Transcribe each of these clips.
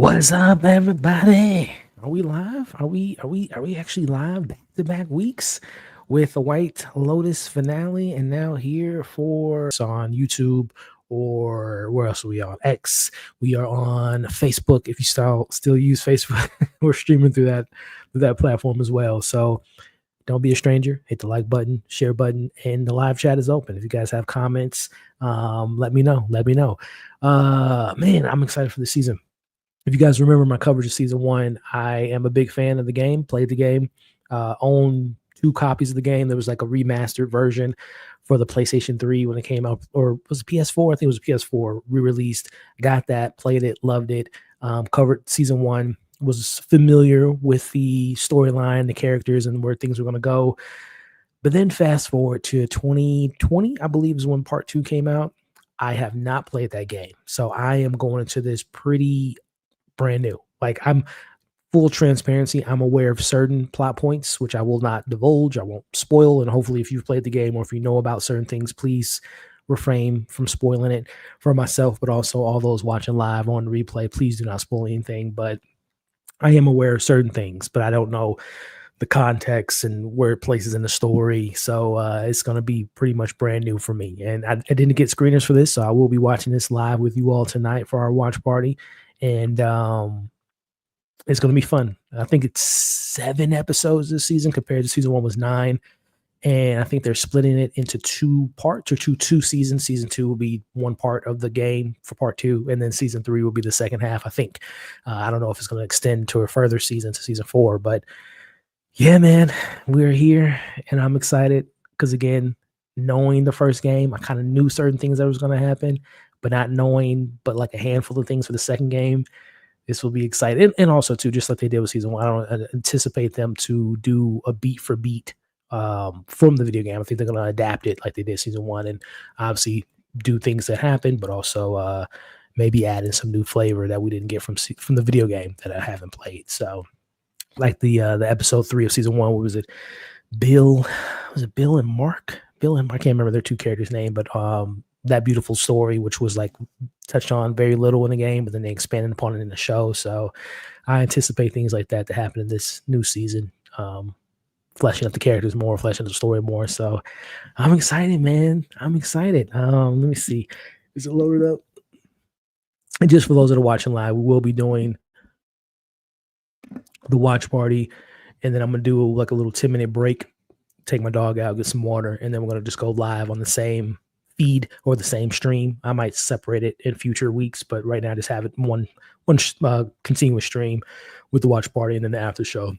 What's up, everybody? Are we live? Are we actually live back to back weeks with the White Lotus finale, and now here for on YouTube, or where else are we on? X. We are on Facebook. If you still use Facebook, we're streaming through that platform as well. So don't be a stranger. Hit the like button, share button, and the live chat is open. If you guys have comments, let me know. Let me know. Man, I'm excited for the season. If you guys remember my coverage of season 1, I am a big fan of the game, played the game, own 2 copies of the game. There was like a remastered version for the PlayStation 3 when it came out, or was it PS4? I think it was PS4 re-released. Got that, played it, loved it, covered season 1, was familiar with the storyline, the characters, and where things were going to go. But then fast forward to 2020, I believe is when part 2 came out. I have not played that game. So I am going into this pretty brand new. Like, I'm full transparency. I'm aware of certain plot points, which I will not divulge. I won't spoil. And hopefully if you've played the game or if you know about certain things, please refrain from spoiling it for myself, but also all those watching live on replay. Please do not spoil anything. But I am aware of certain things, but I don't know the context and where it places in the story. So it's going to be pretty much brand new for me. And I didn't get screeners for this, so I will be watching this live with you all tonight for our watch party. And it's going to be fun. I think it's 7 episodes this season compared to season 1 was 9. And I think they're splitting it into 2 parts or two seasons. Season 2 will be one part of the game for part 2. And then season 3 will be the second half, I think. I don't know if it's going to extend to a further season to season 4. But yeah, man, we're here. And I'm excited because, again, knowing the first game, I kind of knew certain things that was going to happen. But not knowing but like a handful of things for the second game. This will be exciting. And also, too, just like they did with season 1, I don't anticipate them to do a beat for beat from the video game. I think they're going to adapt it like they did season 1 and obviously do things that happen, but also maybe add in some new flavor that we didn't get from the video game that I haven't played. So like the episode 3 of season 1, what was it? Bill and Mark? Bill and Mark, I can't remember their 2 characters' name, but that beautiful story, which was like touched on very little in the game, but then they expanded upon it in the show. So I anticipate things like that to happen in this new season, fleshing out the characters more, fleshing out the story more. So I'm excited, man. I'm excited. Let me see. Is it loaded up? And just for those that are watching live, we will be doing the watch party, and then I'm going to do like a little 10-minute break, take my dog out, get some water, and then we're going to just go live on the same feed or the same stream. I might separate it in future weeks, but right now I just have it one continuous stream with the watch party and then the after show.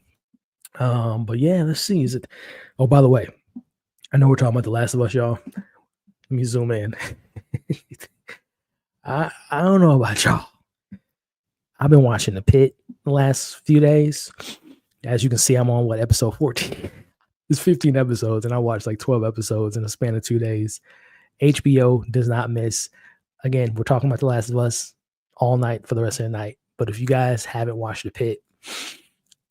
But yeah, let's see. Is it? Oh, by the way, I know we're talking about The Last of Us, y'all. Let me zoom in. I don't know about y'all. I've been watching The Pit the last few days. As you can see, I'm on episode 14. It's 15 episodes, and I watched like 12 episodes in a span of 2 days. HBO does not miss. Again, we're talking about The Last of Us all night for the rest of the night. But if you guys haven't watched The Pit,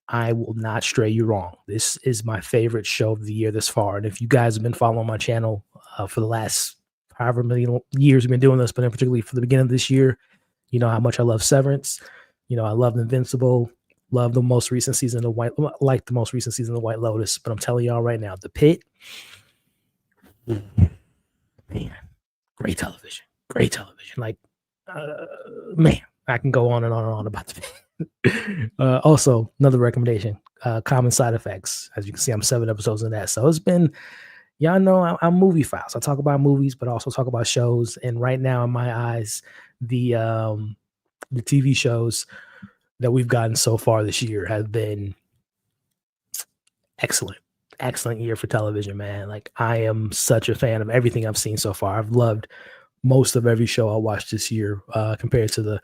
I will not stray you wrong. This is my favorite show of the year this far. And if you guys have been following my channel for the last however many years we've been doing this, but in particularly for the beginning of this year, you know how much I love Severance. You know, I love Invincible. Love the most recent season of White Lotus. But I'm telling y'all right now, The Pit, man, great television. Like, man, I can go on and on and on about The Pit. Also, another recommendation, Common Side Effects. As you can see, I'm 7 episodes in that. So it's been, y'all know I'm MovieFiles. I talk about movies, but also talk about shows. And right now, in my eyes, the TV shows that we've gotten so far this year have been excellent year for television, man. Like, I am such a fan of everything I've seen so far. I've loved most of every show I watched this year, compared to the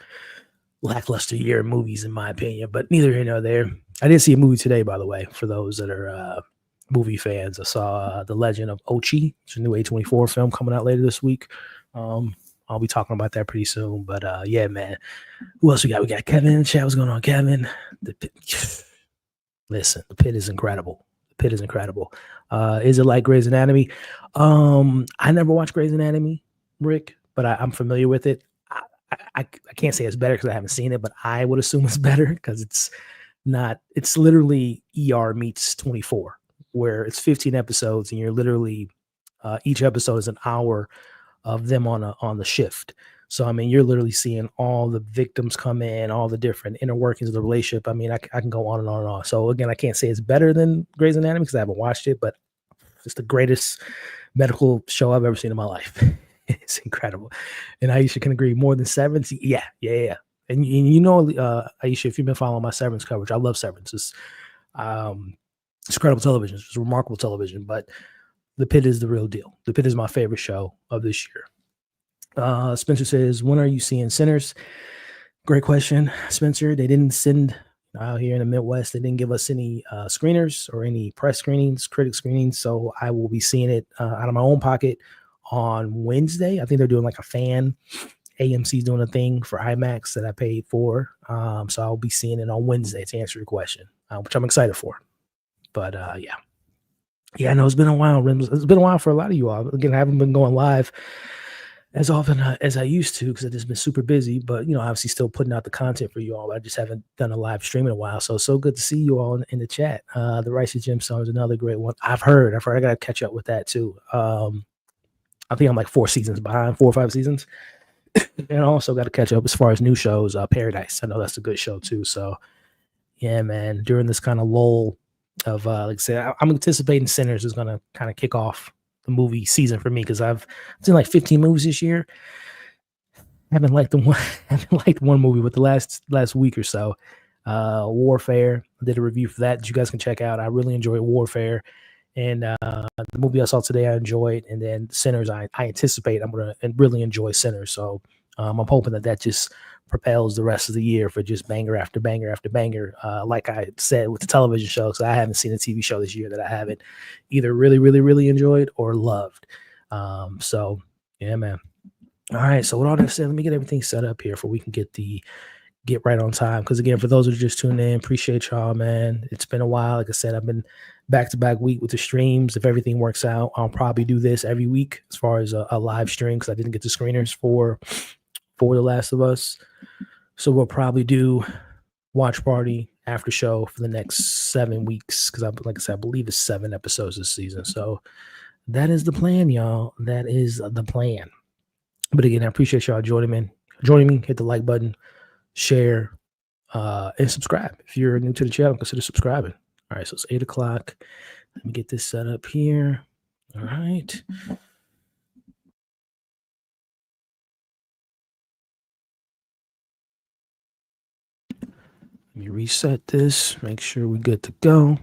lackluster year in movies, in my opinion. But neither here nor there. I did see a movie today, by the way, for those that are movie fans. I saw The Legend of Ochi. It's a new A24 film coming out later this week. I'll be talking about that pretty soon. But yeah, man. Who else we got? We got Kevin in the chat. What's going on, Kevin? Listen, The Pit is incredible. Is it like Grey's Anatomy? I never watched Grey's Anatomy, Rick, but I'm familiar with it. I can't say it's better because I haven't seen it, but I would assume it's better because it's not. It's literally ER meets 24, where it's 15 episodes and you're literally each episode is an hour of them on the shift. So I mean, you're literally seeing all the victims come in, all the different inner workings of the relationship. I mean, I can go on and on and on. So again, I can't say it's better than Grey's Anatomy because I haven't watched it, but it's the greatest medical show I've ever seen in my life. It's incredible. And Aisha can agree more than Severance. Yeah. And you know, Aisha, if you've been following my Severance coverage, I love Severance. Um, it's incredible television. It's remarkable television. But The Pit is the real deal. The Pit is my favorite show of this year. Spencer says, when are you seeing Sinners? Great question, Spencer. They didn't send out here in the Midwest. They didn't give us any screeners or any press screenings, critic screenings. So I will be seeing it out of my own pocket on Wednesday. I think they're doing like a fan. AMC's doing a thing for IMAX that I paid for. So I'll be seeing it on Wednesday to answer your question, which I'm excited for. But yeah. Yeah, I know it's been a while. It's been a while for a lot of you all. Again, I haven't been going live as often as I used to because I've just been super busy. But, you know, obviously still putting out the content for you all. I just haven't done a live stream in a while. So good to see you all in the chat. The Ricey Gemstone is another great one. I've heard. I got to catch up with that too. I think I'm like 4 seasons behind, 4 or 5 seasons. And I also got to catch up as far as new shows. Paradise. I know that's a good show too. So, yeah, man, during this kind of lull of like I said, I'm anticipating Sinners is going to kind of kick off the movie season for me because I've seen like 15 movies this year. Haven't liked one movie, but the last week or so, Warfare. I did a review for that you guys can check out. I really enjoyed Warfare, and the movie I saw today I enjoyed, and then Sinners I anticipate I'm gonna really enjoy Sinners. So I'm hoping that just propels the rest of the year for just banger after banger after banger. Like I said with the television show, because I haven't seen a TV show this year that I haven't either really, really, really enjoyed or loved. So yeah, man. All right. So with all that said, let me get everything set up here for we can get right on time. Because again, for those who are just tuning in, appreciate y'all, man. It's been a while. Like I said, I've been back-to-back week with the streams. If everything works out, I'll probably do this every week as far as a live stream because I didn't get the screeners for The Last of Us. So we'll probably do Watch Party After Show for the next 7 weeks because like I said, I believe it's 7 episodes this season. So that is the plan, y'all. That is the plan. But again, I appreciate y'all joining me. Hit the like button, share, and subscribe. If you're new to the channel, consider subscribing. All right, so it's 8 o'clock. Let me get this set up here. All right. Let me reset this, make sure we're good to go.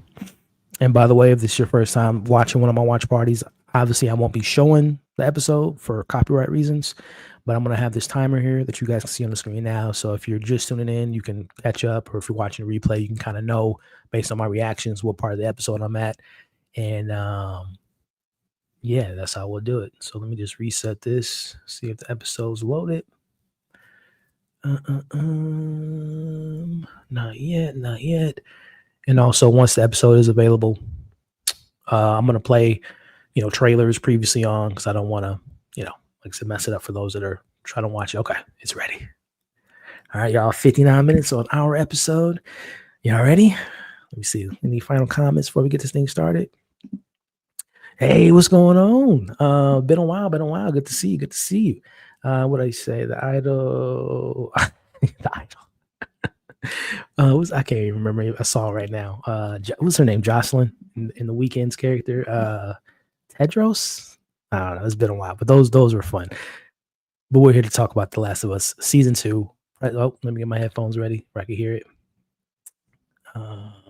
And by the way, if this is your first time watching one of my watch parties, obviously I won't be showing the episode for copyright reasons, but I'm going to have this timer here that you guys can see on the screen now. So if you're just tuning in, you can catch up, or if you're watching a replay, you can kind of know based on my reactions what part of the episode I'm at. And yeah, that's how we'll do it. So let me just reset this, see if the episode's loaded. Not yet. And also, once the episode is available, I'm going to play, trailers previously on because I don't want to, like I said, mess it up for those that are trying to watch it. Okay, it's ready. All right, y'all, 59 minutes on our episode. Y'all ready? Let me see. Any final comments before we get this thing started? Hey, what's going on? Been a while. Good to see you. What I say? The idol. The idol. I can't even remember. I saw it right now. What's her name? Jocelyn in the Weeknd's character. Tedros. I don't know. It's been a while, but those were fun. But we're here to talk about The Last of Us season 2. Right, let me get my headphones ready where I can hear it. All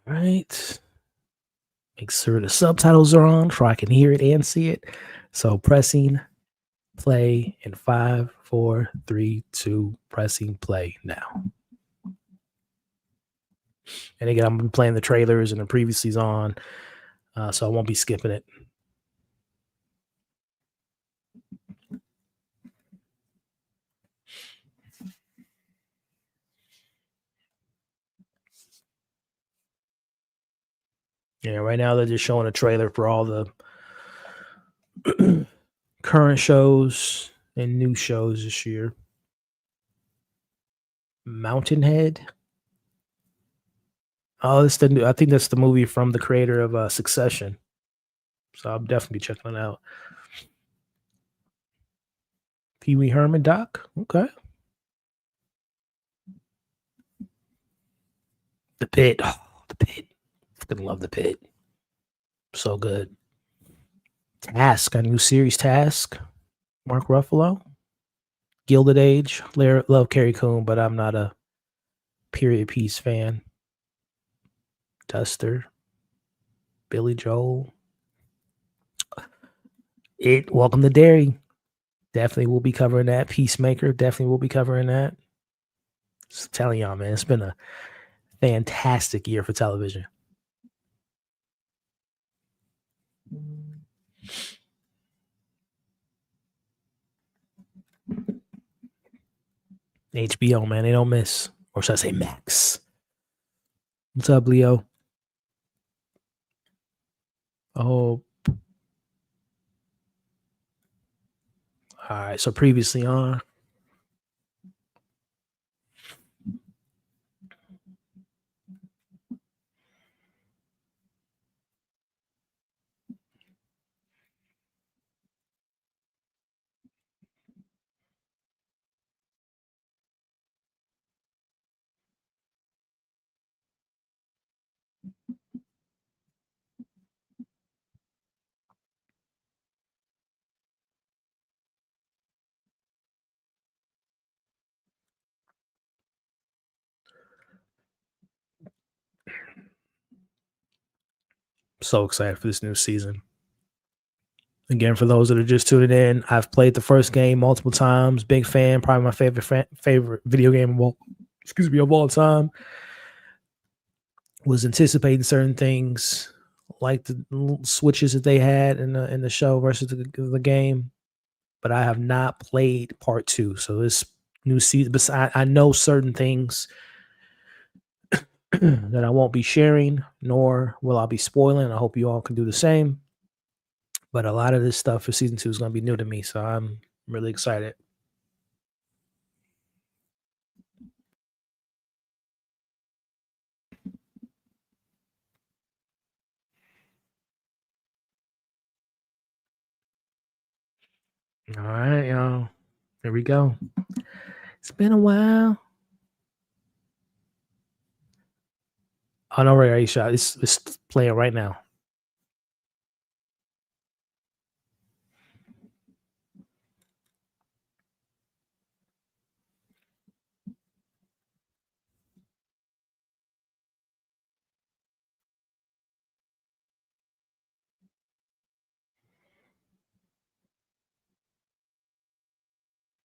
right. Make sure the subtitles are on so I can hear it and see it. So pressing play in 5, 4, 3, 2, pressing play now. And again, I'm playing the trailers and the previously on, so I won't be skipping it. Yeah, right now they're just showing a trailer for all the current shows and new shows this year. Mountainhead. Oh, it's the new, I think that's the movie from the creator of Succession. So I'll definitely be checking it out. Pee Wee Herman doc. Okay. The Pit. Oh, the Pit. Fucking love the Pit. So good. Task, a new series. Task. Mark Ruffalo. Gilded Age. Love Carrie Coon, but I'm not a period piece fan. Duster. Billy Joel. Welcome to Derry. Definitely will be covering that. Peacemaker. Definitely will be covering that. Just telling y'all, man, it's been a fantastic year for television. HBO, man, they don't miss. Or should I say Max? What's up, Leo? Oh, all right. So previously on. So excited for this new season. Again, for those that are just tuning in, I've played the first game multiple times. Big fan, probably my favorite video game of all time. Was anticipating certain things, like the little switches that they had in the show versus the game, but I have not played part 2. So this new season, I know certain things that I won't be sharing, nor will I be spoiling. I hope you all can do the same. But a lot of this stuff for season 2 is going to be new to me, so I'm really excited. All right, y'all. Here we go. It's been a while. Oh no, right, Aisha. It's playing right now.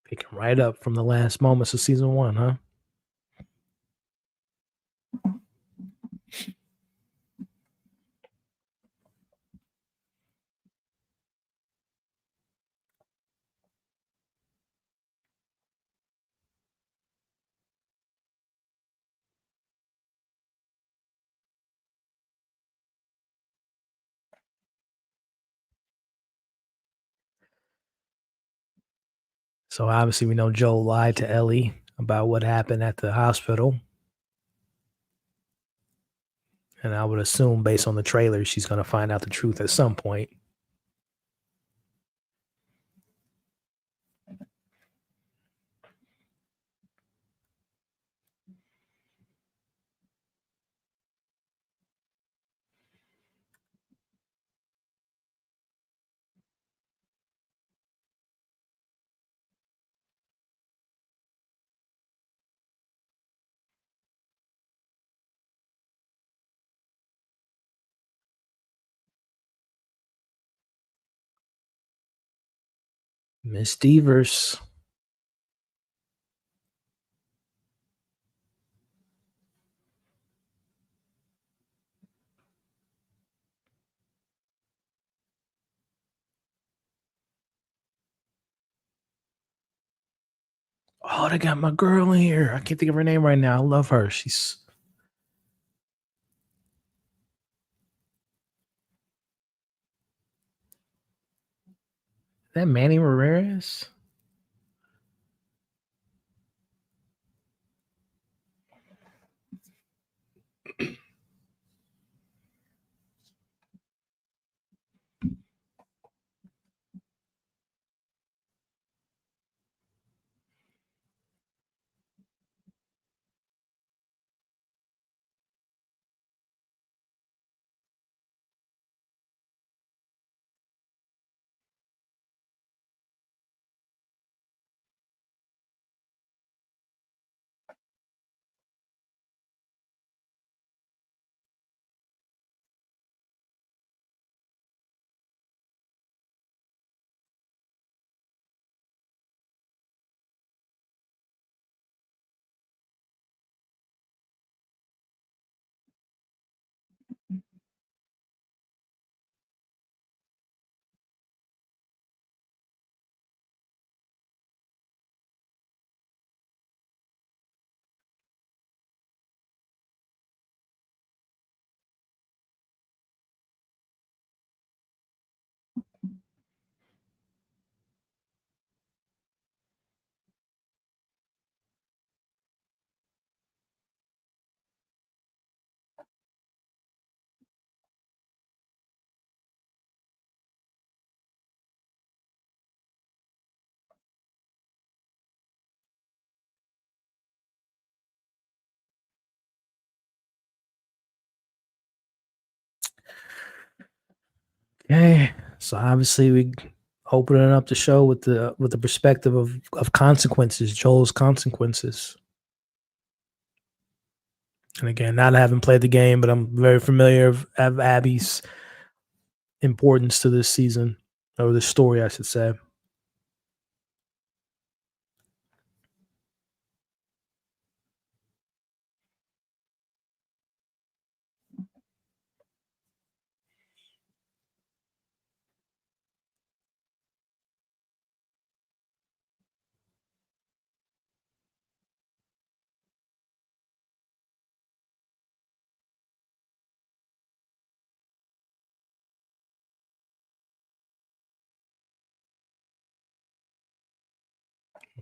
Picking right up from the last moments of season 1, huh? So obviously we know Joel lied to Ellie about what happened at the hospital. And I would assume based on the trailer, she's going to find out the truth at some point. Miss Devers. Oh, they got my girl in here. I can't think of her name right now. I love her. She's That Manny Ramirez? Okay. So obviously we opening up the show with the perspective of consequences, Joel's consequences. And again, not having played the game, but I'm very familiar of Abby's importance to this season, or this story, I should say.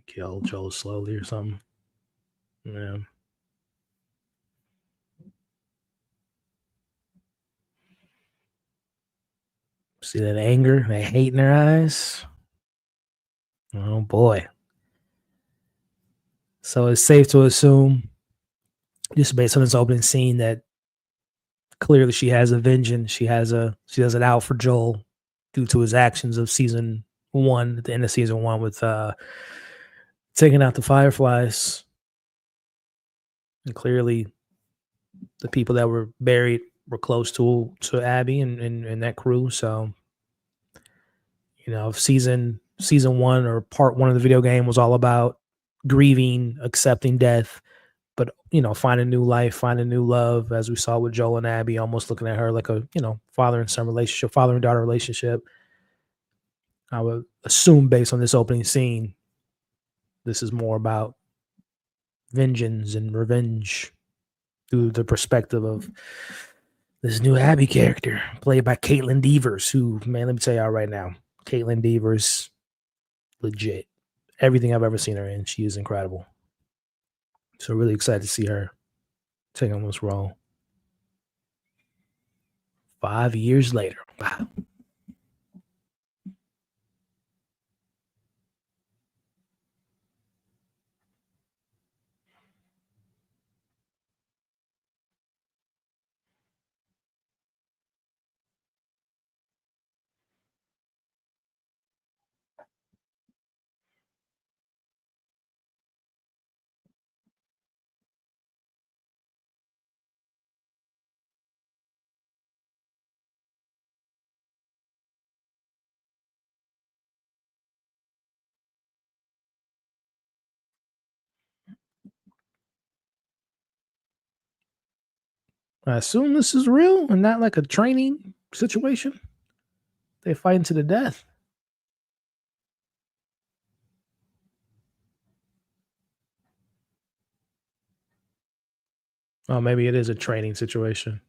Kill Joel slowly or something. Yeah. See that anger, that hate in their eyes? Oh boy. So it's safe to assume, just based on this opening scene, that clearly she has a vengeance. She has it out for Joel due to his actions of season one, at the end of season one, with taking out the Fireflies. And clearly the people that were buried were close to Abby and that crew. So, season one, or part one of the video game, was all about grieving, accepting death, but finding new life, finding new love, as we saw with Joel and Abby, almost looking at her like a father and son relationship, father and daughter relationship. I would assume, based on this opening scene, this is more about vengeance and revenge through the perspective of this new Abby character, played by Caitlin Devers, who, man, let me tell y'all right now, Caitlin Devers, legit. Everything I've ever seen her in, she is incredible. So really excited to see her take on this role. 5 years later. Wow. I assume this is real and not like a training situation. They fighting to the death. Oh, maybe it is a training situation.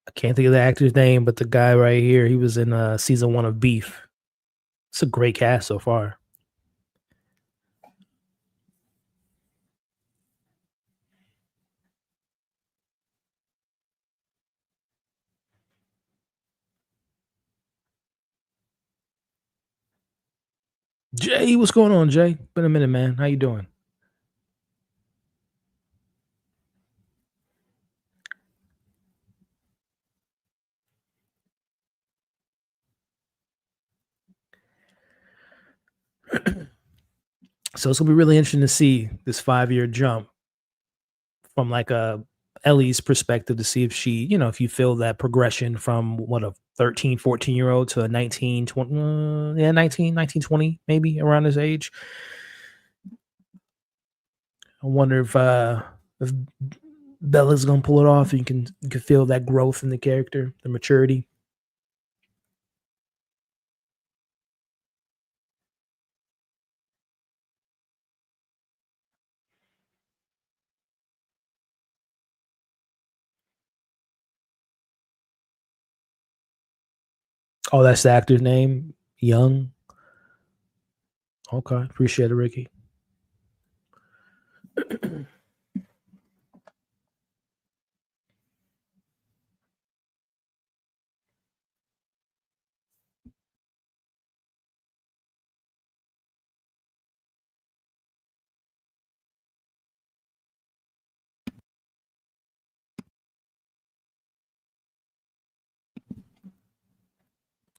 I can't think of the actor's name, but the guy right here, he was in season 1 of Beef. It's a great cast so far. Jay, what's going on, Jay? Been a minute, man. How you doing? So it's gonna be really interesting to see this 5-year jump from like a Ellie's perspective to see if she, if you feel that progression from what a 13, 14-year old to a 19, 20, yeah, 19, 19, 20, maybe around this age. I wonder if Bella's gonna pull it off and you can feel that growth in the character, the maturity. Oh, that's the actor's name? Young. Okay. Appreciate it, Ricky.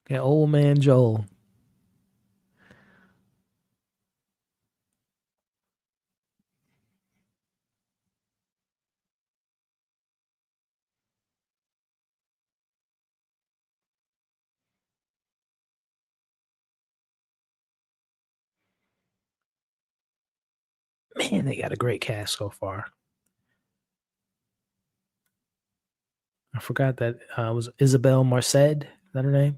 Yeah, old man Joel. Man, they got a great cast so far. I forgot that was Isabel Marced. Is that her name?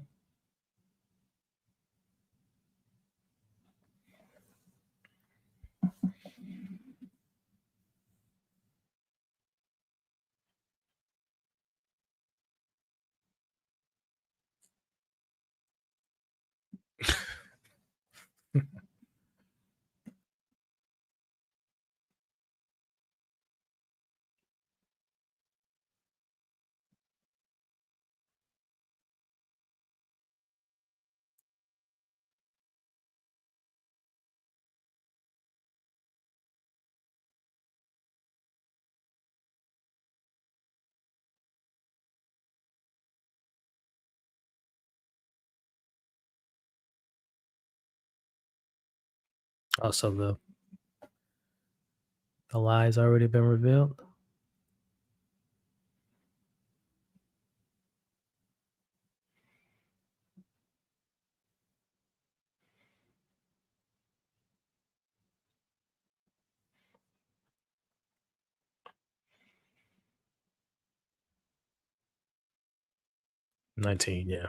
Also, the lie's already been revealed. $19, yeah.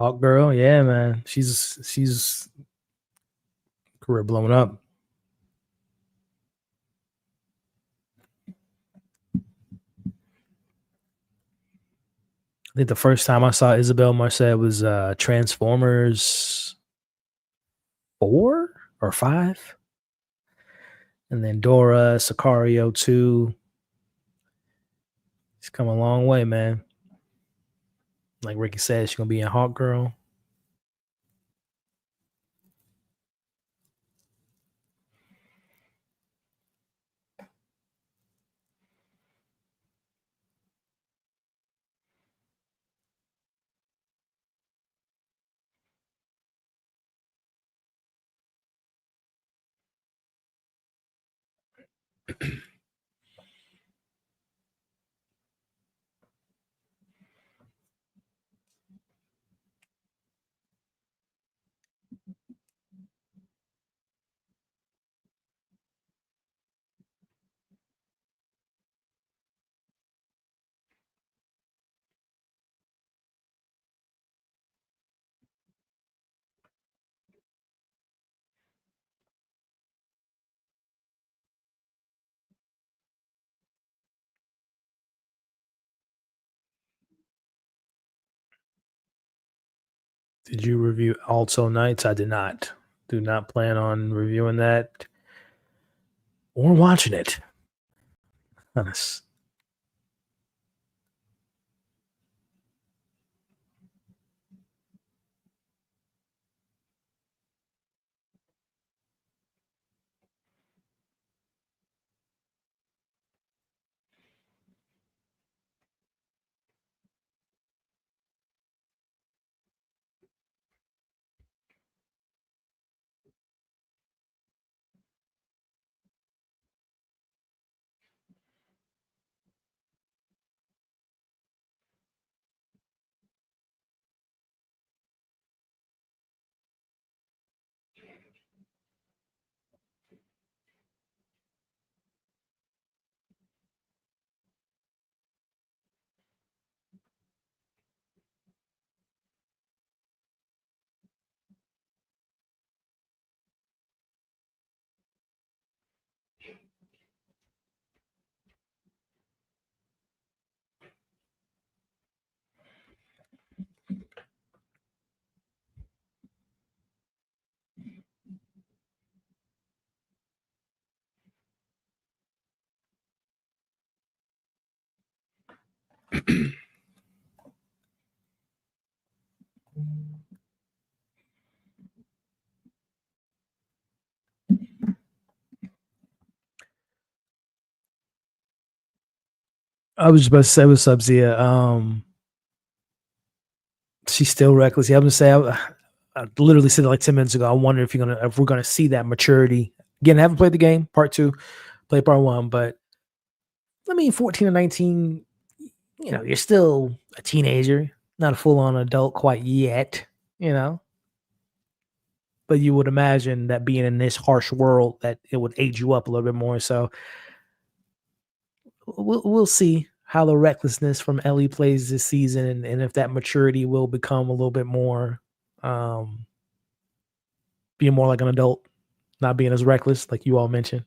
Hawk Girl, yeah, man. She's career blown up. I think the first time I saw Isabel Marcet was Transformers 4 or 5, and then Dora, Sicario 2. She's come a long way, man. Like Ricky said, she's gonna be in Hawk Girl. Did you review Also Nights? I did not. Do not plan on reviewing that or watching it. Honest. I was just about to say what's up, Zia. She's still reckless. Yeah, I'm gonna say I literally said it like 10 minutes ago. I wonder if we're gonna see that maturity. Again, I haven't played the game, part two, played part one, but I mean 14 or 19, you're still a teenager, not a full on adult quite yet, you know. But you would imagine that being in this harsh world that it would age you up a little bit more. So we'll see how the recklessness from Ellie plays this season, and if that maturity will become a little bit more, um, being more like an adult, not being as reckless, like you all mentioned.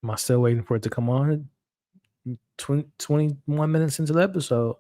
Am I still waiting for it to come on? 21 minutes into the episode.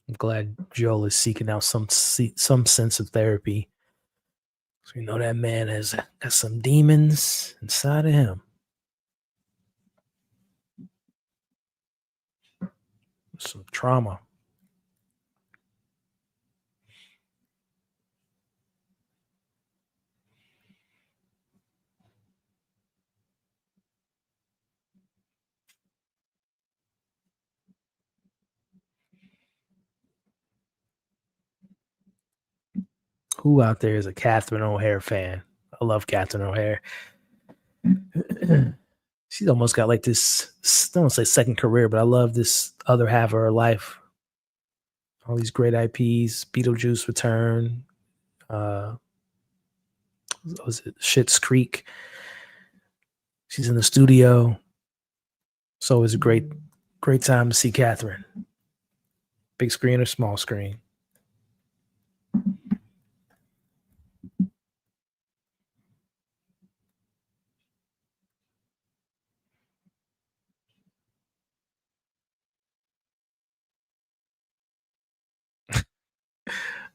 I'm glad Joel is seeking out some sense of therapy. So you know that man has got some demons inside of him. Some trauma. Who out there is a Catherine O'Hare fan? I love Catherine O'Hare. She's almost got like this, I don't want to say second career, but I love this other half of her life. All these great IPs, Beetlejuice Return, was it Schitt's Creek? She's in the studio. So it's a great time to see Catherine. Big screen or small screen.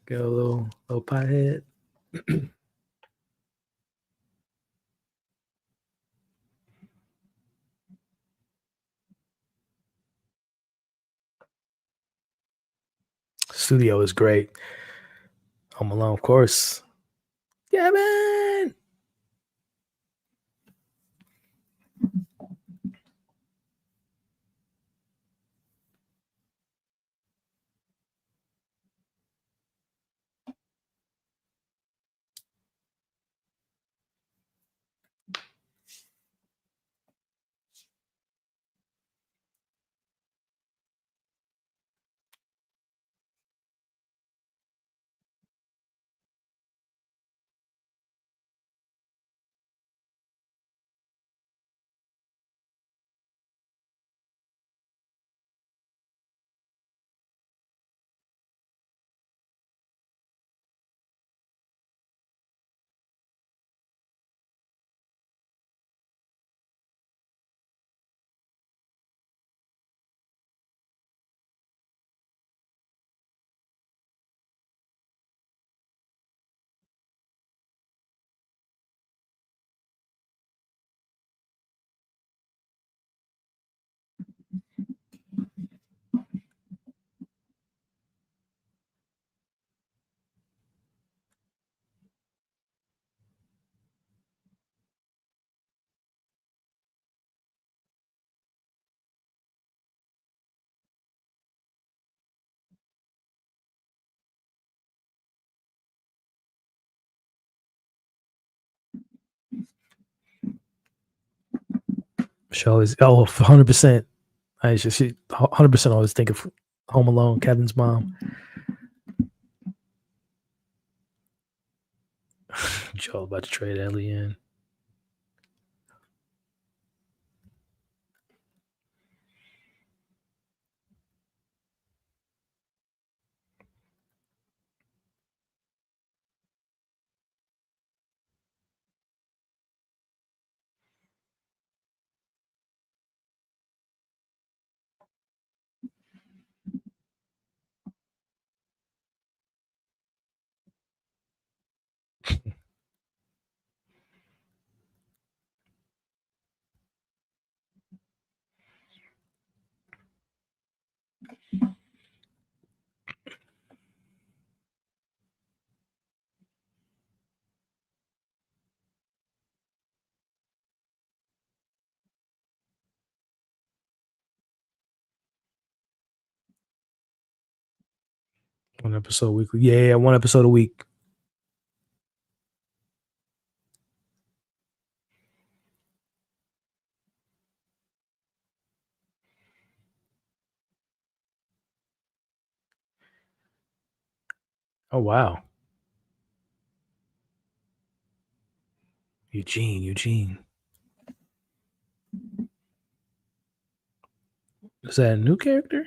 Get a little pothead. Studio is great. Home Alone, of course. Yeah, man. Show is 100%. I just 100% always think of Home Alone, Kevin's mom. Joel about to trade Ellie in. One episode weekly. Yeah, one episode a week. Oh wow. Eugene. Is that a new character?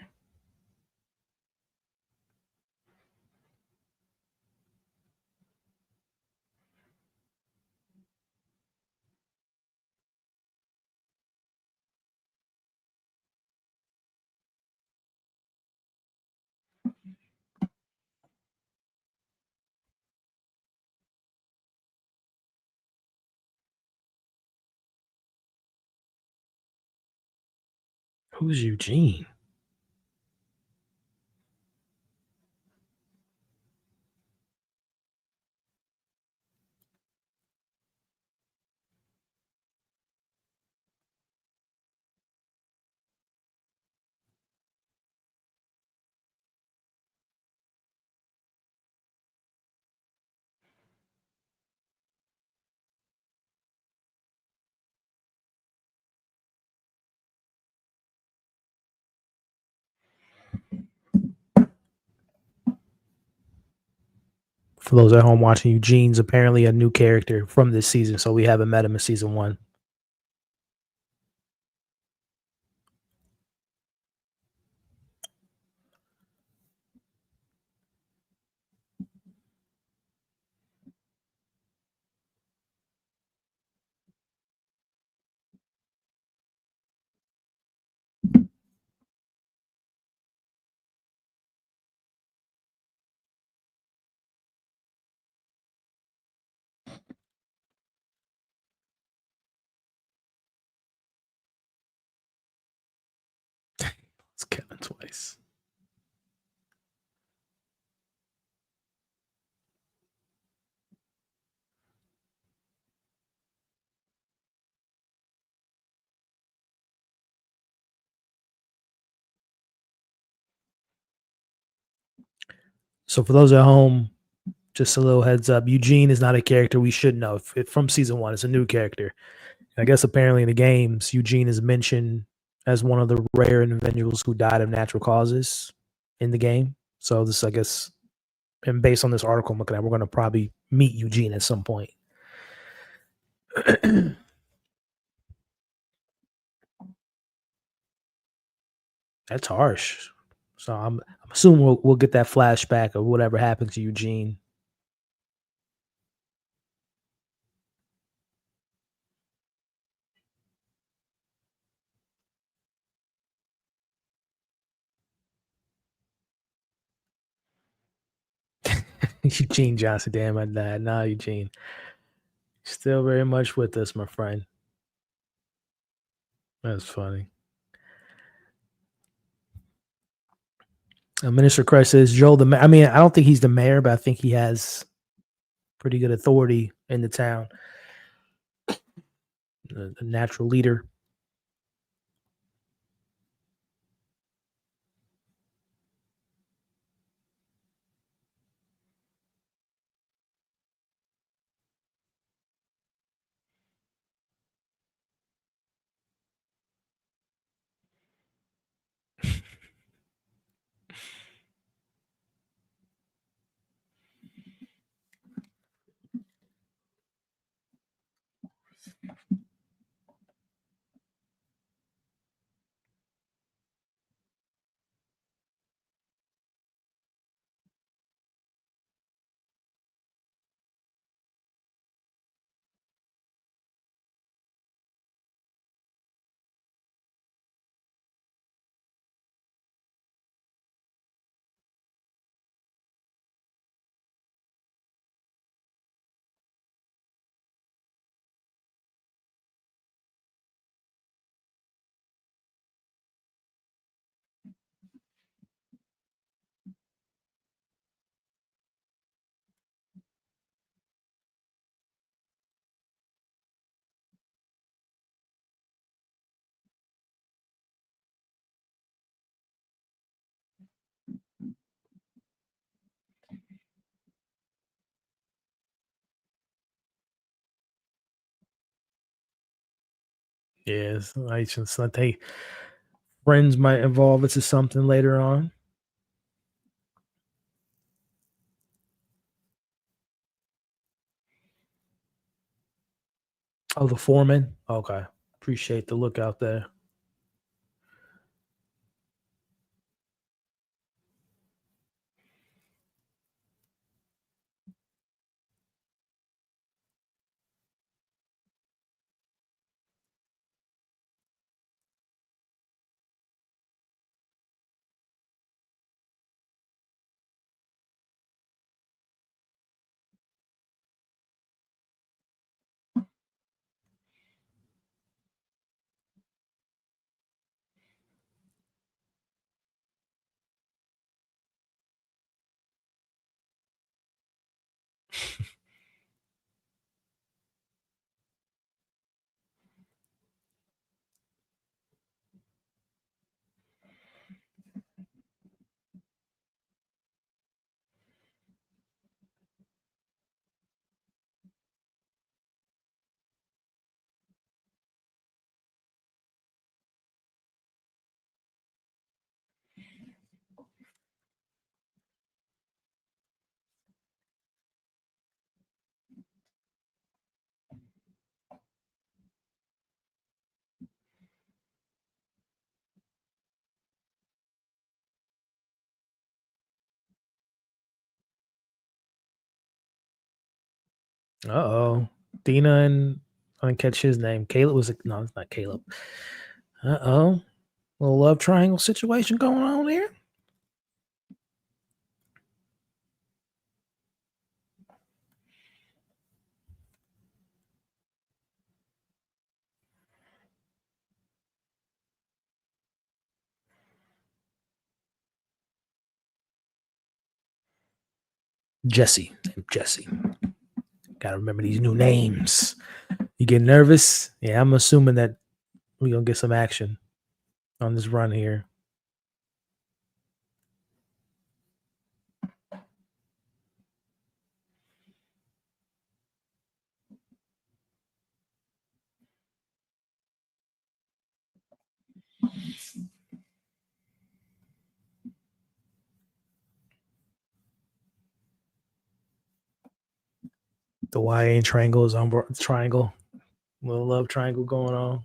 Who's Eugene? For those at home watching, Eugene's apparently a new character from this season, so we haven't met him in season one. It's Kevin twice. So for those at home, just a little heads up: Eugene is not a character we should know from season one. It's a new character. I guess apparently in the games, Eugene is mentioned as one of the rare individuals who died of natural causes in the game. So this, I guess, and based on this article I'm looking at, we're going to probably meet Eugene at some point. That's harsh. So I'm assuming we'll get that flashback of whatever happened to Eugene. Eugene Johnson, damn, I died. Nah, Eugene, still very much with us, my friend. That's funny. Minister Christ says Joel the mayor. I mean, I don't think he's the mayor, but I think he has pretty good authority in the town. The natural leader. Yes, I just let they friends might evolve into something later on. Oh, the foreman? Okay. Appreciate the look out there. Uh-oh. Dina and I didn't catch his name. Caleb was it? No, it's not Caleb. Uh-oh. Little love triangle situation going on here. Jesse. Jesse. Gotta remember these new names. You get nervous? Yeah, I'm assuming that we're gonna get some action on this run here. The YA triangle is on triangle. Little love triangle going on.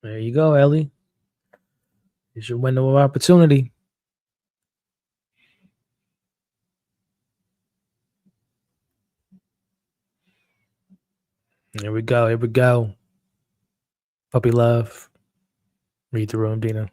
There you go, Ellie. It's your window of opportunity. Here we go. Here we go. Puppy love. Read the room, Dina.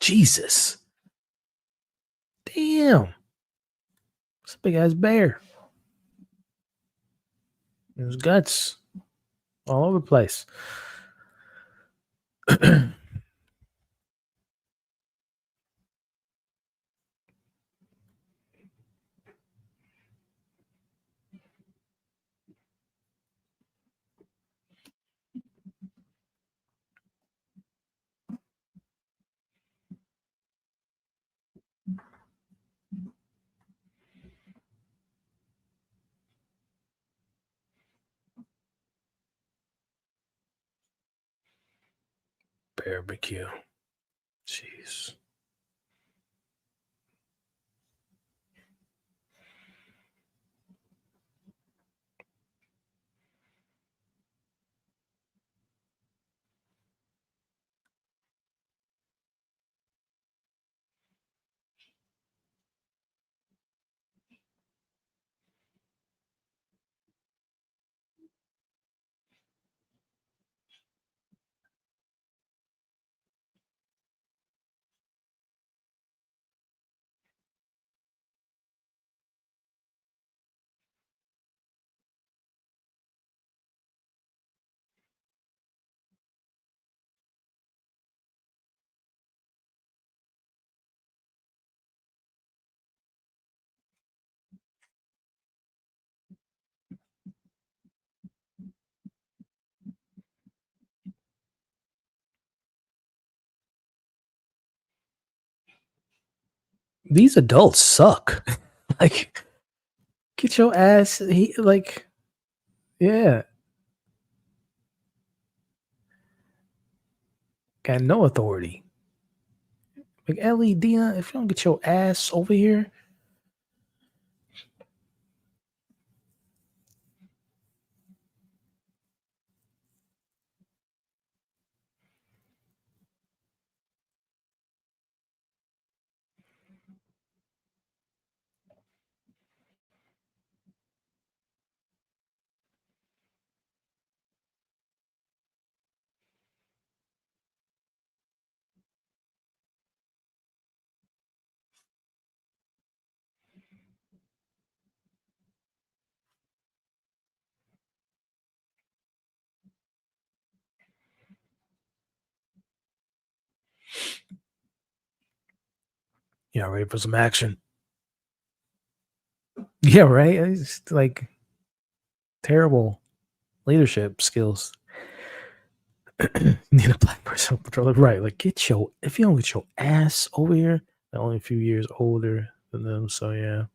Jesus. Damn. It's a big ass bear. There's guts all over the place. barbecue. Jeez. These adults suck. Like, get your ass. Yeah, got no authority. Like, Ellie, Dina, if you don't get your ass over here, yeah, ready for some action. Yeah, right. It's like terrible leadership skills. Need a black person on patrol. Right. Like, if you don't get your ass over here, they're only a few years older than them. So, yeah.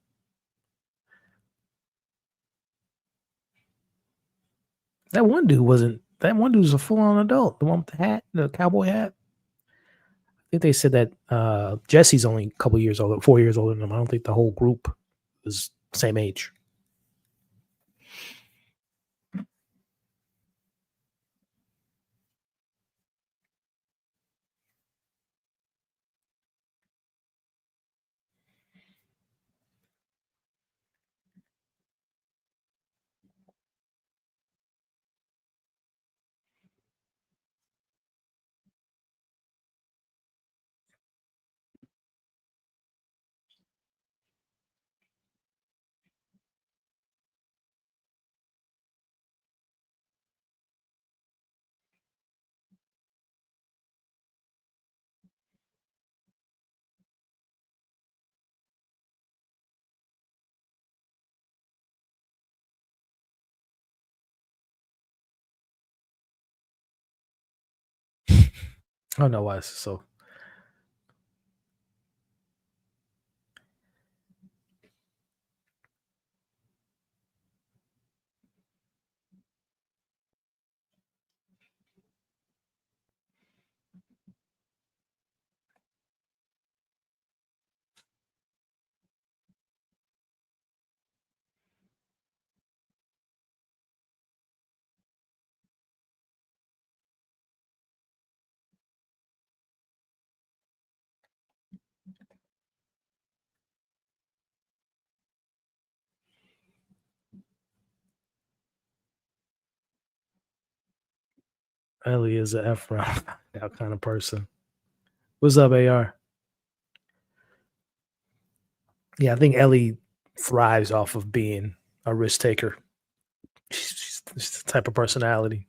That one dude was a full on adult. The one with the hat, the cowboy hat. I think they said that Jesse's only a couple years older, 4 years older than him. I don't think the whole group is the same age. I don't know why this is so. Ellie is a F round that kind of person. What's up, AR? Yeah, I think Ellie thrives off of being a risk taker. She's the type of personality.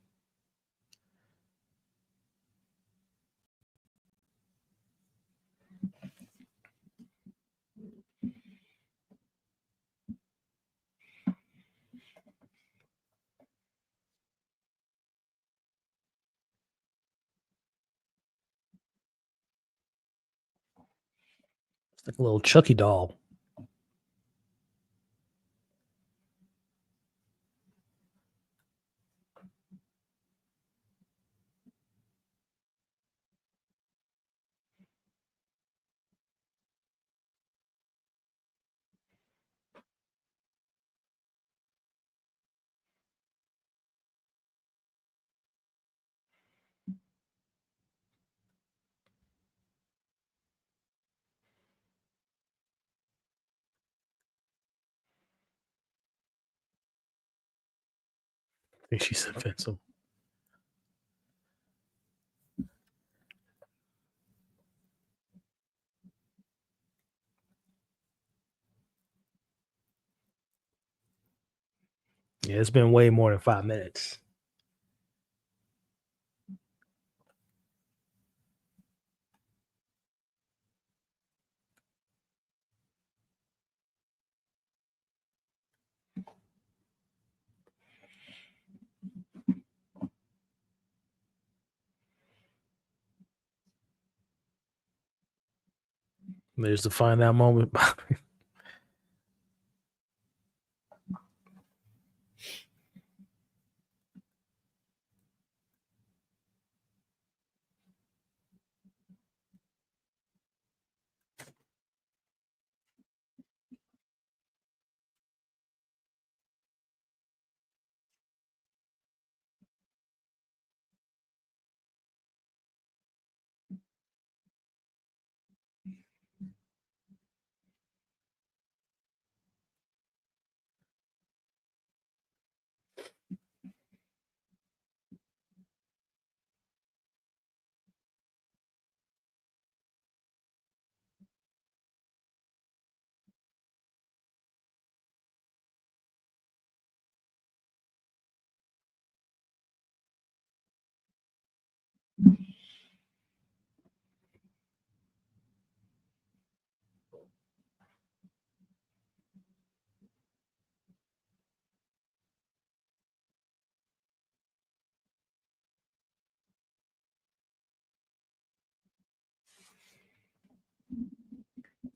It's like a little Chucky doll. think she's invincible. Yeah, it's been way more than 5 minutes. There's to find that moment.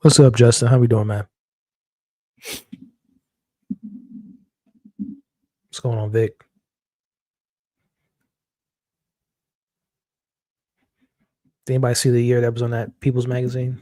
What's up, Justin? How we doing, man? What's going on, Vic? Did anybody see the year that was on that People's Magazine?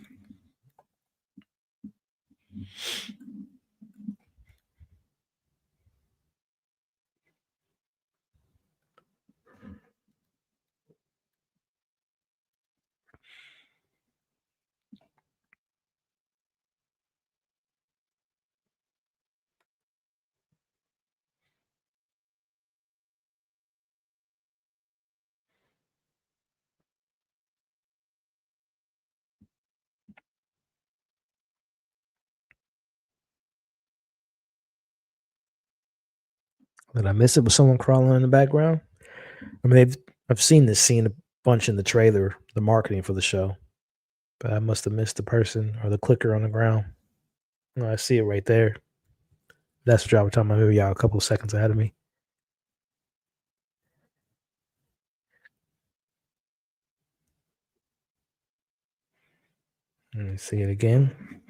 Did I miss it with someone crawling in the background? I mean, I've seen this scene a bunch in the trailer, the marketing for the show, but I must have missed the person or the clicker on the ground. No, I see it right there. That's what y'all were talking about. Maybe y'all a couple of seconds ahead of me. Let me see it again.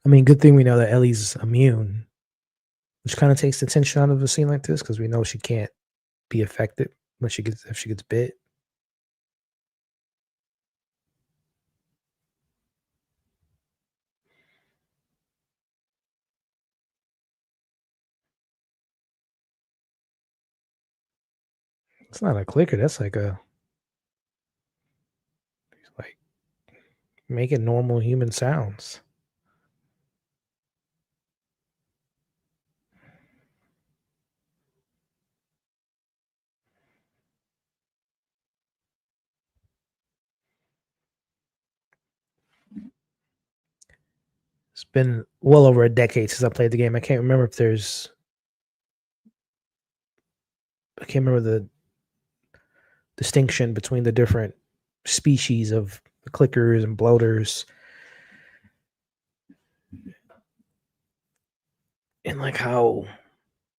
I mean, good thing we know that Ellie's immune, which kind of takes the tension out of a scene like this because we know she can't be affected when she gets if she gets bit. It's not a clicker. That's like making normal human sounds. It's been well over a decade since I played the game. I can't remember if there's. I can't remember the distinction between the different species of clickers and bloaters, and like how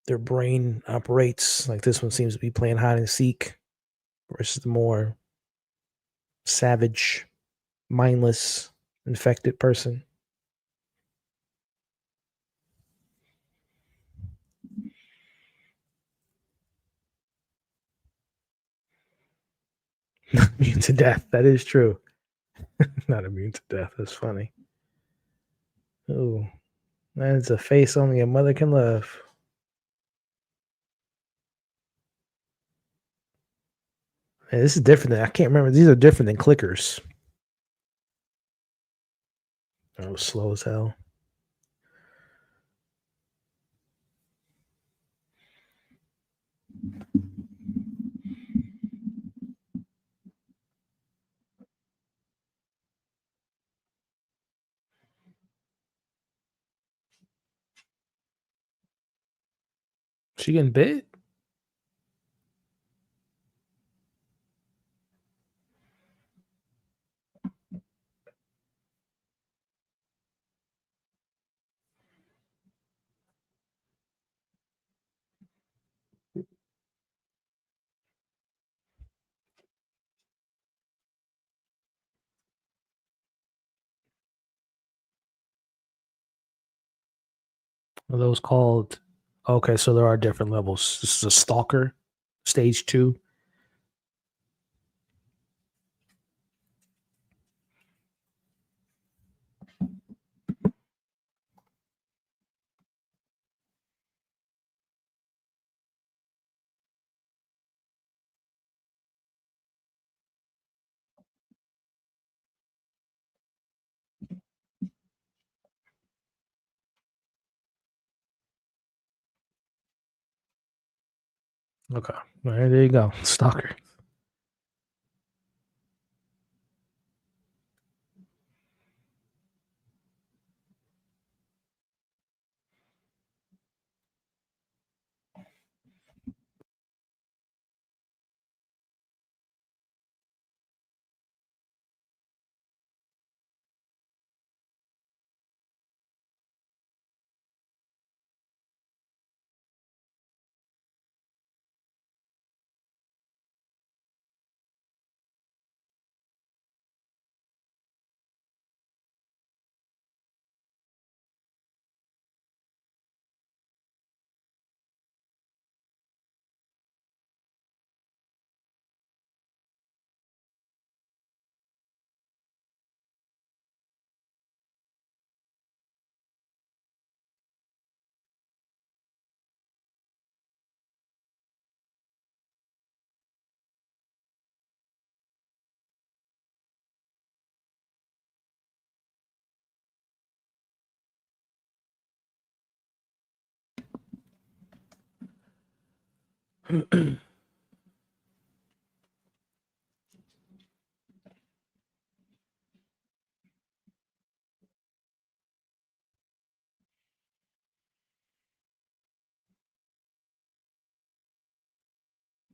their brain operates. Like this one seems to be playing hide and seek versus the more savage, mindless, infected person. Immune to death. That is true. Not immune to death. That's funny. Ooh, that is a face only a mother can love. Man, this is different than I can't remember. These are different than clickers. Oh, slow as hell. She getting bit? Are those called? Okay, so there are different levels. This is a stalker, stage 2. Okay, all right, there you go, stalker.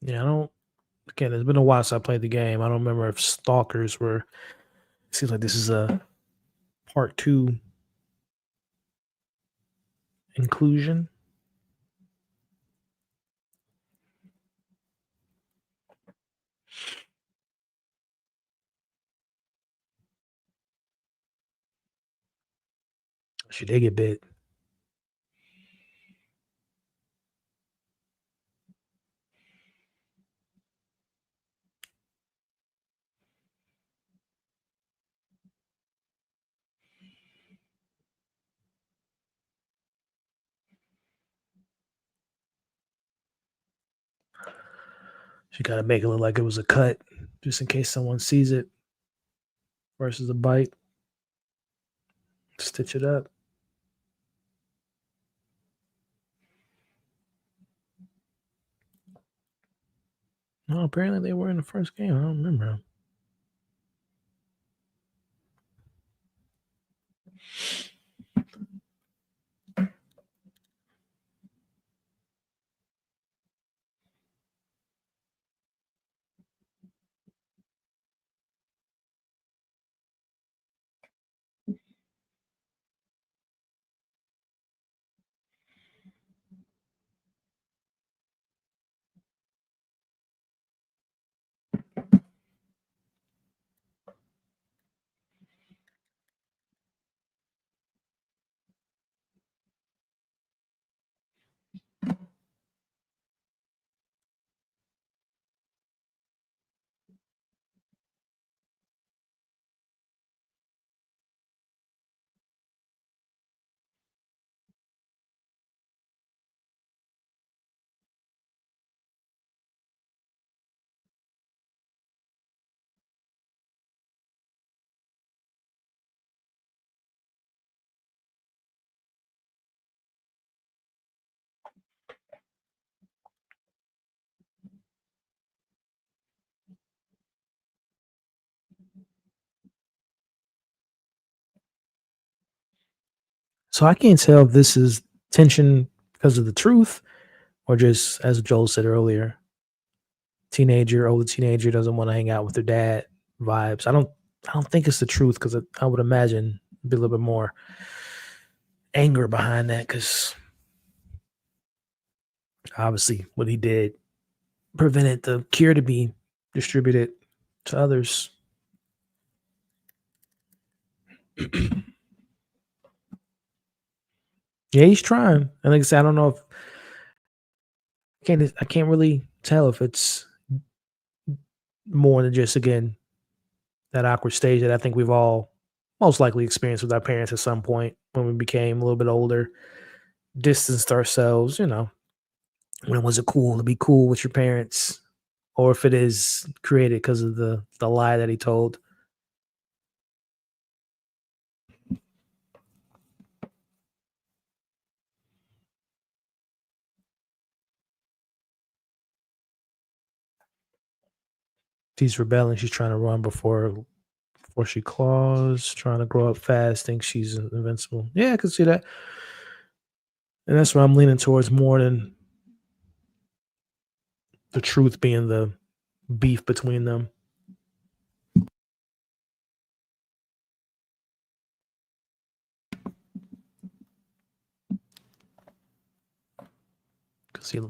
Yeah, I don't. Again, it's been a while since I played the game. I don't remember if stalkers were. It seems like this is a part 2 inclusion. She did get bit. She got to make it look like it was a cut, just in case someone sees it versus a bite. Stitch it up. No, apparently they were in the first game. I don't remember. So I can't tell if this is tension because of the truth or just, as Joel said earlier, older teenager doesn't want to hang out with their dad vibes. I don't think it's the truth because I would imagine be a little bit more anger behind that because obviously what he did prevented the cure to be distributed to others. Yeah, he's trying. And like I said, I don't know if I can't really tell if it's more than just again that awkward stage that I think we've all most likely experienced with our parents at some point when we became a little bit older, distanced ourselves, when was it cool to be cool with your parents? Or if it is created because of the lie that he told. She's rebelling. She's trying to run before she claws, trying to grow up fast, thinks she's invincible. Yeah, I can see that. And that's what I'm leaning towards more than the truth being the beef between them. Because he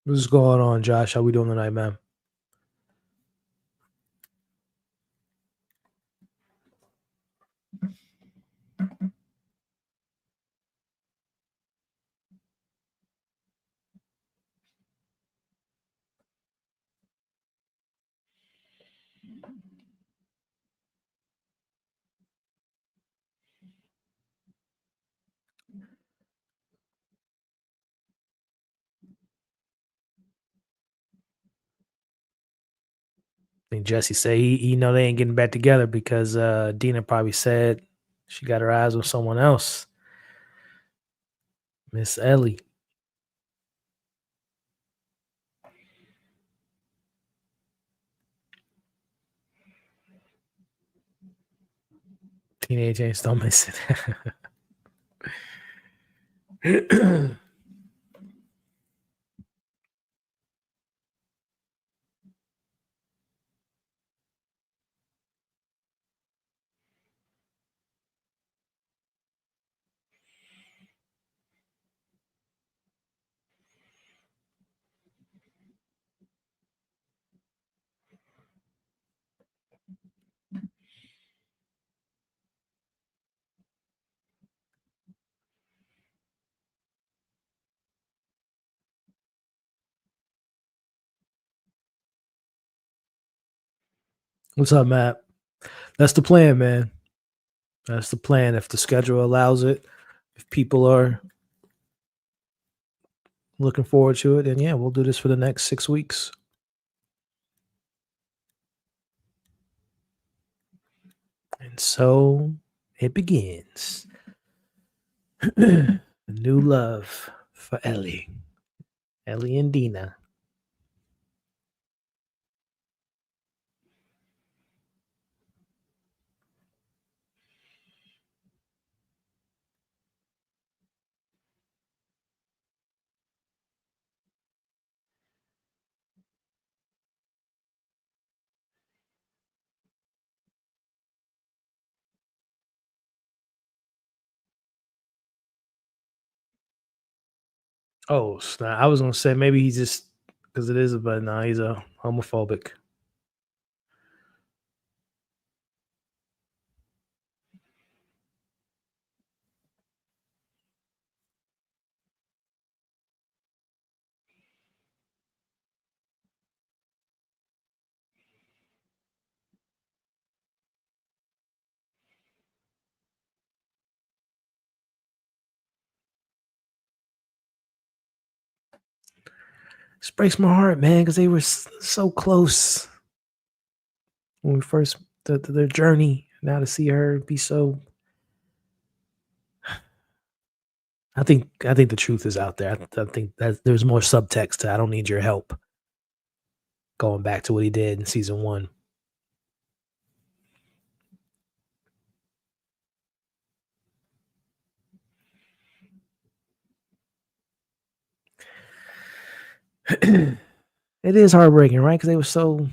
What's going on, Josh? How we doing tonight, man? I think Jesse said he know they ain't getting back together because Dina probably said she got her eyes on someone else. Miss Ellie. Teenage ain't don't miss it. What's up, Matt? That's the plan, man. That's the plan. If the schedule allows it, if people are looking forward to it, then yeah, we'll do this for the next 6 weeks. And so it begins. A new love for Ellie and Dina. Oh, snap. I was gonna say maybe he's just because it is, but no, he's a homophobic. This breaks my heart, man, because they were so close. when we first their journey. Now to see her be so, I think the truth is out there. I think that there's more subtext to "I don't need your help," going back to what he did in season one. It is heartbreaking, right? Because they were so,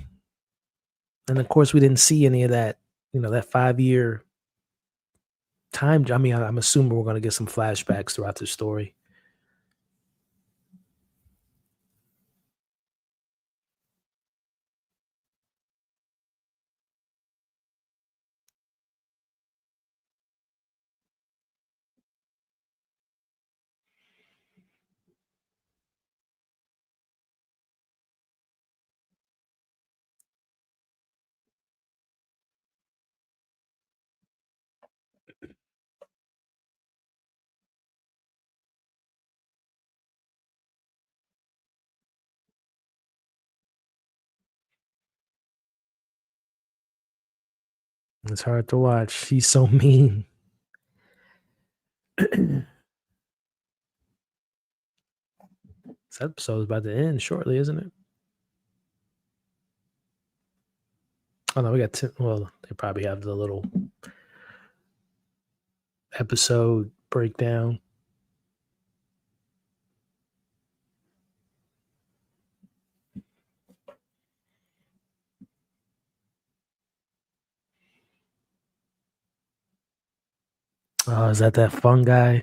and of course we didn't see any of that. That 5 year time. I mean, I'm assuming we're going to get some flashbacks throughout the story. It's hard to watch. She's so mean. This episode is about to end shortly, isn't it? Oh no, we got 10. Well, they probably have the little episode breakdown. Oh, is that fungi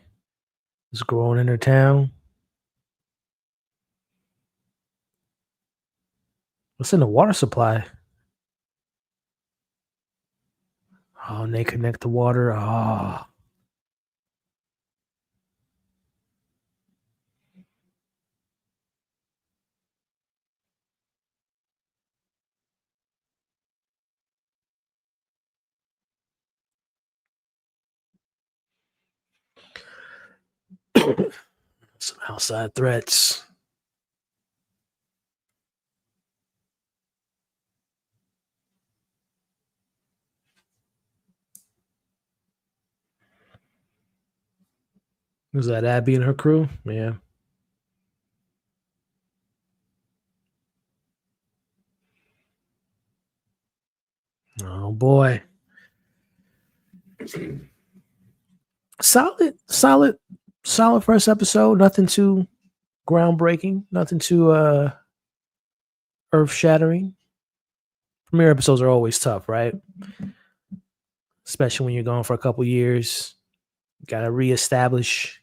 that's growing in her town? What's in the water supply? Oh, and they connect the water. Oh, some outside threats. Was that Abby and her crew? Yeah. Oh boy. Solid, solid, solid first episode. Nothing too groundbreaking. Nothing too earth shattering. Premiere episodes are always tough, right? Especially when you're gone for a couple years. Got to reestablish.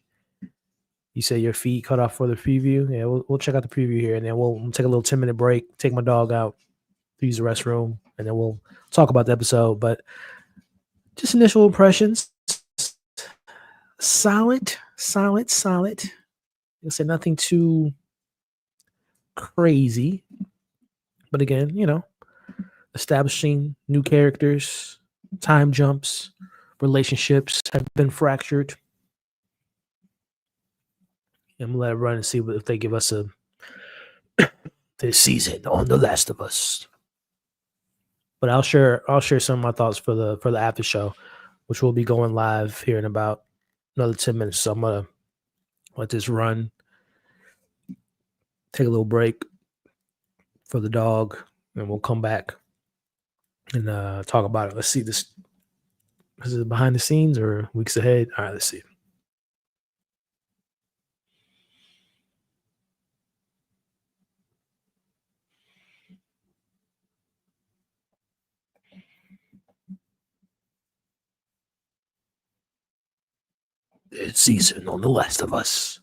You say your feet cut off for the preview. Yeah, we'll check out the preview here, and then we'll take a little 10-minute break. Take my dog out to use the restroom, and then we'll talk about the episode. But just initial impressions. Solid, solid, solid. I say nothing too crazy, but again, establishing new characters, time jumps, relationships have been fractured. I'm gonna let it run and see if they give us a this season on The Last of Us. But I'll share some of my thoughts for the after show, which will be going live here in about another 10 minutes. So I'm gonna let this run, take a little break for the dog, and we'll come back and talk about it. Let's see this. Is it behind the scenes or weeks ahead? All right, let's see. It's season on The Last of Us.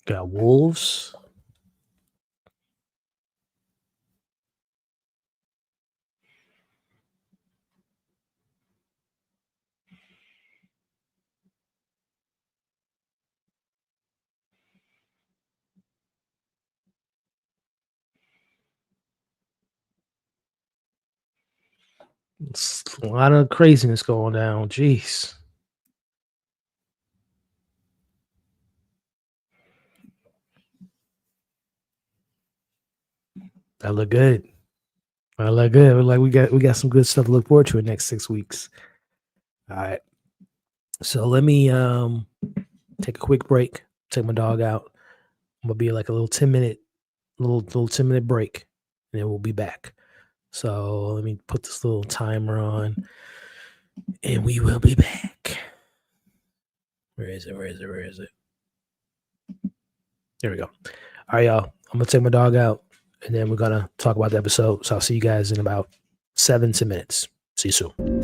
Got wolves. It's a lot of craziness going down. Jeez. I look good. I look good. Like we got some good stuff to look forward to in the next 6 weeks. All right. So let me take a quick break, take my dog out. I'm gonna be like a little 10-minute, little 10-minute break, and then we'll be back. So let me put this little timer on, and we will be back. Where is it? Where is it? Where is it? There we go. All right, y'all. I'm gonna take my dog out, and then we're gonna talk about the episode. So I'll see you guys in about 7 minutes. See you soon.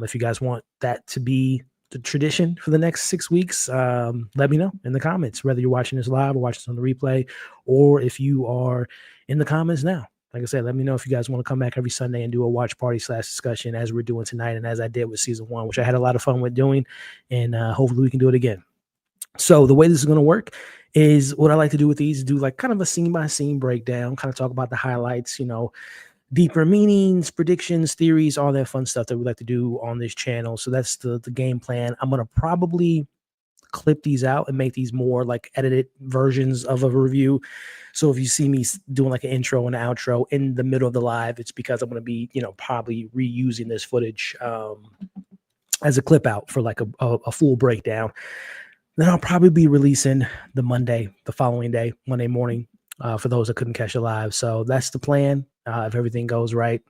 If you guys want that to be the tradition for the next 6 weeks, let me know in the comments, whether you're watching this live or watching this on the replay, or if you are in the comments now. Like I said, let me know if you guys want to come back every Sunday and do a watch party / discussion as we're doing tonight and as I did with season 1, which I had a lot of fun with doing, and hopefully we can do it again. So the way this is going to work is what I like to do with these, do like kind of a scene by scene breakdown, kind of talk about the highlights, deeper meanings, predictions, theories, all that fun stuff that we like to do on this channel. So that's the game plan. I'm going to probably clip these out and make these more like edited versions of a review. So if you see me doing like an intro and an outro in the middle of the live, it's because I'm going to be, probably reusing this footage as a clip out for like a full breakdown. Then I'll probably be releasing the following day, Monday morning, for those that couldn't catch it live. So that's the plan. If everything goes right,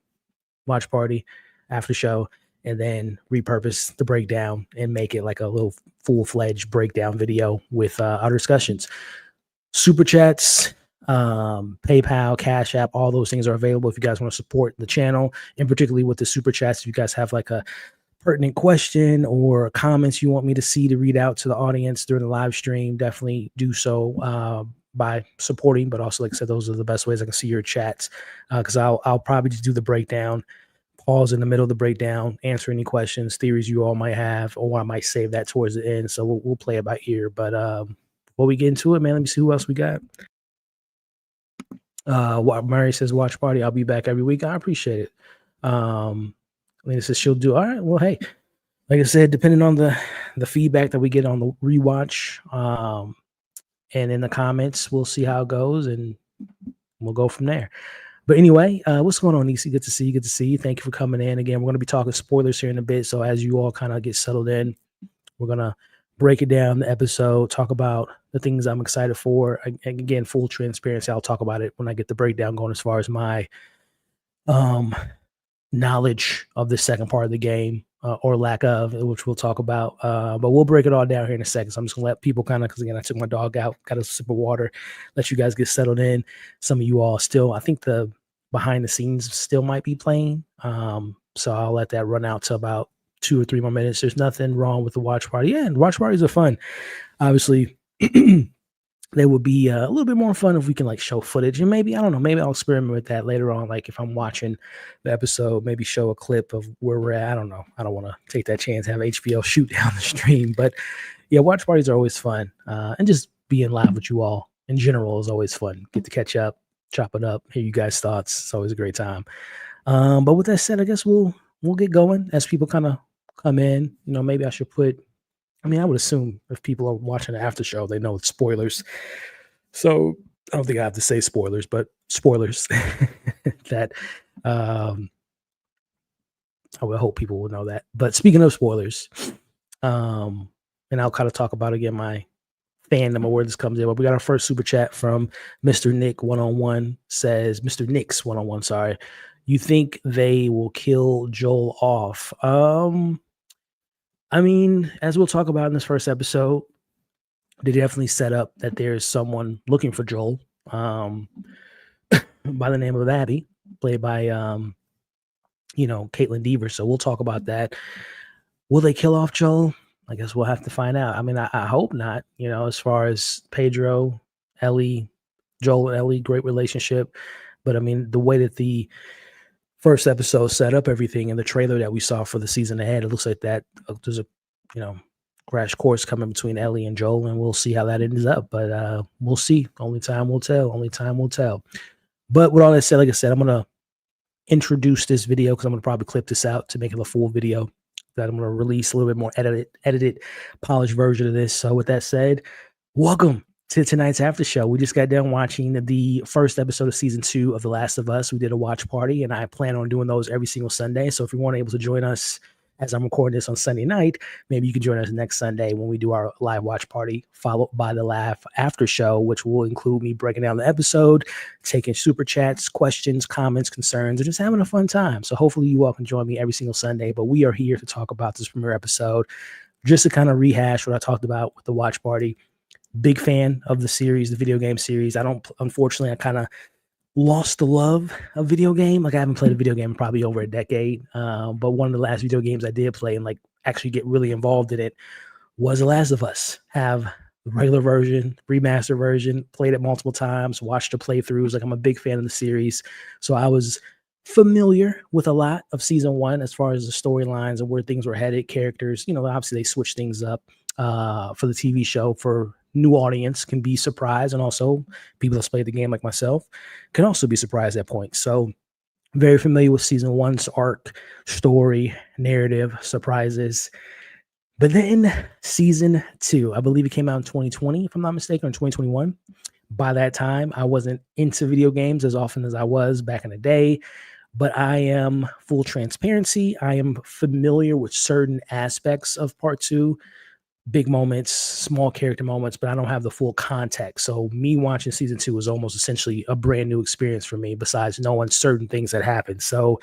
watch party after show, and then repurpose the breakdown and make it like a little full-fledged breakdown video with our discussions. Super chats, PayPal, Cash App, all those things are available if you guys want to support the channel, and particularly with the super chats. If you guys have like a pertinent question or comments you want me to see to read out to the audience during the live stream, definitely do so by supporting. But also, like I said, those are the best ways I can see your chats, because I'll probably just do the breakdown, pause in the middle of the breakdown, answer any questions, theories you all might have, or I might save that towards the end. So we'll play it by ear. But before we get into it, man, let me see who else we got. Murray says, watch party. I'll be back every week. I appreciate it. Lena says she'll do. All right. Well, hey, like I said, depending on the feedback that we get on the rewatch, and in the comments, we'll see how it goes, and we'll go from there. But anyway, what's going on, Nisi? Good to see you. Good to see you. Thank you for coming in. Again, we're going to be talking spoilers here in a bit. So as you all kind of get settled in, we're going to break it down, the episode, talk about the things I'm excited for. And again, full transparency, I'll talk about it when I get the breakdown going as far as my knowledge of the second part of the game, or lack of, which we'll talk about. But we'll break it all down here in a second. So I'm just going to let people kind of, because again, I took my dog out, got a sip of water, let you guys get settled in. Some of you all still, I think the behind the scenes still might be playing. So I'll let that run out to about 2 or 3 more minutes. There's nothing wrong with the watch party. Yeah, and watch parties are fun. Obviously, they would be a little bit more fun if we can like show footage, and maybe, I don't know, maybe I'll experiment with that later on. Like if I'm watching the episode, maybe show a clip of where we're at. I don't know. I don't want to take that chance, have HBO shoot down the stream, but yeah, watch parties are always fun. And just being live with you all in general is always fun. Get to catch up, chop it up, hear you guys' thoughts. It's always a great time. But with that said, I guess we'll get going as people kind of come in. You know, maybe I should put, I mean, I would assume if people are watching the after show, they know it's spoilers. So I don't think I have to say spoilers, but spoilers that I would hope people will know that. But speaking of spoilers, and I'll kind of talk about again my fandom or where this comes in. But we got our first super chat from Mr. Nick 101 says, Mr. Nick's 101, sorry. You think they will kill Joel off? I mean, as we'll talk about in this first episode, they definitely set up that there's someone looking for Joel, by the name of Abby, played by, Caitlin Deaver. So we'll talk about that. Will they kill off Joel? I guess we'll have to find out. I mean, I hope not. As far as Pedro, Ellie, Joel and Ellie, great relationship. But I mean, the way that the first episode set up everything in the trailer that we saw for the season ahead, it looks like that there's a crash course coming between Ellie and Joel, and we'll see how that ends up. But we'll see. Only time will tell. But with all that said, like I said, I'm gonna introduce this video because I'm gonna probably clip this out to make it a full video that I'm gonna release a little bit more edited, polished version of this. So with that said, welcome to tonight's after show. We just got done watching the first episode of season 2 of The Last of Us. We did a watch party, and I plan on doing those every single Sunday. So if you weren't able to join us as I'm recording this on Sunday night, maybe you can join us next Sunday when we do our live watch party, followed by the live after show, which will include me breaking down the episode, taking super chats, questions, comments, concerns, and just having a fun time. So hopefully you all can join me every single Sunday. But we are here to talk about this premiere episode, just to kind of rehash what I talked about with the watch party. Big fan of the series, the video game series. Unfortunately, I kind of lost the love of video game. Like I haven't played a video game in probably over a decade. But one of the last video games I did play and like actually get really involved in it was The Last of Us. Have the regular version, remaster version, played it multiple times, watched the playthroughs. Like I'm a big fan of the series. So I was familiar with a lot of season 1 as far as the storylines and where things were headed, characters. Obviously they switched things up for the TV show for new audience can be surprised, and also people that's played the game like myself can also be surprised at points. So very familiar with season 1's arc, story, narrative, surprises. But then season 2, I believe it came out in 2020, if I'm not mistaken, or 2021. By that time, I wasn't into video games as often as I was back in the day, but I am full transparency. I am familiar with certain aspects of part 2. big moments, small character moments, but I don't have the full context. So me watching season 2 was almost essentially a brand new experience for me, besides knowing certain things that happened. So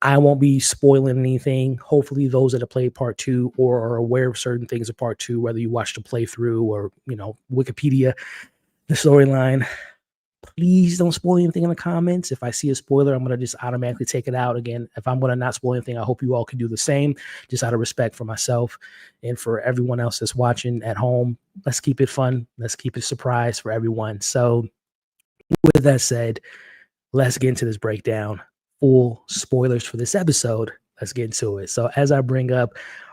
I won't be spoiling anything. Hopefully, those that have played part 2 or are aware of certain things of part 2, whether you watch the playthrough or Wikipedia, the storyline, please don't spoil anything in the comments. If I see a spoiler, I'm going to just automatically take it out. Again, if I'm going to not spoil anything, I hope you all can do the same, just out of respect for myself and for everyone else that's watching at home. Let's keep it fun. Let's keep it a surprise for everyone. So with that said, let's get into this breakdown. Full spoilers for this episode. Let's get into it. So as I bring up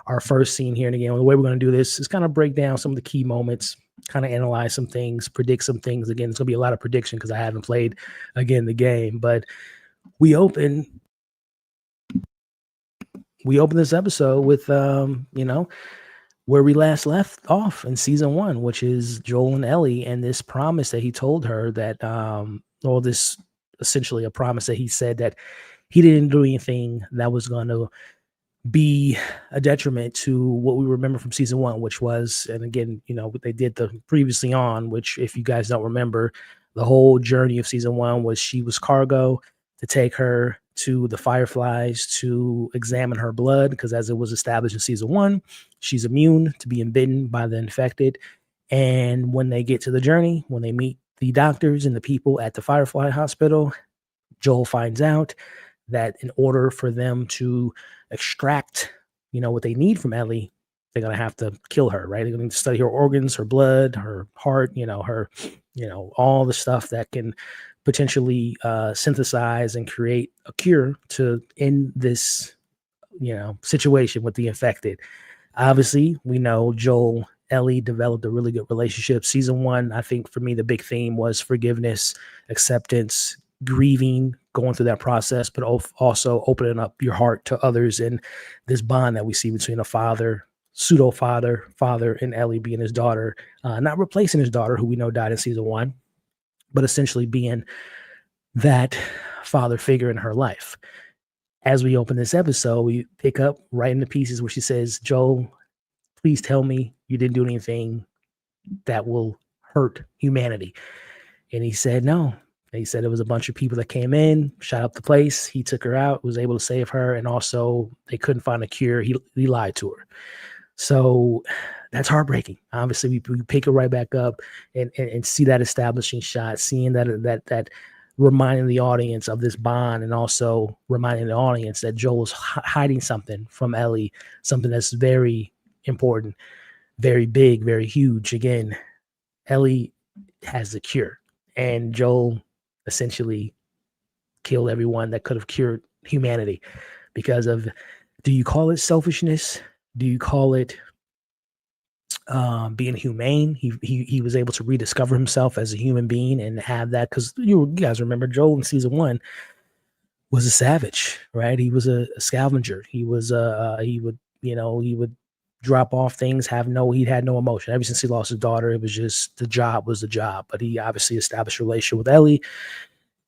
our first scene here, and again, the way we're going to do this is kind of break down some of the key moments, kind of analyze some things, predict some things. Again, it's going to be a lot of prediction because I haven't played, again, the game. But we open this episode with, where we last left off in season 1, which is Joel and Ellie, and this promise that he told her that, this essentially a promise that he said that he didn't do anything that was going to be a detriment to what we remember from season 1, which was, and again, what they did the previously on, which if you guys don't remember, the whole journey of season 1 was she was cargo to take her to the Fireflies to examine her blood, because as it was established in season 1, she's immune to being bitten by the infected. And when they get to the journey, when they meet the doctors and the people at the Firefly Hospital, Joel finds out that in order for them to extract, what they need from Ellie, they're going to have to kill her, right? They're going to study her organs, her blood, her heart, her, all the stuff that can potentially synthesize and create a cure to end this, situation with the infected. Obviously, we know Joel, Ellie developed a really good relationship. Season 1, I think for me, the big theme was forgiveness, acceptance, grieving, going through that process, but also opening up your heart to others, and this bond that we see between a father, pseudo father, and Ellie being his daughter, not replacing his daughter, who we know died in season 1, but essentially being that father figure in her life. As we open this episode, we pick up right in the pieces where she says, Joel, please tell me you didn't do anything that will hurt humanity. And he said, no. He said it was a bunch of people that came in, shot up the place. He took her out, was able to save her. And also they couldn't find a cure. He lied to her. So that's heartbreaking. Obviously, we pick it right back up and see that establishing shot, seeing that reminding the audience of this bond, and also reminding the audience that Joel was hiding something from Ellie, something that's very important, very big, very huge. Again, Ellie has the cure, and Joel essentially killed everyone that could have cured humanity because of, do you call it selfishness? Do you call it being humane? He was able to rediscover himself as a human being and have that, because you guys remember Joel in season 1 was a savage, right? He was a scavenger. He was he would drop off things, he had no emotion. Ever since he lost his daughter, it was just the job was the job. But he obviously established a relationship with Ellie,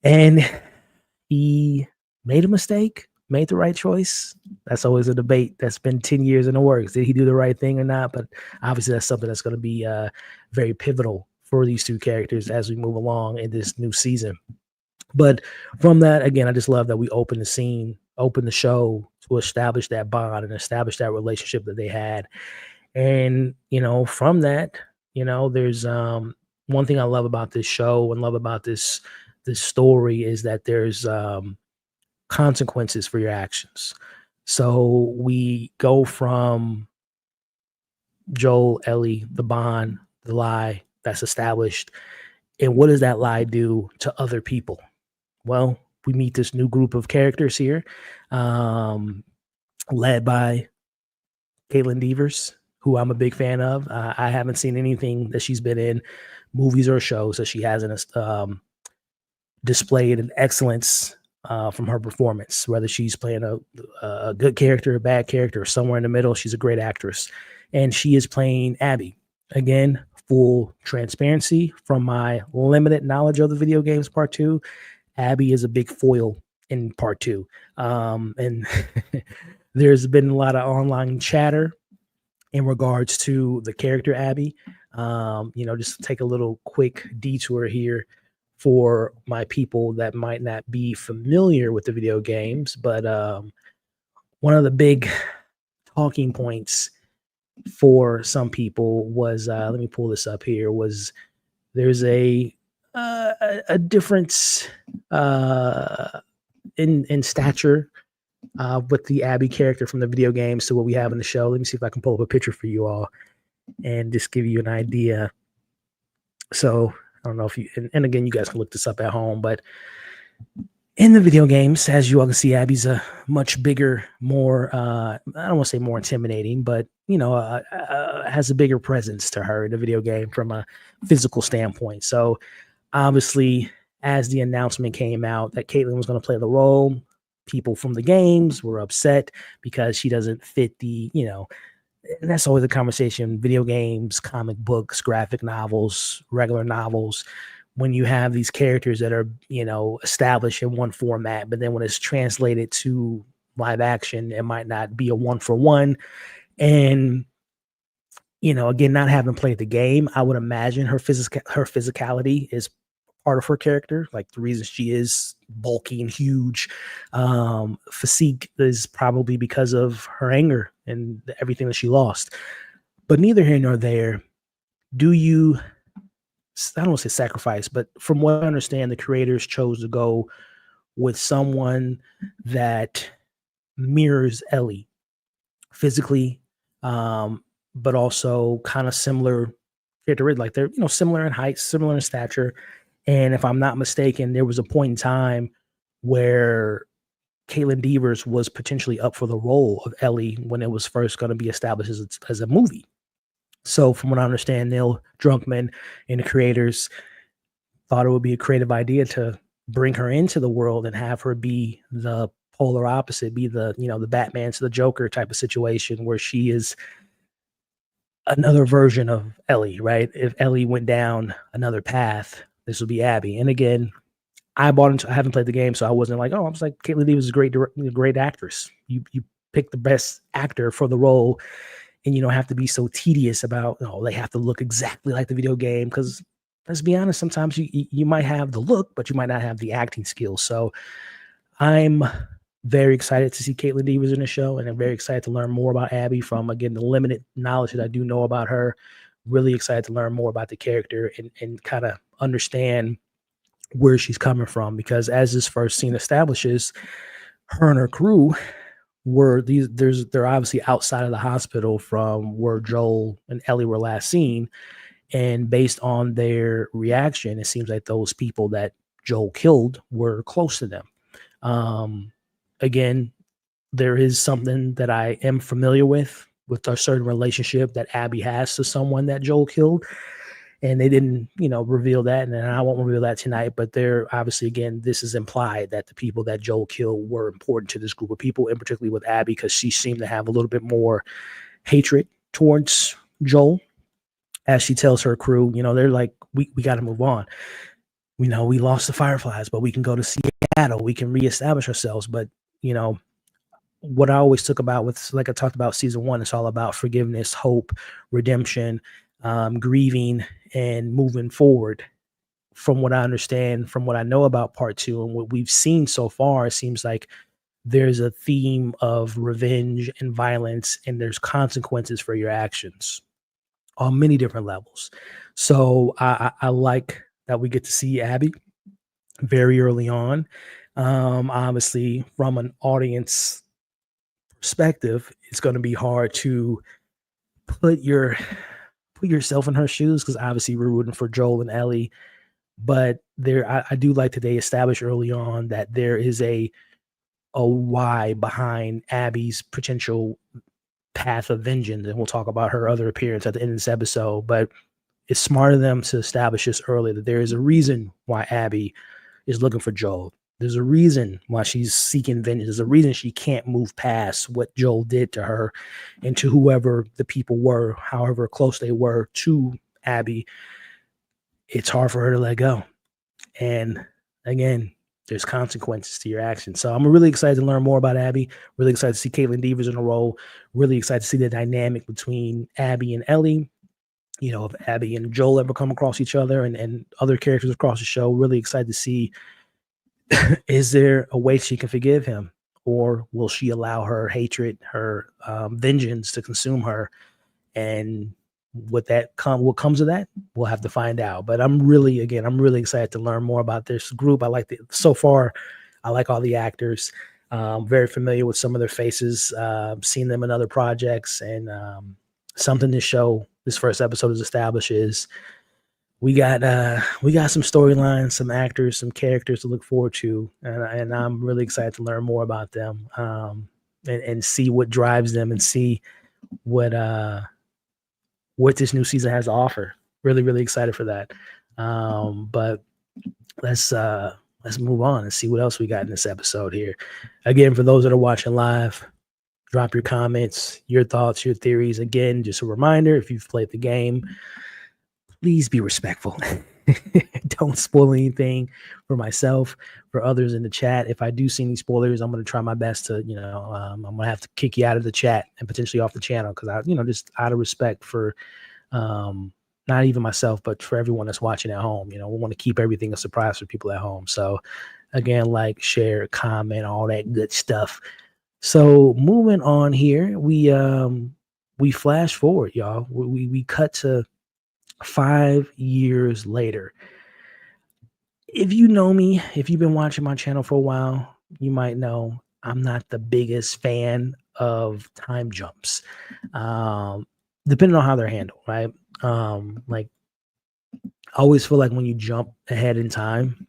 and he made a mistake, made the right choice. That's always a debate that's been 10 years in the works. Did he do the right thing or not? But obviously that's something that's going to be very pivotal for these two characters as we move along in this new season. But from that, again, I just love that we open the show to establish that bond and establish that relationship that they had. And, from that, there's one thing I love about this show and love about this story is that there's consequences for your actions. So we go from Joel, Ellie, the bond, the lie that's established. And what does that lie do to other people? Well, we meet this new group of characters here, led by Caitlin Devers, who I'm a big fan of. I haven't seen anything that she's been in, movies or shows, that she hasn't displayed an excellence from her performance. Whether she's playing a good character, a bad character, or somewhere in the middle, she's a great actress. And she is playing Abby. Again, full transparency, from my limited knowledge of the video games part 2, Abby is a big foil in part 2. And there's been a lot of online chatter in regards to the character Abby. Just take a little quick detour here for my people that might not be familiar with the video games, but one of the big talking points for some people was let me pull this up here, was there's a difference in stature with the Abby character from the video games to what we have in the show. Let me see if I can pull up a picture for you all and just give you an idea. So I don't know if you, and again, you guys can look this up at home, but in the video games, as you all can see, Abby's a much bigger, more, I don't want to say more intimidating, but, has a bigger presence to her in the video game from a physical standpoint. So obviously, as the announcement came out that Caitlin was going to play the role, people from the games were upset because she doesn't fit and that's always a conversation, video games, comic books, graphic novels, regular novels, when you have these characters that are, established in one format, but then when it's translated to live action, it might not be a one for one. And, again, not having played the game, I would imagine her physicality is part of her character. Like the reason she is bulky and huge, physique is probably because of her anger and everything that she lost. But neither here nor there. Do you, I don't want to say sacrifice, but from what I understand, the creators chose to go with someone that mirrors Ellie physically, but also kind of similar character. Like they're, similar in height, similar in stature. And if I'm not mistaken, there was a point in time where Caitlin Devers was potentially up for the role of Ellie when it was first going to be established as a movie. So from what I understand, Neil Druckmann and the creators thought it would be a creative idea to bring her into the world and have her be the polar opposite, be the, the Batman to the Joker type of situation where she is another version of Ellie, right? If Ellie went down another path, this would be Abby. And again, I haven't played the game, so I wasn't like, oh, I was like, Caitlin Dever is a great actress. You pick the best actor for the role, and you don't have to be so tedious about, they have to look exactly like the video game. Because let's be honest, sometimes you might have the look, but you might not have the acting skills. So I'm very excited to see Caitlin Devers in the show, and I'm very excited to learn more about Abby from, again, the limited knowledge that I do know about her. Really excited to learn more about the character and kind of understand where she's coming from, because as this first scene establishes, her and her crew they're obviously outside of the hospital from where Joel and Ellie were last seen. And based on their reaction, it seems like those people that Joel killed were close to them. Again, there is something that I am familiar with a certain relationship that Abby has to someone that Joel killed. And they didn't, reveal that. And I won't reveal that tonight, but they're obviously, again, this is implied that the people that Joel killed were important to this group of people, and particularly with Abby, because she seemed to have a little bit more hatred towards Joel. As she tells her crew, they're like, we got to move on. We lost the Fireflies, but we can go to Seattle. We can reestablish ourselves. But, what I always took about with, like I talked about season 1, it's all about forgiveness, hope, redemption, grieving, and moving forward. From what I understand, from what I know about part 2 and what we've seen so far, it seems like there's a theme of revenge and violence, and there's consequences for your actions on many different levels. So I like that we get to see Abby very early on. Obviously, from an audience perspective, it's going to be hard to put yourself in her shoes, because obviously we're rooting for Joel and Ellie. But I do like that they established early on that there is a why behind Abby's potential path of vengeance, and we'll talk about her other appearance at the end of this episode. But it's smart of them to establish this early, that there is a reason why Abby is looking for Joel. There's a reason why she's seeking vengeance. There's a reason she can't move past what Joel did to her and to whoever the people were, however close they were to Abby. It's hard for her to let go. And again, There's consequences to your actions. So I'm really excited to learn more about Abby. Really excited to see Caitlin Devers in a role. Really excited to see the dynamic between Abby and Ellie. If Abby and Joel ever come across each other, and other characters across the show. Really excited to see, is there a way she can forgive him? Or will she allow her hatred, her vengeance to consume her? And what comes of that, we'll have to find out. But I'm really excited to learn more about this group. So far, I like all the actors. Very familiar with some of their faces. Seen them in other projects, and something this first episode establishes. We got some storylines, some actors, some characters to look forward to, and I'm really excited to learn more about them, and see what drives them, and see what this new season has to offer. Really, really excited for that. But let's move on and see what else we got in this episode here. Again, for those that are watching live, drop your comments, your thoughts, your theories. Again, just a reminder, if you've played the game, please be respectful. Don't spoil anything for myself, for others in the chat. If I do see any spoilers, I'm going to try my best to, I'm going to have to kick you out of the chat and potentially off the channel, because just out of respect for not even myself, but for everyone that's watching at home. We want to keep everything a surprise for people at home. So again, like, share, comment, all that good stuff. So moving on here, we flash forward, y'all. We cut to 5 years later. If you know me, if you've been watching my channel for a while, you might know I'm not the biggest fan of time jumps, depending on how they're handled, right? Like, I always feel like when you jump ahead in time,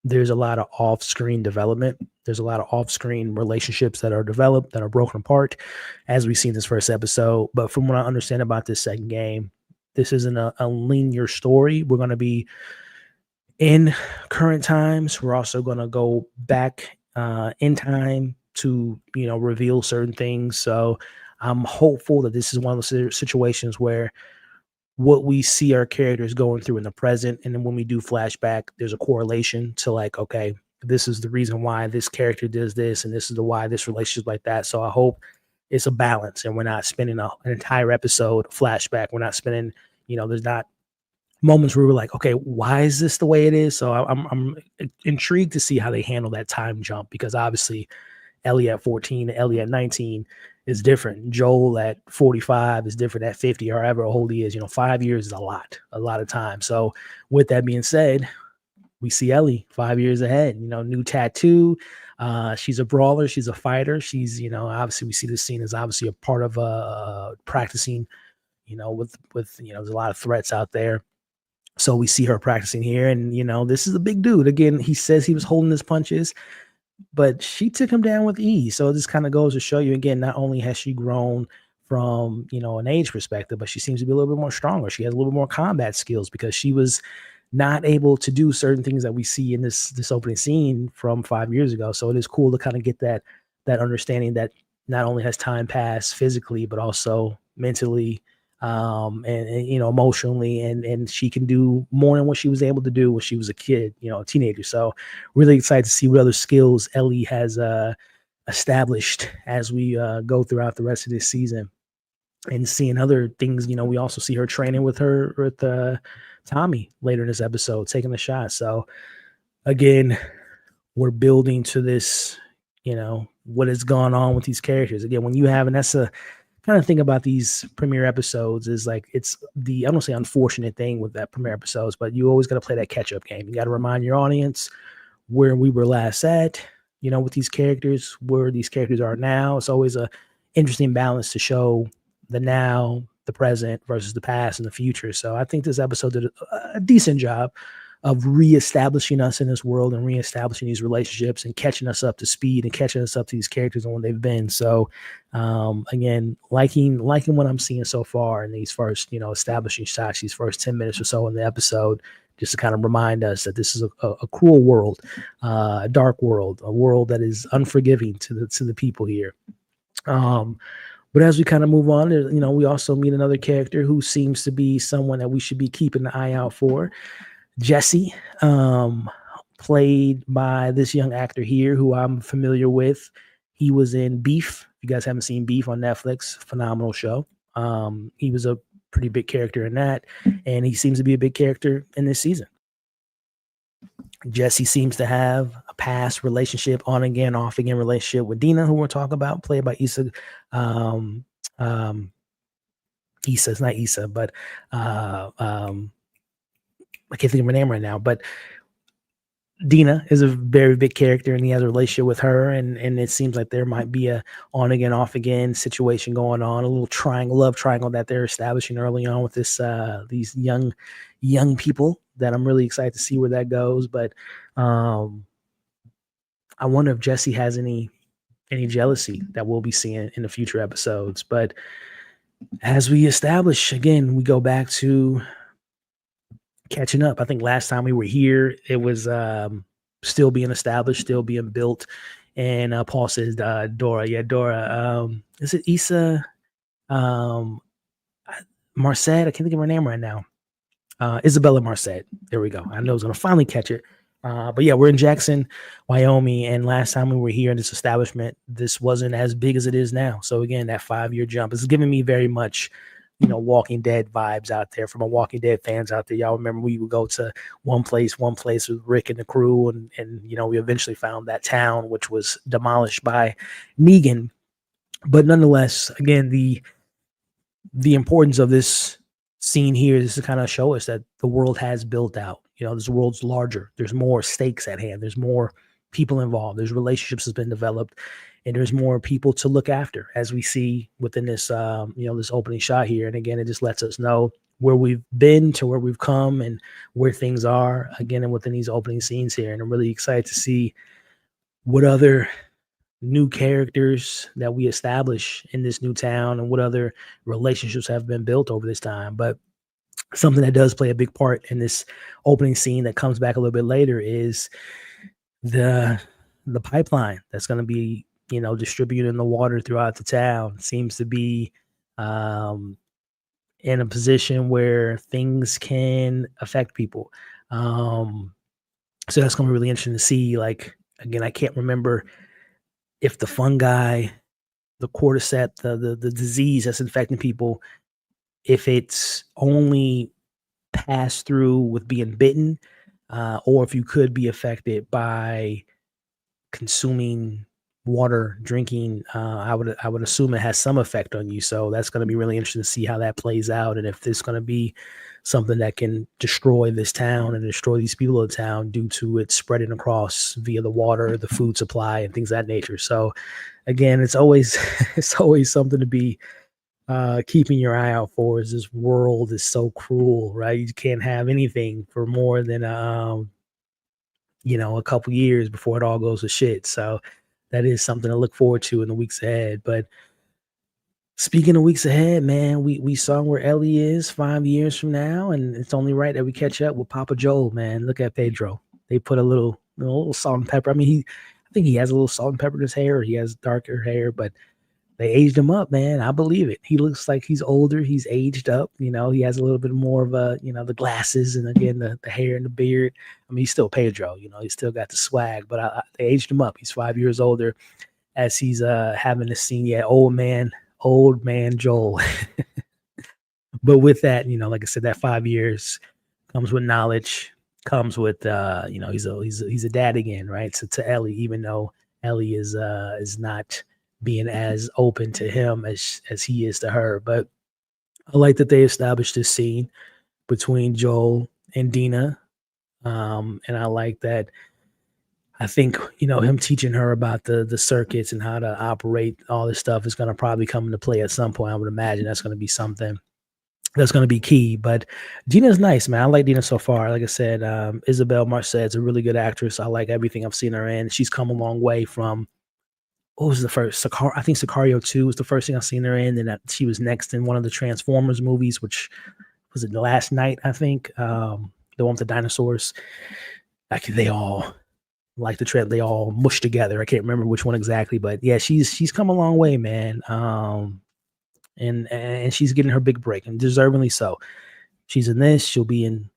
there's a lot of off-screen development. There's a lot of off-screen relationships that are developed, that are broken apart, as we see in this first episode. But from what I understand about this second game, this isn't a linear story. We're going to be in current times. We're also going to go back in time to, reveal certain things. So I'm hopeful that this is one of those situations where what we see our characters going through in the present, and then when we do flashback, there's a correlation to, like, okay, this is the reason why this character does this, and this is the why this relationship like that. So I hope it's a balance, and we're not spending an entire episode flashback. We're not spending, there's not moments where we're like, okay, why is this the way it is? So I'm intrigued to see how they handle that time jump, because obviously Ellie at 14, Ellie at 19 is different. Joel at 45 is different at 50, or however old he is. 5 years is a lot of time. So with that being said, we see Ellie 5 years ahead, new tattoo. She's a brawler. She's a fighter. She's, obviously we see this scene as obviously a part of practicing, with there's a lot of threats out there. So we see her practicing here, and, this is a big dude. Again, he says he was holding his punches, but she took him down with ease. So this kind of goes to show you, again, not only has she grown from, an age perspective, but she seems to be a little bit more stronger. She has a little bit more combat skills, because she was not able to do certain things that we see in this opening scene from 5 years ago. So it is cool to kind of get that understanding that not only has time passed physically, but also mentally, and emotionally, and she can do more than what she was able to do when she was a kid, a teenager. So really excited to see what other skills Ellie has established as we go throughout the rest of this season, and seeing other things. We also see her training with Tommy later in this episode, taking the shot. So again, we're building to this, what has gone on with these characters. Again, when you have, and that's a kind of thing about these premiere episodes, is like, it's the, I don't say unfortunate thing with that premiere episodes, but you always got to play that catch up game. You got to remind your audience where we were last at, with these characters, where these characters are now. It's always a interesting balance to show the now, the present versus the past and the future. So I think this episode did a decent job of reestablishing us in this world, and reestablishing these relationships, and catching us up to speed, and catching us up to these characters and what they've been. So again, liking what I'm seeing so far in these first, establishing shots, these first 10 minutes or so in the episode, just to kind of remind us that this is a cruel world, a dark world, a world that is unforgiving to the people here. But as we kind of move on, we also meet another character who seems to be someone that we should be keeping an eye out for. Jesse, played by this young actor here who I'm familiar with. He was in Beef. If you guys haven't seen Beef on Netflix, phenomenal show. He was a pretty big character in that, and he seems to be a big character in this season. Jesse seems to have a past relationship, on again, off again relationship with Dina, who we'll talk about, played by Issa. Issa, it's not Issa, but I can't think of her name right now. But Dina is a very big character, and he has a relationship with her, and it seems like there might be a on again, off again situation going on, a little triangle, love triangle that they're establishing early on with this these young people that I'm really excited to see where that goes. But I wonder if Jesse has any jealousy that we'll be seeing in the future episodes. But as we establish, again, we go back to catching up. I think last time we were here, it was still being established, still being built. And Paul says, Dora. Yeah, Dora. Is it Issa? Marcet? I can't think of her name right now. Isabella Marcet. There we go. I know I was going to finally catch it. But yeah, we're in Jackson, Wyoming. And last time we were here in this establishment, this wasn't as big as it is now. So again, that 5-year jump is giving me very much, Walking Dead vibes out there from a Walking Dead fans out there. Y'all remember we would go to one place with Rick and the crew. And we eventually found that town, which was demolished by Negan. But nonetheless, again, the importance of this scene here is to kind of show us that the world has built out. This world's larger. There's more stakes at hand. There's more people involved. There's relationships that's been developed, and there's more people to look after, as we see within this, this opening shot here. And again, it just lets us know where we've been to where we've come and where things are again, and within these opening scenes here. And I'm really excited to see what other new characters that we establish in this new town and what other relationships have been built over this time. But something that does play a big part in this opening scene that comes back a little bit later is the pipeline that's going to be, distributing the water throughout the town. Seems to be in a position where things can affect people. So that's going to be really interesting to see. Like, again, I can't remember if the fungi, the cordyceps, the disease that's infecting people, if it's only passed through with being bitten, or if you could be affected by consuming water, drinking. I would assume it has some effect on you. So that's going to be really interesting to see how that plays out, and if there's going to be something that can destroy this town and destroy these people of the town due to it spreading across via the water, the food supply, and things of that nature. So again, it's always something to be keeping your eye out for. Is this world is so cruel, right? You can't have anything for more than a couple years before it all goes to shit. So that is something to look forward to in the weeks ahead. But speaking of weeks ahead, man, we saw where Ellie is 5 years from now, and it's only right that we catch up with Papa Joel, man. Look at Pedro. They put a little salt and pepper. I mean, I think he has a little salt and pepper in his hair, or he has darker hair, but they aged him up, man. I believe it. He looks like he's older. He's aged up. He has a little bit more of a, the glasses, and again, the hair and the beard. I mean, he's still Pedro, he's still got the swag, but they aged him up. He's 5 years older as he's having this scene. Yeah, old man Joel. But with that, like I said, that 5 years comes with knowledge, comes with, he's a dad again, right? So to Ellie, even though Ellie is not being as open to him as he is to her. But I like that they established this scene between Joel and Dina. And I like that. I think, him teaching her about the circuits and how to operate all this stuff is going to probably come into play at some point. I would imagine that's going to be something that's going to be key. But Dina's nice, man. I like Dina so far. Like I said, Isabel Marcet is a really good actress. I like everything I've seen her in. She's come a long way from, what was the first? I think Sicario 2 was the first thing I've seen her in. And she was next in one of the Transformers movies, which was it The Last Night, I think. The one with the dinosaurs. They all like the trend. They all mushed together. I can't remember which one exactly, but yeah, she's come a long way, man. And she's getting her big break, and deservingly so. She's in this. She'll be in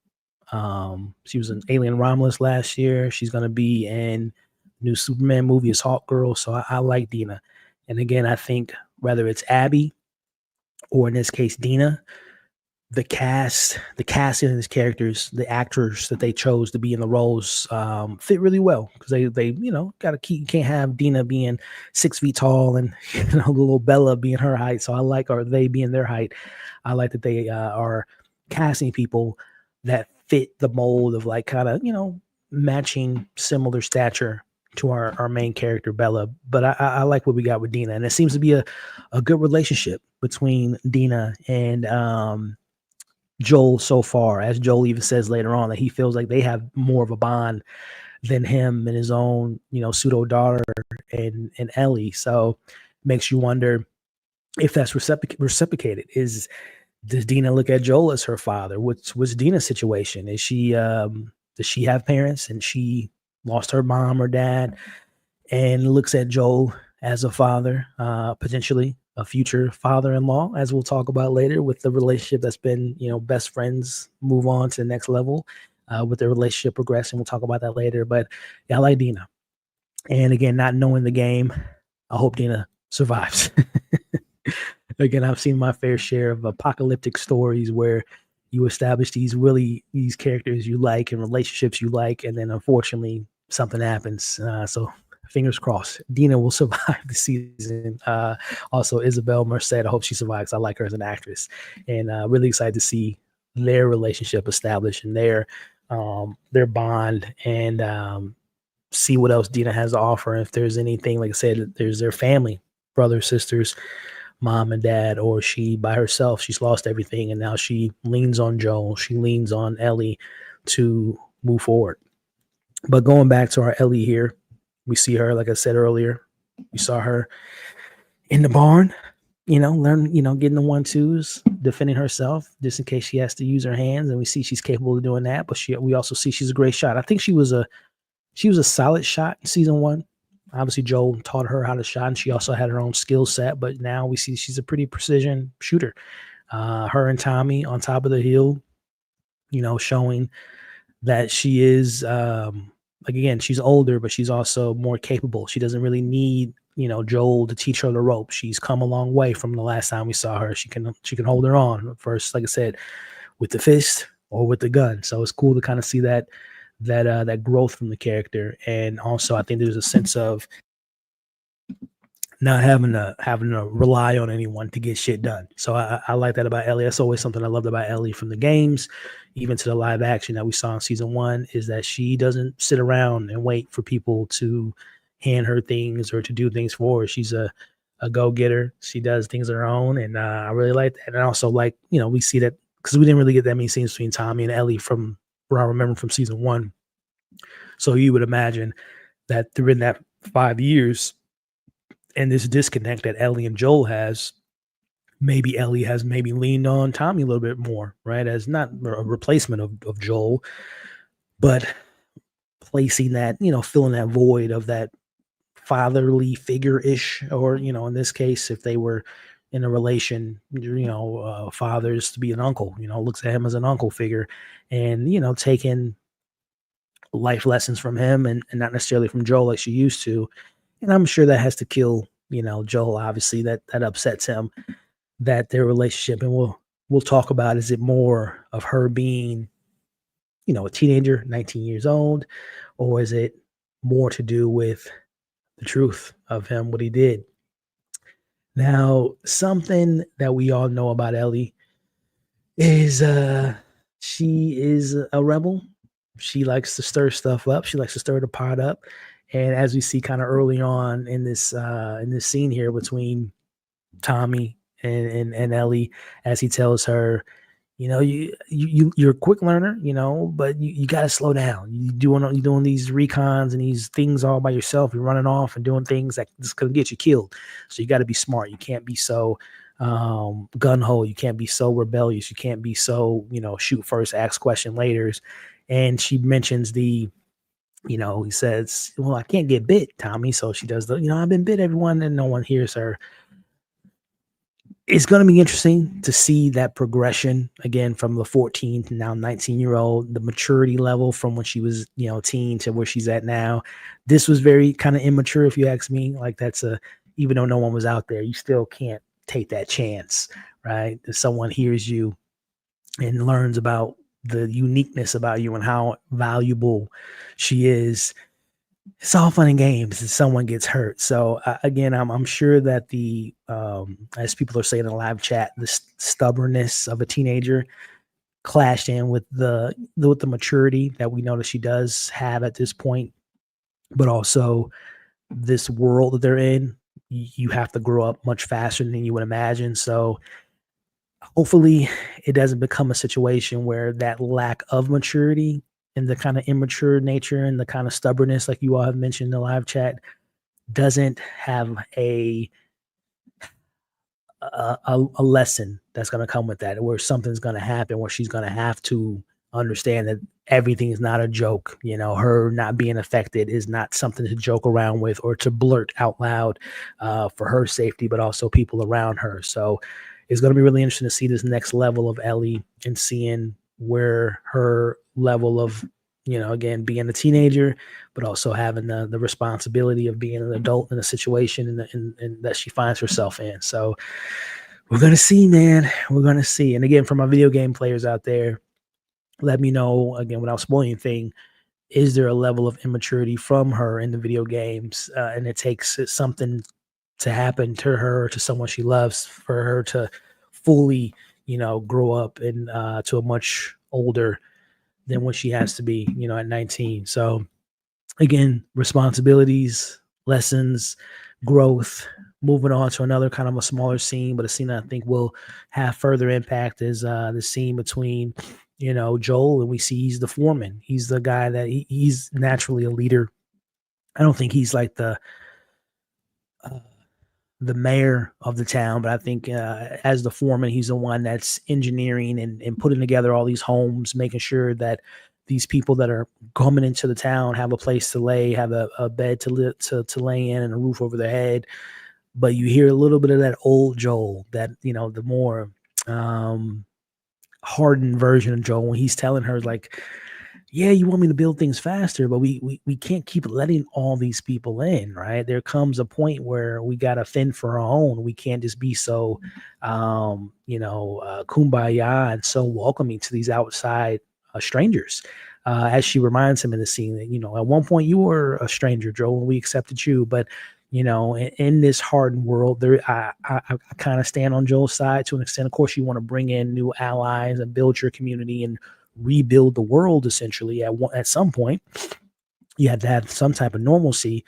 She was in Alien Romulus last year. She's going to be in new Superman movie as Hawk Girl. So I like Dina. And again, I think whether it's Abby or in this case Dina, the casting of these characters, the actors that they chose to be in the roles fit really well because they gotta keep, you can't have Dina being 6 feet tall and little Bella being her height. So I like, or they being their height. I like that they are casting people that fit the mold of like kind of matching similar stature to our main character Bella. But I like what we got with Dina, and it seems to be a good relationship between Dina and Joel so far, as Joel even says later on that he feels like they have more of a bond than him and his own, pseudo daughter and Ellie. So makes you wonder if that's reciprocated. Does Dina look at Joel as her father? What's Dina's situation? Is she does she have parents and she lost her mom or dad and looks at Joel as a father, potentially a future father-in-law, as we'll talk about later, with the relationship that's been, best friends move on to the next level, with the relationship progressing. We'll talk about that later. But yeah, I like Dina. And again, not knowing the game, I hope Dina survives. Again, I've seen my fair share of apocalyptic stories where you establish these characters you like and relationships you like, and then unfortunately something happens. So fingers crossed, Dina will survive the season. Also, Isabel Merced, I hope she survives. I like her as an actress, and really excited to see their relationship established and their bond, and see what else Dina has to offer. If there's anything, like I said, there's their family, brothers, sisters, mom and dad, or she by herself. She's lost everything, and now she leans on Joel. She leans on Ellie to move forward. But going back to our Ellie here, we see her, like I said earlier, we saw her in the barn, getting the 1-2s, defending herself just in case she has to use her hands. And we see she's capable of doing that. But we also see she's a great shot. I think she was a solid shot in season 1. Obviously, Joel taught her how to shot, and she also had her own skill set. But now we see she's a pretty precision shooter. Her and Tommy on top of the hill, showing that she is, again, she's older, but she's also more capable. She doesn't really need, Joel to teach her the ropes. She's come a long way from the last time we saw her. She can hold her on first, like I said, with the fist or with the gun. So it's cool to kind of see that growth from the character. And also I think there's a sense of not having to rely on anyone to get shit done. So I like that about Ellie. That's always something I loved about Ellie from the games, even to the live action that we saw in season 1, is that she doesn't sit around and wait for people to hand her things or to do things for her. She's a go-getter. She does things on her own. And I really like that. And I also like, we see that because we didn't really get that many scenes between Tommy and Ellie from what I remember from season 1. So you would imagine that through that 5 years and this disconnect that Ellie and Joel has, maybe Ellie has leaned on Tommy a little bit more, right? As not a replacement of Joel, but placing that, filling that void of that fatherly figure-ish, or, in this case, if they were in a relation, fathers to be an uncle, looks at him as an uncle figure, and, taking life lessons from him and not necessarily from Joel like she used to. And I'm sure that has to kill, Joel. Obviously that upsets him, that their relationship. And we'll talk about, is it more of her being, a teenager, 19 years old, or is it more to do with the truth of him, what he did? Now, something that we all know about Ellie is she is a rebel. She likes to stir stuff up. She likes to stir the pot up. And as we see kind of early on in this scene here between Tommy and Ellie, as he tells her, you're a quick learner, but you got to slow down. You're doing these recons and these things all by yourself. You're running off and doing things that just going to get you killed. So you got to be smart. You can't be so gun-ho. You can't be so rebellious. You can't be so, shoot first, ask question later. And she mentions he says, well, I can't get bit, Tommy. So she does I've been bit, everyone, and no one hears her. it's going to be interesting to see that progression again from the 14 to now 19-year-old, the maturity level from when she was, teen to where she's at now. This was very kind of immature, if you ask me. Like even though no one was out there, you still can't take that chance, right? If someone hears you and learns about the uniqueness about you and how valuable she is, it's all fun and games if someone gets hurt. So again, I'm sure that the as people are saying in the live chat, the stubbornness of a teenager clashed in with the maturity that we know that she does have at this point, but also this world that they're in. You have to grow up much faster than you would imagine. So hopefully it doesn't become a situation where that lack of maturity and the kind of immature nature and the kind of stubbornness, like you all have mentioned in the live chat, doesn't have a lesson that's going to come with that, where something's going to happen, where she's going to have to understand that everything is not a joke. Her not being affected is not something to joke around with or to blurt out loud for her safety, but also people around her. So it's going to be really interesting to see this next level of Ellie and seeing where her level of, again, being a teenager, but also having the responsibility of being an adult in a situation and that she finds herself in. So we're going to see, man. We're going to see. And again, for my video game players out there, let me know, again, without spoiling anything, is there a level of immaturity from her in the video games? And it takes something to happen to her or to someone she loves for her to fully, grow up and to a much older than what she has to be, at 19. So again, responsibilities, lessons, growth. Moving on to another kind of a smaller scene, but a scene that I think will have further impact is the scene between, Joel, and we see he's the foreman. He's the guy that he's naturally a leader. I don't think he's like uh, the mayor of the town, but I think as the foreman, he's the one that's engineering and putting together all these homes, making sure that these people that are coming into the town have a place to lay, have a bed to lay in and a roof over their head. But you hear a little bit of that old Joel, that, the more hardened version of Joel, when he's telling her, like, yeah, you want me to build things faster, but we can't keep letting all these people in, right? There comes a point where we got to fend for our own. We can't just be so, kumbaya and so welcoming to these outside strangers. As she reminds him in the scene that, at one point you were a stranger, Joel, and we accepted you. But, in this hardened world, I kind of stand on Joel's side to an extent. Of course, you want to bring in new allies and build your community and rebuild the world. Essentially, at some point you have to have some type of normalcy,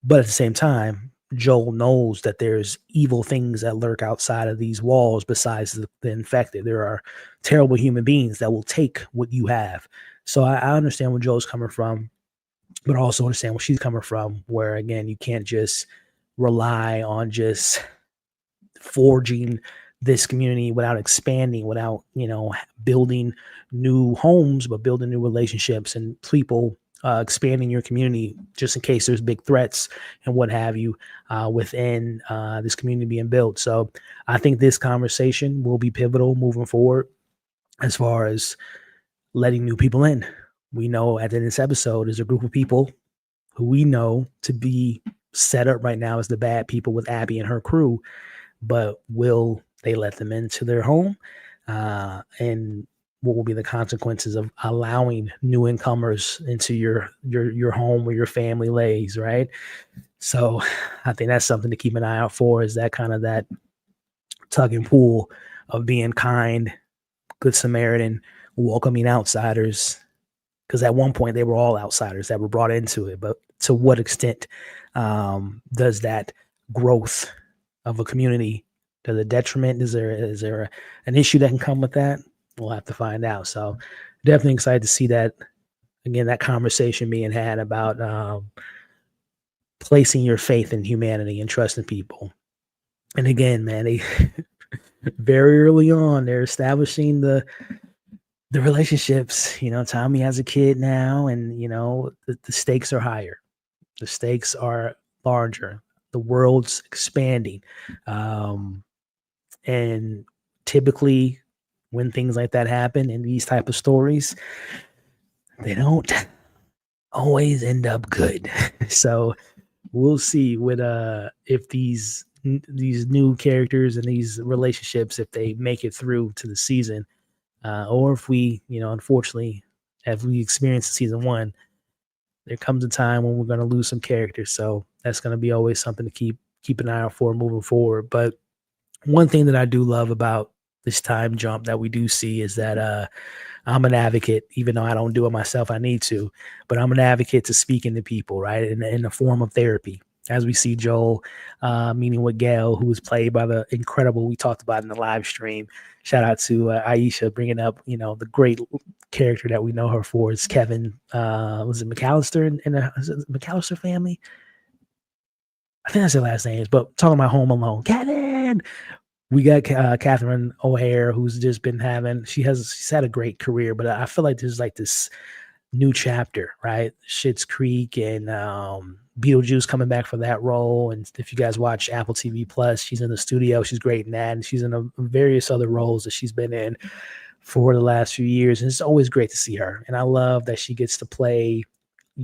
but at the same time, Joel knows that there's evil things that lurk outside of these walls besides the infected. There are terrible human beings that will take what you have. So I understand where Joel's coming from, but also understand where she's coming from, where again, you can't just rely on just forging this community without expanding, without, building new homes, but building new relationships and people, expanding your community just in case there's big threats and what have you within this community being built. So I think this conversation will be pivotal moving forward as far as letting new people in. We know at the end of this episode is a group of people who we know to be set up right now as the bad people with Abby and her crew, but will they let them into their home? And what will be the consequences of allowing new incomers into your home where your family lays, right? So I think that's something to keep an eye out for, is that kind of that tug and pull of being kind, good Samaritan, welcoming outsiders. Because at one point they were all outsiders that were brought into it. But to what extent does that growth of a community, to the detriment? Is there an issue that can come with that? We'll have to find out. So definitely excited to see that, again, that conversation being had about placing your faith in humanity and trusting people. And again, man, they very early on, they're establishing the relationships. Tommy has a kid now, and the stakes are higher. The stakes are larger. The world's expanding. And typically when things like that happen in these type of stories, they don't always end up good. So we'll see with if these new characters and these relationships, if they make it through to the season, or if we, unfortunately, as we experienced in season one, there comes a time when we're going to lose some characters. So that's going to be always something to keep an eye out for moving forward. But one thing that I do love about this time jump that we do see is that I'm an advocate, even though I don't do it myself, I need to, but I'm an advocate to speaking to people, right? In the form of therapy. As we see Joel meeting with Gail, who was played by the incredible, we talked about in the live stream. Shout out to Aisha bringing up, the great character that we know her for is Kevin. Was it McAllister in the McAllister family? I think that's their last names, but talking about Home Alone, Kevin. We got Catherine O'Hare, who's just been she's had a great career, but I feel like there's like this new chapter, right? Schitt's Creek and Beetlejuice coming back for that role. And if you guys watch Apple TV Plus, she's in the studio. She's great in that. And she's in various other roles that she's been in for the last few years. And it's always great to see her. And I love that she gets to play,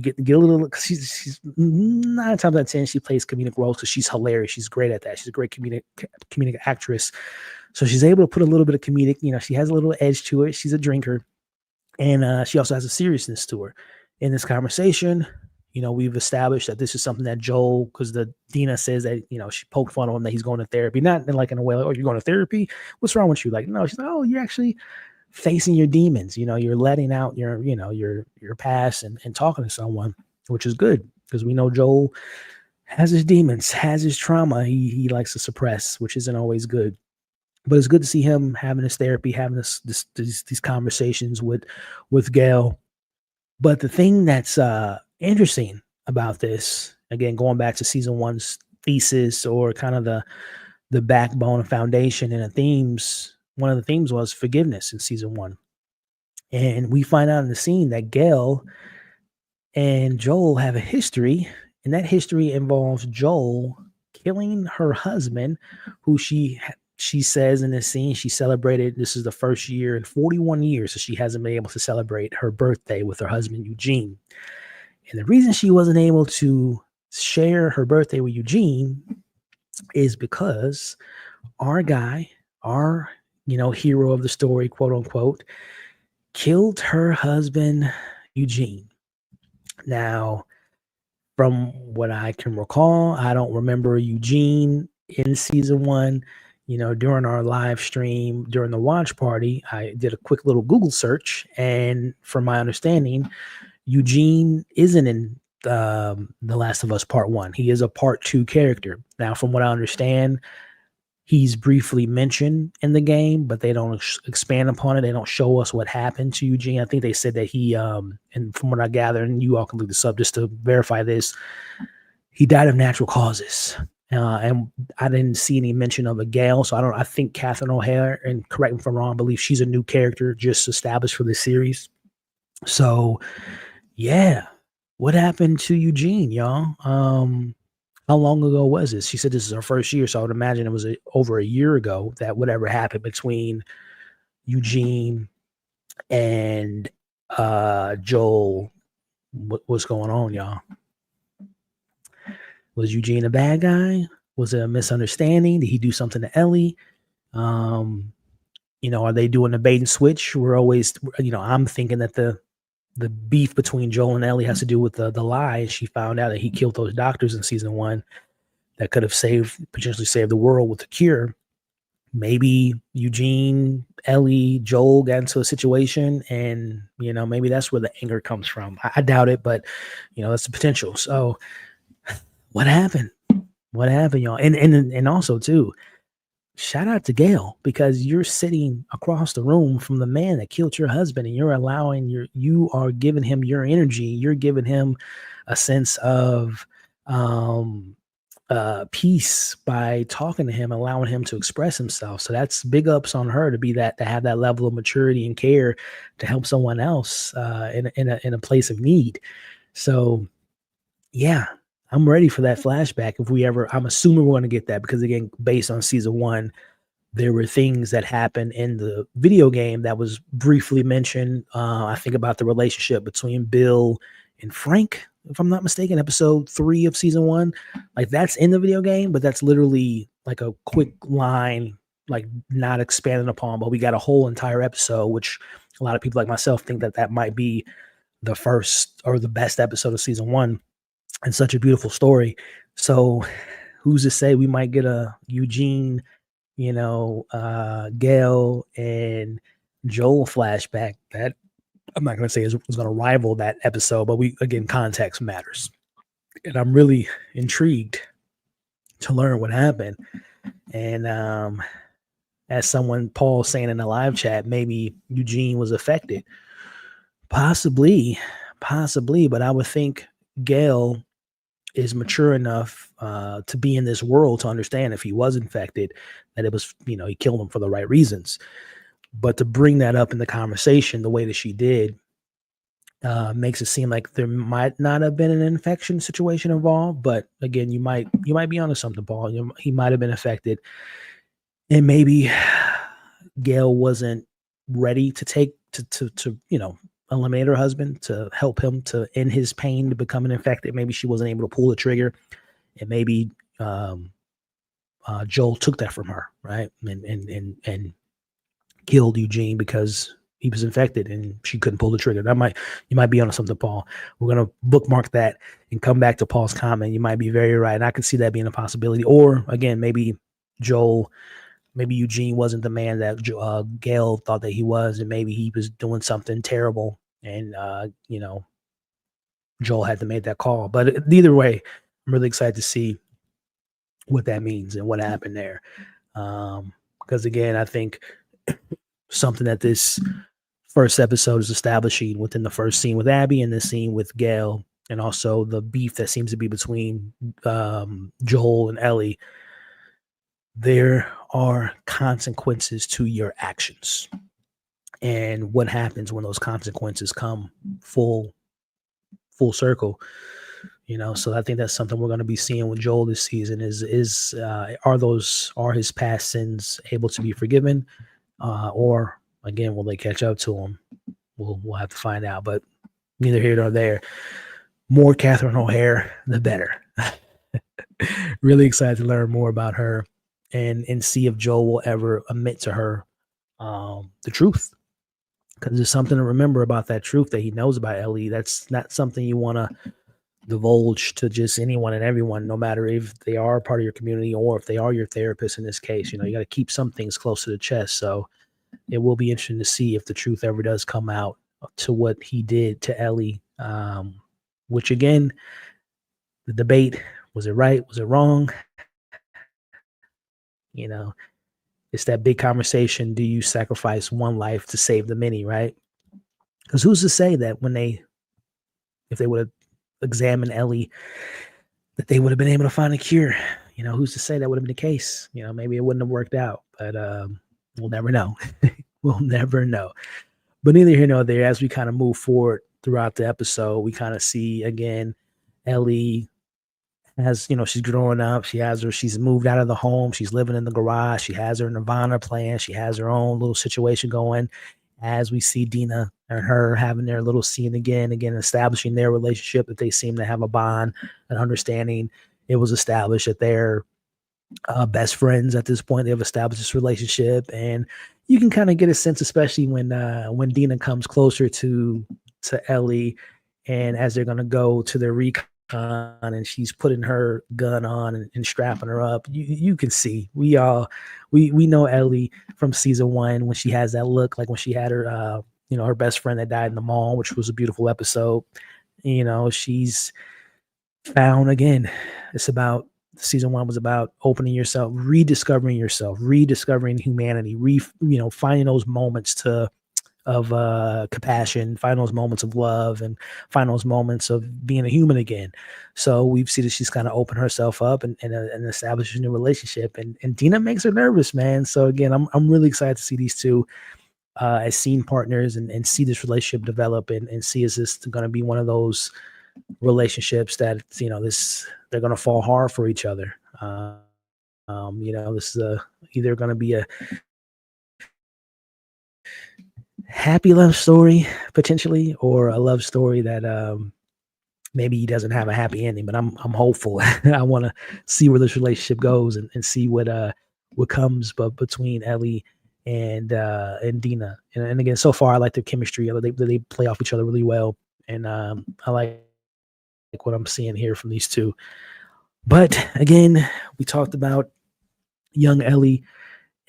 get a little, she's 9 times out of 10, she plays comedic roles because she's hilarious. She's great at that. She's a great comedic actress. So she's able to put a little bit of comedic, she has a little edge to it. She's a drinker. And she also has a seriousness to her. In this conversation, we've established that this is something that Joel, because Dina says that, she poked fun on him that he's going to therapy. Not in a way like, oh, you're going to therapy? What's wrong with you? Like, no, she's like, oh, you're actually facing your demons. You're letting out your past and talking to someone, which is good because we know Joel has his demons, has his trauma he likes to suppress, which isn't always good. But it's good to see him having this therapy, having these conversations with Gail. But the thing that's interesting about this, again, going back to season one's thesis or kind of the backbone and foundation and the themes, one of the themes was forgiveness in season one. And we find out in the scene that Gail and Joel have a history, and that history involves Joel killing her husband, who she says in this scene, she celebrated, this is the first year in 41 years, so she hasn't been able to celebrate her birthday with her husband, Eugene. And the reason she wasn't able to share her birthday with Eugene is because our guy, our, hero of the story, quote unquote, killed her husband, Eugene. Now, from what I can recall, I don't remember Eugene in season one. During our live stream, during the watch party, I did a quick little Google search. And from my understanding, Eugene isn't in The Last of Us Part 1. He is a Part 2 character. Now, from what I understand, he's briefly mentioned in the game, but they don't expand upon it. They don't show us what happened to Eugene. I think they said that he, and from what I gather, and you all can look this up just to verify this, he died of natural causes. And I didn't see any mention of a Gail, so I think Catherine O'Hare, and correct me if I'm wrong, I believe she's a new character just established for this series. So, yeah, what happened to Eugene, y'all? How long ago was this? She said this is her first year, so I would imagine it was over a year ago that whatever happened between Eugene and Joel. What's going on, y'all? Was Eugene a bad guy? Was it a misunderstanding? Did he do something to Ellie? Are they doing a bait and switch? We're always, I'm thinking that the beef between Joel and Ellie has to do with the lie. She found out that he killed those doctors in season one that could have potentially saved the world with the cure. Maybe Eugene, Ellie, Joel got into a situation and, maybe that's where the anger comes from. I doubt it, but, that's the potential. So what happened? What happened, y'all? And also, too, shout out to Gail, because you're sitting across the room from the man that killed your husband, and you are giving him your energy. You're giving him a sense of peace by talking to him, allowing him to express himself. So that's big ups on her to have that level of maturity and care to help someone else in a place of need. So, yeah. I'm ready for that flashback. I'm assuming we're going to get that because, again, based on season one, there were things that happened in the video game that was briefly mentioned. I think about the relationship between Bill and Frank, if I'm not mistaken, episode 3 of season 1. Like, that's in the video game, but that's literally like a quick line, like not expanded upon. But we got a whole entire episode, which a lot of people like myself think that that might be the first or the best episode of season 1, and such a beautiful story. So who's to say we might get a Eugene, Gail and Joel flashback that I'm not going to say is going to rival that episode, but context matters. And I'm really intrigued to learn what happened. And as Paul saying in the live chat, maybe Eugene was affected. Possibly, but I would think Gail is mature enough to be in this world to understand if he was infected, that it was, he killed him for the right reasons. But to bring that up in the conversation the way that she did makes it seem like there might not have been an infection situation involved. But again, you might be onto something, Paul. He might have been affected, and maybe Gail wasn't ready to eliminate her husband, to help him to end his pain to becoming infected. Maybe she wasn't able to pull the trigger, and maybe Joel took that from her, right? And killed Eugene because he was infected and she couldn't pull the trigger. You might be onto something, Paul. We're gonna bookmark that and come back to Paul's comment. You might be very right, and I could see that being a possibility. Or again, maybe Eugene wasn't the man that Gail thought that he was, and maybe he was doing something terrible, and Joel had to make that call. But either way, I'm really excited to see what that means and what happened there. Because again, I think something that this first episode is establishing within the first scene with Abby and the scene with Gail, and also the beef that seems to be between Joel and Ellie. There are consequences to your actions, and what happens when those consequences come full circle. So I think that's something we're going to be seeing with Joel this season. Are his past sins able to be forgiven, or again, will they catch up to him? We'll have to find out. But neither here nor there. More Catherine O'Hare, the better. Really excited to learn more about her and see if Joel will ever admit to her the truth. Because there's something to remember about that truth that he knows about Ellie. That's not something you want to divulge to just anyone and everyone, no matter if they are part of your community or if they are your therapist in this case. You got to keep some things close to the chest. So it will be interesting to see if the truth ever does come out to what he did to Ellie, which again, the debate, was it right? Was it wrong? It's that big conversation. Do you sacrifice one life to save the many, right? Because who's to say that if they would have examined Ellie, that they would have been able to find a cure? Who's to say that would have been the case? Maybe it wouldn't have worked out, but we'll never know. We'll never know. But neither here nor there, as we kind of move forward throughout the episode, we kind of see, again, Ellie has, she's growing up. She's moved out of the home. She's living in the garage. She has her Nirvana plan. She has her own little situation going. As we see Dina and her having their little scene again, establishing their relationship, that they seem to have a bond, an understanding. It was established that they're best friends at this point. They've established this relationship, and you can kind of get a sense, especially when Dina comes closer to Ellie, and as they're going to go to their recon, and she's putting her gun on and strapping her up. You can see we know Ellie from season 1 when she has that look, like when she had her her best friend that died in the mall, which was a beautiful episode. She's found again. It's about season 1 was about opening yourself, rediscovering humanity, finding those moments of compassion, find those moments of love, and find those moments of being a human again. So we've seen that she's kind of opened herself up and established a new relationship. And Dina makes her nervous, man. So again, I'm really excited to see these two as scene partners and see this relationship develop and see, is this going to be one of those relationships that they're going to fall hard for each other. This is either going to be a happy love story potentially, or a love story that maybe he doesn't have a happy ending. But I'm hopeful. I want to see where this relationship goes and see what comes but between Ellie and Dina. And again, so far I like their chemistry. They play off each other really well, and I like what I'm seeing here from these two. But again, we talked about young Ellie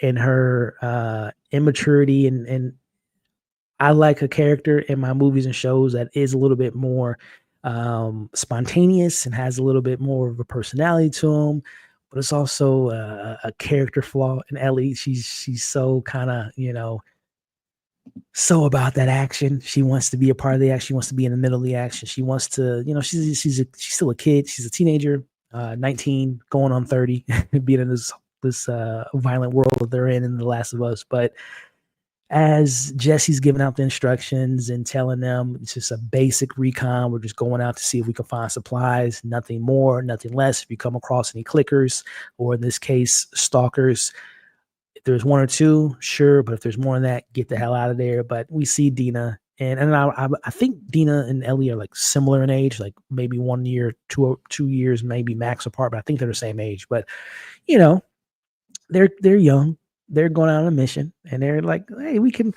and her immaturity, and I like a character in my movies and shows that is a little bit more spontaneous and has a little bit more of a personality to him. But it's also a character flaw in Ellie. She's so kind of so about that action. She wants to be a part of the action. She wants to be in the middle of the action. She wants to she's still a kid. She's a teenager, 19, going on 30, being in this violent world that they're in The Last of Us. But as Jesse's giving out the instructions and telling them it's just a basic recon, we're just going out to see if we can find supplies, nothing more, nothing less. If you come across any clickers, or in this case, stalkers, if there's one or two, sure, but if there's more than that, get the hell out of there. But we see Dina, and I think Dina and Ellie are like similar in age, like maybe 1 year, 2 years, maybe max apart, but I think they're the same age. But you know, they're young. They're going out on a mission, and they're like, hey, we can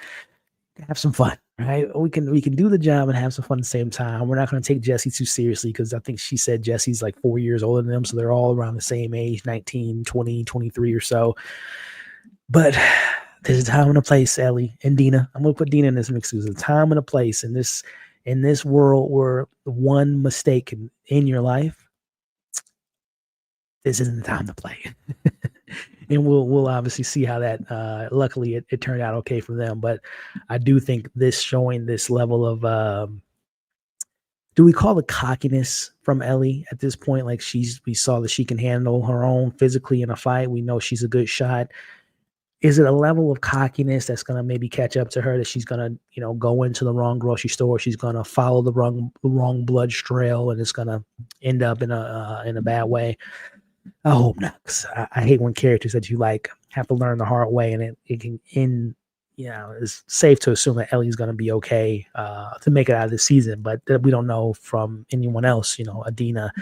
have some fun, right? We can do the job and have some fun at the same time. We're not going to take Jesse too seriously, because I think she said Jesse's like 4 years older than them, so they're all around the same age, 19, 20, 23 or so. But there's a time and a place, Ellie and Dina. I'm going to put Dina in this mix. There's a time and a place in this world where one mistake in your life, this isn't the time to play. And we'll obviously see how that. Luckily, it turned out okay for them. But I do think this showing this level of do we call it cockiness from Ellie at this point? Like we saw that she can handle her own physically in a fight. We know she's a good shot. Is it a level of cockiness that's going to maybe catch up to her, that she's going to go into the wrong grocery store, she's going to follow the wrong blood trail, and it's going to end up in a bad way? I hope not, 'cause I hate when characters that you like have to learn the hard way, and it can end. It's safe to assume that Ellie's going to be okay to make it out of the season, but we don't know from anyone else. Adina,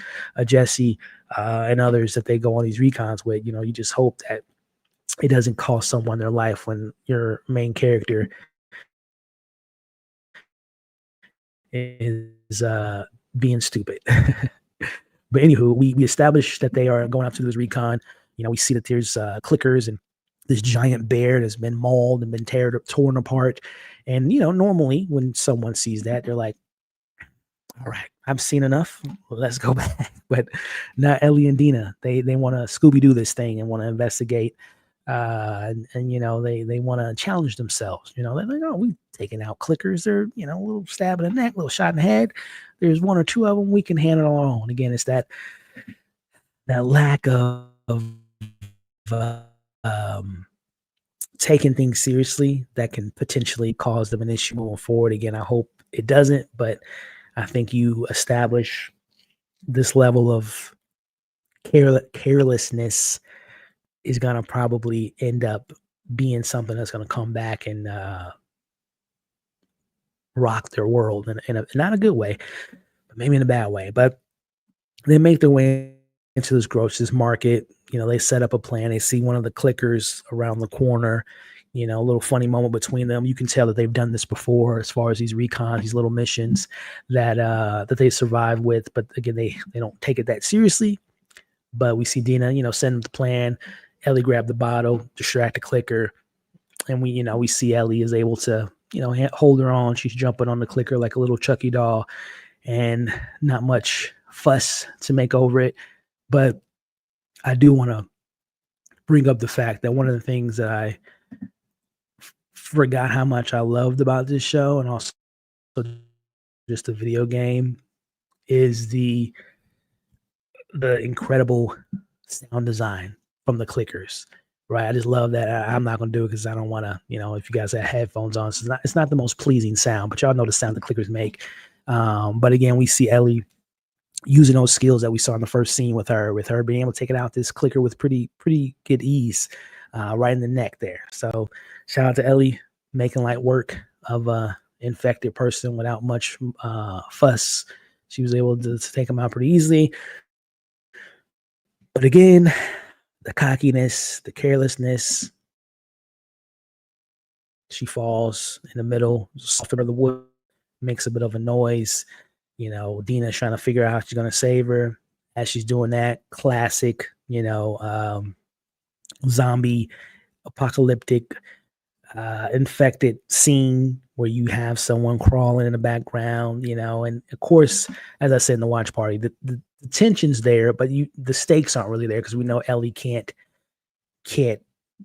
Jesse, and others that they go on these recons with. You just hope that it doesn't cost someone their life when your main character is being stupid. But anywho, we established that they are going out to this recon. We see that there's clickers and this giant bear that's been mauled and been torn apart. And, normally when someone sees that, they're like, all right, I've seen enough. Let's go back. But not Ellie and Dina. They want to Scooby-Doo this thing and want to investigate. And they want to challenge themselves. They're like, oh, we've taken out clickers. They're, a little stab in the neck, a little shot in the head. There's one or two of them we can handle on our own. Again, it's that lack of taking things seriously that can potentially cause them an issue moving forward. Again, I hope it doesn't, but I think you establish this level of carelessness is going to probably end up being something that's going to come back and rock their world in not a good way, but maybe in a bad way. But they make their way into this grocer's market. They set up a plan. They see one of the clickers around the corner. A little funny moment between them. You can tell that they've done this before, as far as these recons, these little missions that they survive with. But again, they don't take it that seriously. But we see Dina, send them the plan. Ellie grabbed the bottle, distract the clicker, and we see Ellie is able to, hold her on. She's jumping on the clicker like a little Chucky doll, and not much fuss to make over it. But I do want to bring up the fact that one of the things that I forgot how much I loved about this show, and also just the video game, is the incredible sound design from the clickers, right? I just love that. I'm not going to do it because I don't want to, if you guys have headphones on, so it's not the most pleasing sound, but y'all know the sound the clickers make. But again, we see Ellie using those skills that we saw in the first scene with her being able to take it out this clicker with pretty good ease, right in the neck there. So shout out to Ellie making light work of a infected person without much fuss. She was able to take him out pretty easily. But again, the cockiness, the carelessness. She falls in the middle, softer of the wood, makes a bit of a noise. Dina's trying to figure out how she's going to save her. As she's doing that, classic, zombie apocalyptic infected scene where you have someone crawling in the background, and of course, as I said in the watch party, the tension's there, but the stakes aren't really there because we know Ellie can't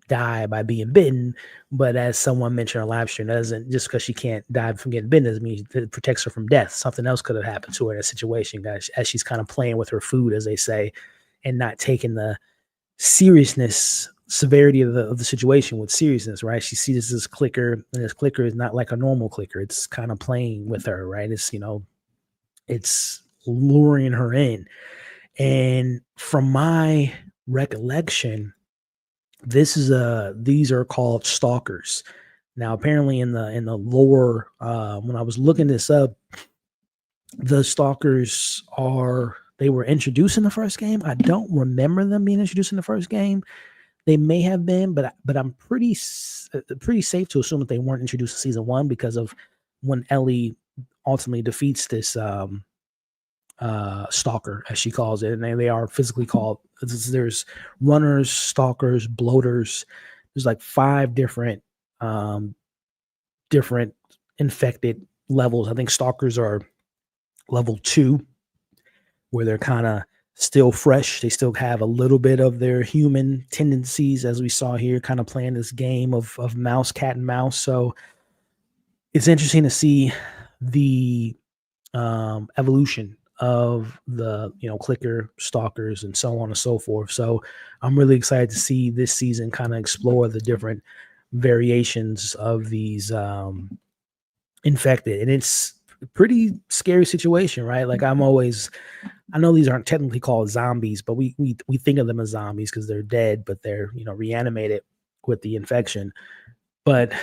die by being bitten. But as someone mentioned on live stream, that doesn't, just because she can't die from getting bitten doesn't mean it protects her from death. Something else could have happened to her in a situation, guys, as she's kind of playing with her food, as they say, and not taking the severity of the situation with seriousness, right? She sees this clicker, and this clicker is not like a normal clicker. It's kind of playing with her, right? It's luring her in. And from my recollection, these are called stalkers. Now, apparently in the lore, when I was looking this up, the stalkers they were introduced in the first game. I don't remember them being introduced in the first game. They may have been, but I'm pretty safe to assume that they weren't introduced in season 1 because of when Ellie ultimately defeats this stalker, as she calls it, and they are physically called. There's runners, stalkers, bloaters. There's like 5 different infected levels. I think stalkers are level 2, where they're kind of still fresh. They still have a little bit of their human tendencies, as we saw here, kind of playing this game of cat and mouse. So it's interesting to see the evolution of the clicker, stalkers, and so on and so forth. So I'm really excited to see this season kind of explore the different variations of these infected, and it's a pretty scary situation, right? Like I know these aren't technically called zombies, but we think of them as zombies because they're dead, but they're reanimated with the infection. But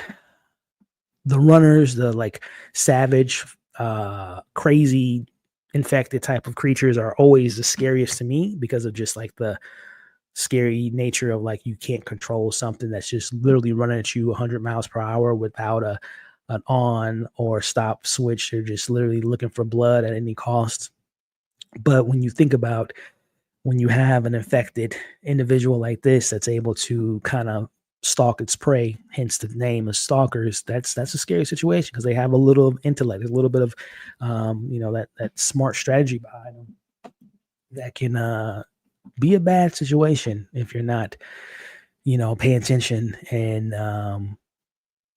the runners, the like savage, crazy infected type of creatures are always the scariest to me because of just like the scary nature of like you can't control something that's just literally running at you 100 miles per hour without an on or stop switch. They're just literally looking for blood at any cost. But when you think about when you have an infected individual like this that's able to kind of stalk its prey, hence the name of stalkers, that's a scary situation because they have a little of intellect, a little bit of that smart strategy behind them that can be a bad situation if you're not paying attention and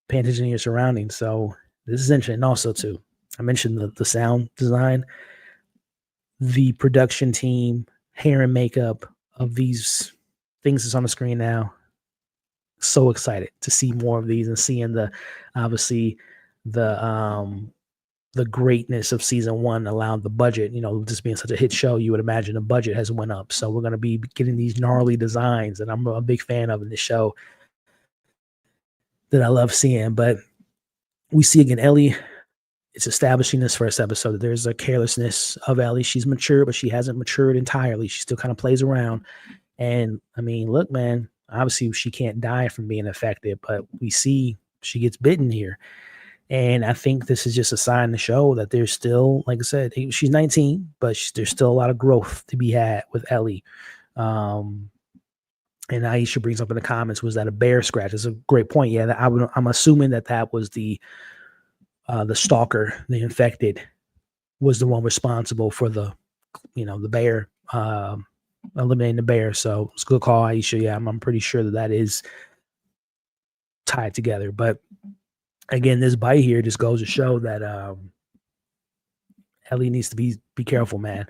paying attention to your surroundings. So this is interesting. And also too, I mentioned the sound design, the production team, hair and makeup of these things that's on the screen now. So excited to see more of these and seeing obviously the greatness of season 1 allowed the budget, just being such a hit show, you would imagine the budget has went up. So we're going to be getting these gnarly designs that I'm a big fan of in this show that I love seeing. But we see again, Ellie, it's establishing this first episode that there's a carelessness of Ellie. She's mature, but she hasn't matured entirely. She still kind of plays around. And I mean, look, man, obviously she can't die from being affected, but we see she gets bitten here. And I think this is just a sign to show that there's still, like I said, she's 19, but there's still a lot of growth to be had with Ellie. And Aisha brings up in the comments, was that a bear scratch? It's a great point. Yeah, I'm assuming that was the stalker, the infected, was the one responsible for the bear, eliminating the bear. So it's a good call, Aisha. Yeah, I'm pretty sure that is tied together. But again, this bite here just goes to show that Ellie needs to be careful, man.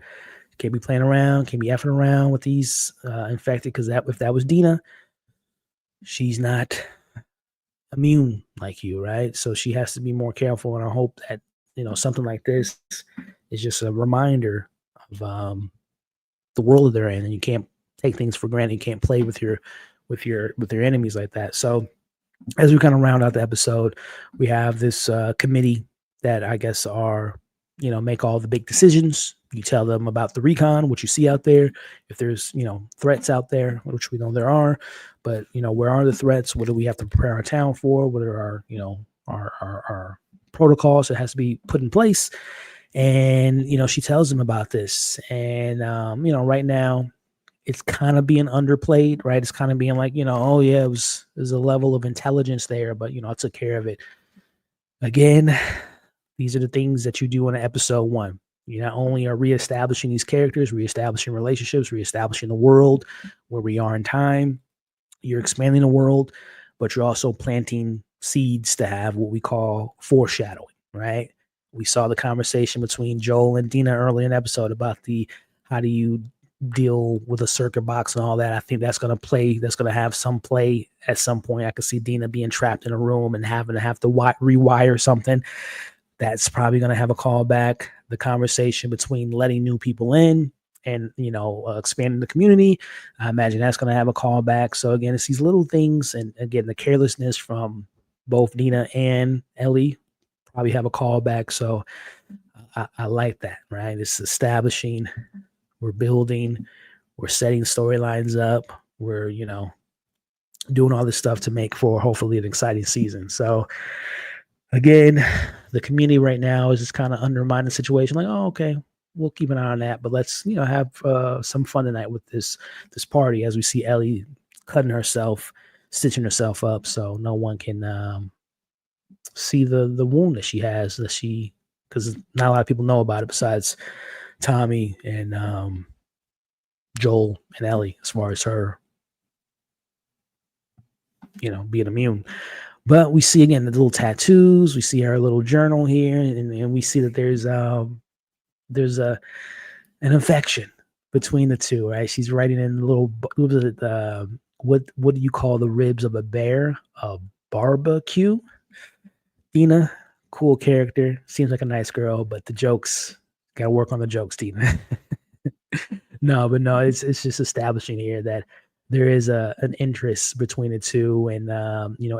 Can't be playing around, can't be effing around with these infected, because if that was Dina, she's not immune like you, right? So she has to be more careful, and I hope that something like this is just a reminder the world that they're in, and you can't take things for granted. You can't play with your enemies like that. So as we kind of round out the episode, we have this committee that I guess are, make all the big decisions. You tell them about the recon, what you see out there, if there's, threats out there, which we know there are, but, where are the threats? What do we have to prepare our town for? What are our, our protocols that has to be put in place? And, she tells them about this. And, right now, it's kind of being underplayed, right? It's kind of being like, oh yeah, there's a level of intelligence there, but I took care of it. Again, these are the things that you do in episode 1. You not only are reestablishing these characters, reestablishing relationships, reestablishing the world where we are in time. You're expanding the world, but you're also planting seeds to have what we call foreshadowing, right? We saw the conversation between Joel and Dina early in the episode about how do you deal with a circuit box and all that. I think that's going to have some play at some point. I could see Dina being trapped in a room and having to rewire something. That's probably going to have a callback. The conversation between letting new people in and, expanding the community, I imagine that's going to have a callback. So again, it's these little things. And again, the carelessness from both Dina and Ellie probably have a callback. So I like that, right? It's establishing, we're building, we're setting storylines up, we're, doing all this stuff to make for hopefully an exciting season. So again, the community right now is just kind of undermining the situation. Like, oh, okay, we'll keep an eye on that, but let's, have some fun tonight with this party as we see Ellie cutting herself, stitching herself up, so no one can see the wound that she has, because not a lot of people know about it besides Tommy and Joel and Ellie, as far as her, being immune. But we see again the little tattoos. We see her little journal here, and we see that there's an affection between the two. Right? She's writing in the little what do you call the ribs of a bear? A barbecue. Dina, cool character. Seems like a nice girl, but the jokes, got to work on the jokes, Dina. No, it's just establishing here that there is an interest between the two, and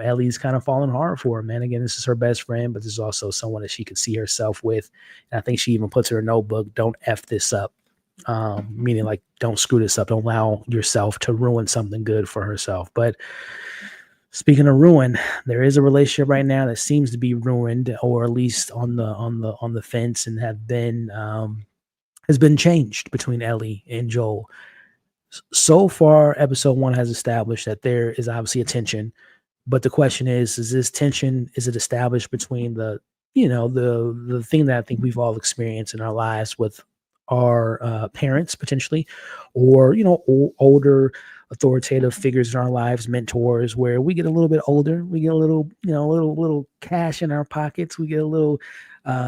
Ellie's kind of falling hard for her, man. Again, this is her best friend, but this is also someone that she could see herself with. And I think she even puts her in a notebook, "Don't F this up," meaning like, don't screw this up. Don't allow yourself to ruin something good for herself. But speaking of ruin, there is a relationship right now that seems to be ruined, or at least on the fence, and has been changed between Ellie and Joel. So far, episode 1 has established that there is obviously a tension, but the question is this tension, is it established between the thing that I think we've all experienced in our lives with our parents potentially, or older authoritative figures in our lives, mentors, where we get a little bit older, we get a little little cash in our pockets, we get a little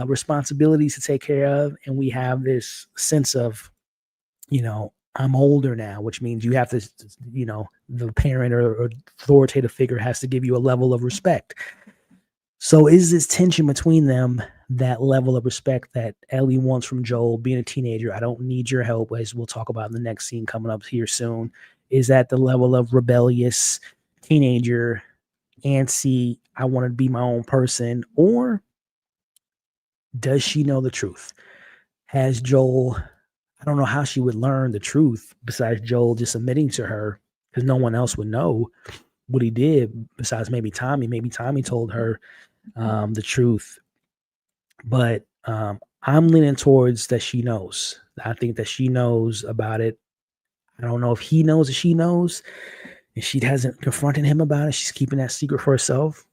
responsibilities to take care of, and we have this sense of, I'm older now, which means you have to, the parent or authoritative figure has to give you a level of respect. So is this tension between them that level of respect that Ellie wants from Joel, being a teenager? I don't need your help, as we'll talk about in the next scene coming up here soon. Is that the level of rebellious teenager, antsy, I want to be my own person? Or does she know the truth? Has Joel, I don't know how she would learn the truth besides Joel just admitting to her, because no one else would know what he did besides maybe Tommy. Maybe Tommy told her the truth. But I'm leaning towards that she knows. I think that she knows about it. I don't know if he knows that she knows, and she hasn't confronted him about it. She's keeping that secret for herself.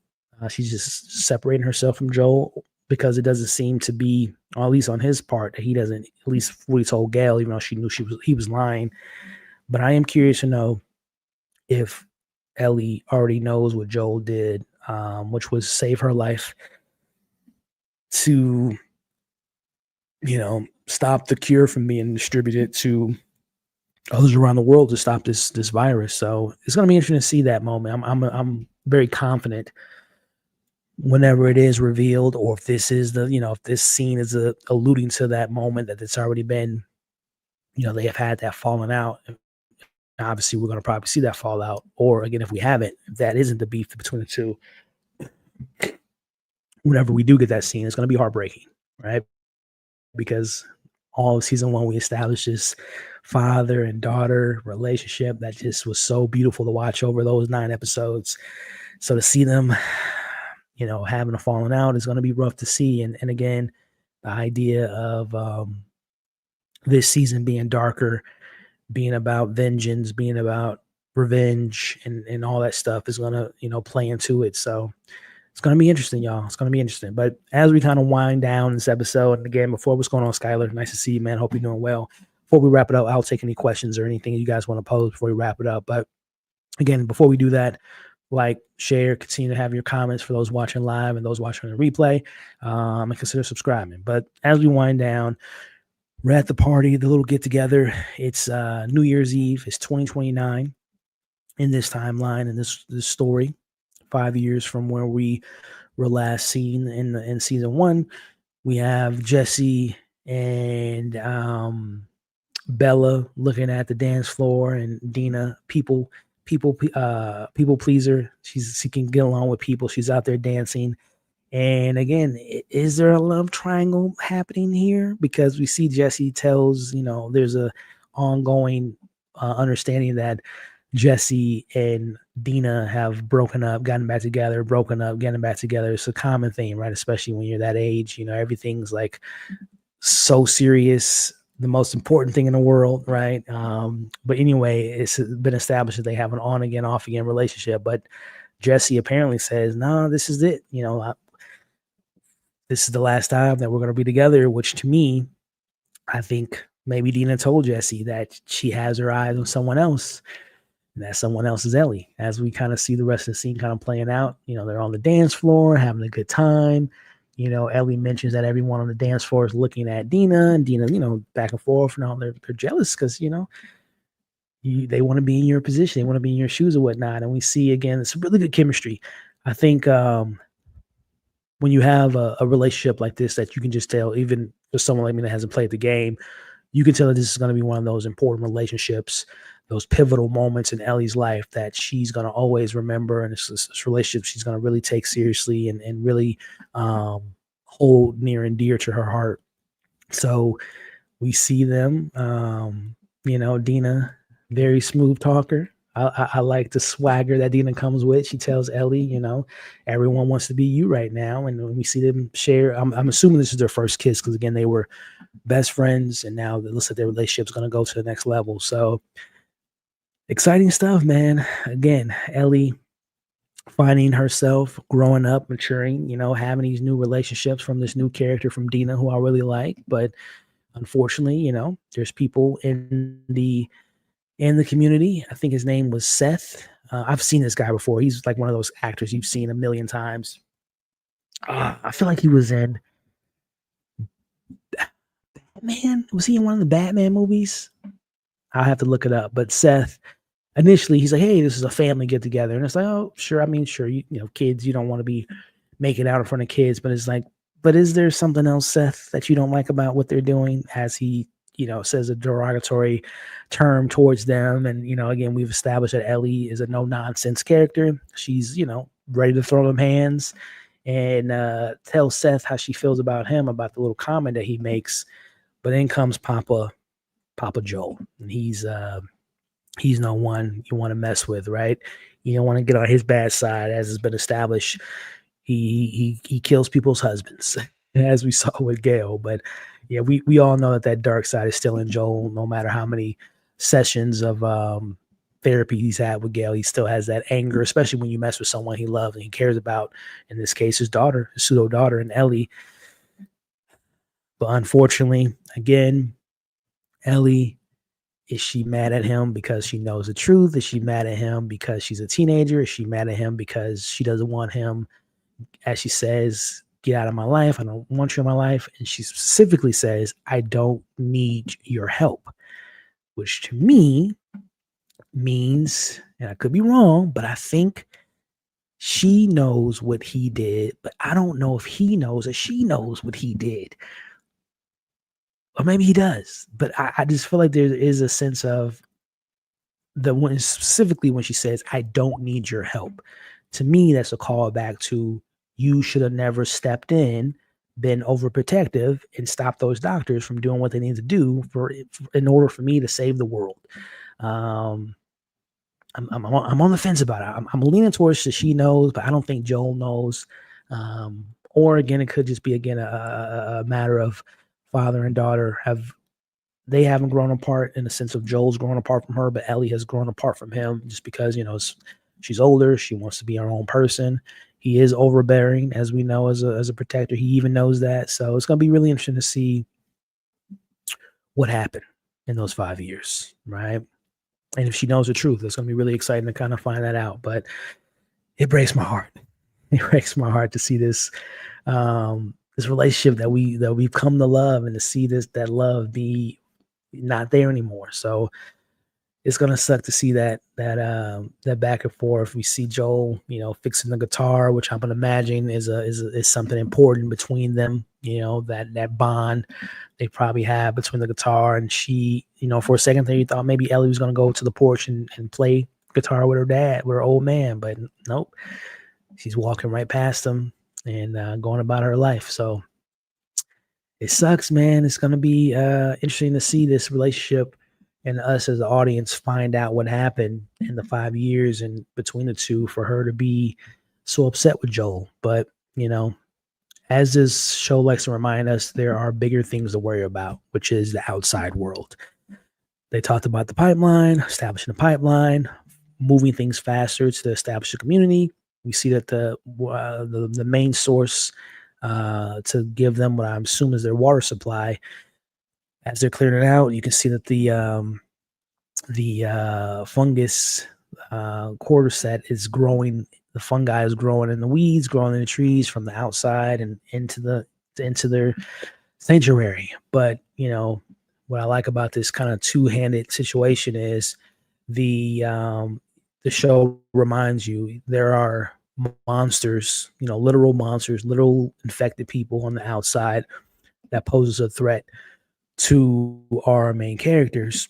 She's just separating herself from Joel, because it doesn't seem to be, or at least on his part, that he doesn't, at least what he told Gail, even though she knew he was lying. But I am curious to know if Ellie already knows what Joel did, which was save her life to, stop the cure from being distributed to others around the world, to stop this virus. So it's going to be interesting to see that moment. I'm very confident whenever it is revealed, or if this is if this scene is alluding to that moment, that it's already been they have had that falling out. Obviously, we're going to probably see that fallout. Or again, if we haven't, if that isn't the beef between the two, whenever we do get that scene, it's going to be heartbreaking, right? Because all of season one, we established this father and daughter relationship that just was so beautiful to watch over those 9 episodes. So to see them, having a falling out is going to be rough to see. And again, the idea of this season being darker, being about vengeance, being about revenge and all that stuff is going to, play into it. So it's going to be interesting, y'all. It's going to be interesting. But as we kind of wind down this episode, and again, before what's going on, Skylar, nice to see you, man. Hope you're doing well. Before we wrap it up, I'll take any questions or anything you guys want to pose before we wrap it up. But again, before we do that, like, share, continue to have your comments for those watching live and those watching on the replay, and consider subscribing. But as we wind down, we're at the party, the little get together. It's New Year's Eve. It's 2029 in this timeline, in this story, 5 years from where we were last seen in season 1. We have Jesse and Bella looking at the dance floor, and Dina, people pleaser. She can get along with people. She's out there dancing. And again, is there a love triangle happening here? Because we see Jesse tells, there's a ongoing understanding that Jesse and Dina have broken up, gotten back together, broken up, getting back together. It's a common theme, right? Especially when you're that age, everything's like so serious, the most important thing in the world, right? But anyway, it's been established that they have an on again, off again relationship. But Jesse apparently says, no, this is it. This is the last time that we're going to be together, which to me, I think maybe Dina told Jesse that she has her eyes on someone else. And that someone else is Ellie. As we kind of see the rest of the scene kind of playing out, they're on the dance floor having a good time. Ellie mentions that everyone on the dance floor is looking at Dina, and Dina, back and forth, and all they're jealous because they want to be in your position, they want to be in your shoes or whatnot. And we see again, it's really good chemistry. I think when you have a relationship like this that you can just tell, even for someone like me that hasn't played the game, you can tell that this is going to be one of those important relationships, those pivotal moments in Ellie's life that she's going to always remember. And it's this relationship she's going to really take seriously and really hold near and dear to her heart. So we see them, Dina, very smooth talker. I like the swagger that Dina comes with. She tells Ellie, everyone wants to be you right now. And when we see them share, I'm assuming this is their first kiss because, again, they were best friends, and now it looks like their relationship is going to go to the next level. So exciting stuff, man. Again, Ellie finding herself, growing up, maturing, having these new relationships from this new character from Dina who I really like. But unfortunately, there's people in the community. I think his name was Seth. I've seen this guy before. He's like one of those actors you've seen a million times. I feel like he was in Batman. Was he in one of the Batman movies? I'll have to look it up. But Seth, initially, he's like, hey, this is a family get together. And it's like, oh, sure. I mean, sure. Kids, you don't want to be making out in front of kids. But it's like, but is there something else, Seth, that you don't like about what they're doing? As he, says a derogatory term towards them. And, again, we've established that Ellie is a no nonsense character. She's, ready to throw them hands and tell Seth how she feels about him, about the little comment that he makes. But then comes Papa Joel, and he's no one you want to mess with, right? You don't want to get on his bad side, as has been established. He kills people's husbands, as we saw with Gail. But yeah, we all know that dark side is still in Joel. No matter how many sessions of therapy he's had with Gail, he still has that anger, especially when you mess with someone he loves and he cares about. In this case, his daughter, his pseudo daughter, and Ellie. But unfortunately, again, Ellie, is she mad at him because she knows the truth? Is she mad at him because she's a teenager? Is she mad at him because she doesn't want him, as she says, get out of my life? I don't want you in my life. And she specifically says, I don't need your help, which to me means, and I could be wrong, but I think she knows what he did, but I don't know if he knows that she knows what he did. or maybe he does, but I just feel like there is a sense of when specifically when she says, "I don't need your help." To me, that's a callback to you should have never stepped in, been overprotective, and stopped those doctors from doing what they need to do in order for me to save the world. Um, I'm on the fence about it. I'm leaning towards that she knows, but I don't think Joel knows. Or again, it could just be again a matter of father and daughter they haven't grown apart in the sense of Joel's grown apart from her, but Ellie has grown apart from him just because, she's older. She wants to be her own person. He is overbearing, as we know, as a protector. He even knows that. So it's going to be really interesting to see what happened in those 5 years, right? And if she knows the truth, it's going to be really exciting to kind of find that out. But it breaks my heart. It breaks my heart to see this this relationship that we've come to love, and to see that love be not there anymore. So it's gonna suck to see that back and forth. We see Joel, fixing the guitar, which I'm gonna imagine is something important between them. That bond they probably have between the guitar and she. For a second there, you thought maybe Ellie was gonna go to the porch and play guitar with her old man, but nope, she's walking right past him and going about her life. So it sucks, man. It's going to be interesting to see this relationship and us as the audience find out what happened in the 5 years and between the two for her to be so upset with Joel. But, as this show likes to remind us, there are bigger things to worry about, which is the outside world. They talked about the pipeline, establishing the pipeline, moving things faster to establish a community. We see that the main source to give them what I'm assuming is their water supply. As they're clearing it out, you can see that the fungus cordyceps is growing. The fungi is growing in the weeds, growing in the trees from the outside and into their sanctuary. But what I like about this kind of two-handed situation is the show reminds you there are monsters, literal monsters, literal infected people on the outside that poses a threat to our main characters.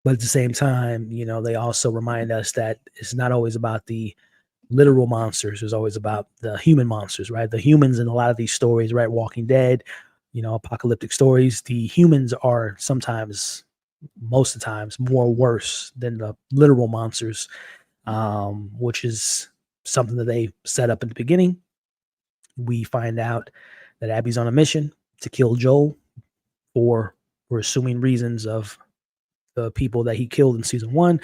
But at the same time, they also remind us that it's not always about the literal monsters. It's always about the human monsters, right? The humans in a lot of these stories, right? Walking Dead, apocalyptic stories, the humans are sometimes, most of the times, more worse than the literal monsters, which is something that they set up in the beginning. We find out that Abby's on a mission to kill Joel for, we're assuming, reasons of the people that he killed in season 1,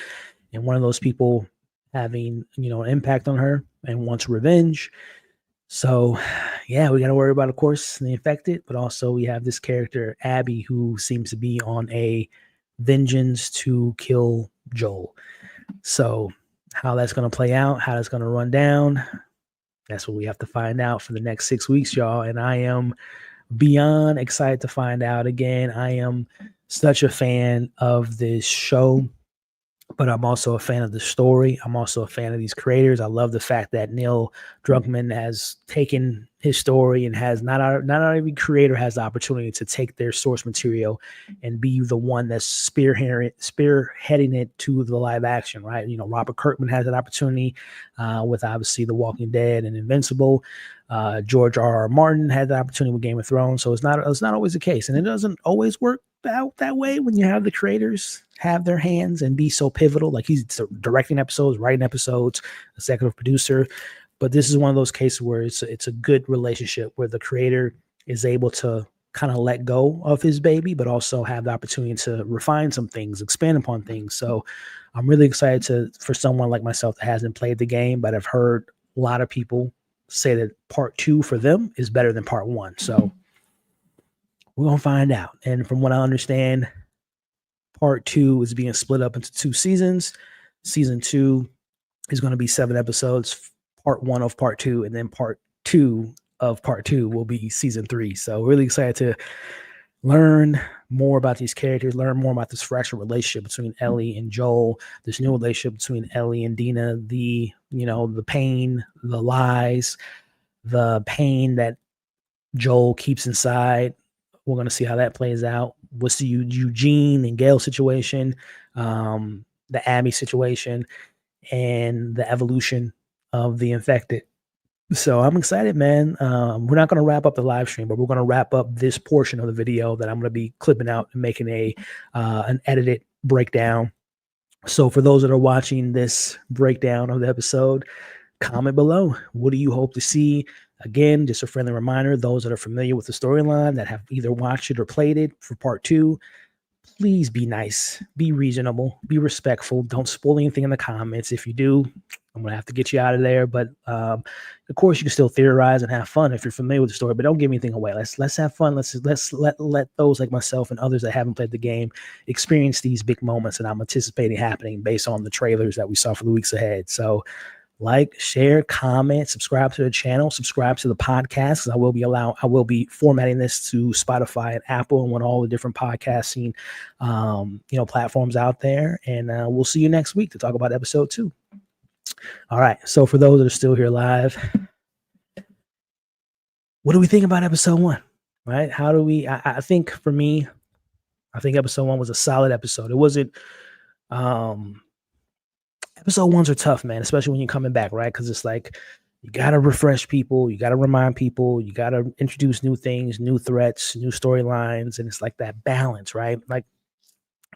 and one of those people having an impact on her and wants revenge. So yeah, we got to worry about, of course, the infected, but also we have this character Abby who seems to be on a vengeance to kill Joel. So how that's going to play out, how that's going to run down, that's what we have to find out for the next 6 weeks, y'all. And I am beyond excited to find out. Again, I am such a fan of this show, but I'm also a fan of the story. I'm also a fan of these creators. I love the fact that Neil Druckmann has taken his story and has not every creator has the opportunity to take their source material and be the one that's spearheading it to the live action, right? Robert Kirkman has that opportunity with obviously The Walking Dead and Invincible. George R.R. Martin had the opportunity with Game of Thrones. So it's not always the case, and it doesn't always work out that way when you have the creators have their hands and be so pivotal. Like, he's directing episodes, writing episodes, executive producer. But this is one of those cases where it's a good relationship where the creator is able to kind of let go of his baby, but also have the opportunity to refine some things, expand upon things. So I'm really excited for someone like myself that hasn't played the game, but I've heard a lot of people say that part 2 for them is better than part 1. So we're going to find out. And from what I understand, part 2 is being split up into 2 seasons. Season 2 is going to be 7 episodes, part 1 of part 2, and then part 2 of part 2 will be season 3. So really excited to learn more about these characters, learn more about this fractured relationship between Ellie and Joel, this new relationship between Ellie and Dina, the pain, the lies, the pain that Joel keeps inside We're going to see how that plays out. What's the Eugene and Gail situation, the Abby situation, and the evolution of the infected. So I'm excited, man. We're not going to wrap up the live stream, but we're going to wrap up this portion of the video that I'm going to be clipping out and making an edited breakdown. So for those that are watching this breakdown of the episode, comment below. What do you hope to see? Again, just a friendly reminder, those that are familiar with the storyline that have either watched it or played it for part 2, please be nice, be reasonable, be respectful. Don't spoil anything in the comments. If you do, I'm going to have to get you out of there. But of course, you can still theorize and have fun if you're familiar with the story, but don't give anything away. Let's have fun. Let's let those like myself and others that haven't played the game experience these big moments that I'm anticipating happening based on the trailers that we saw for the weeks ahead. So like, share, comment, subscribe to the channel, subscribe to the podcast, because I will be formatting this to Spotify and Apple and all the different podcasting platforms out there. And we'll see you next week to talk about episode 2. All right. So for those that are still here live, what do we think about episode 1? Right? How do we? I think for me, I think episode 1 was a solid episode. It wasn't. Episode 1s are tough, man, especially when you're coming back, right? Because it's like you got to refresh people, you got to remind people, you got to introduce new things, new threats, new storylines, and it's like that balance, right? Like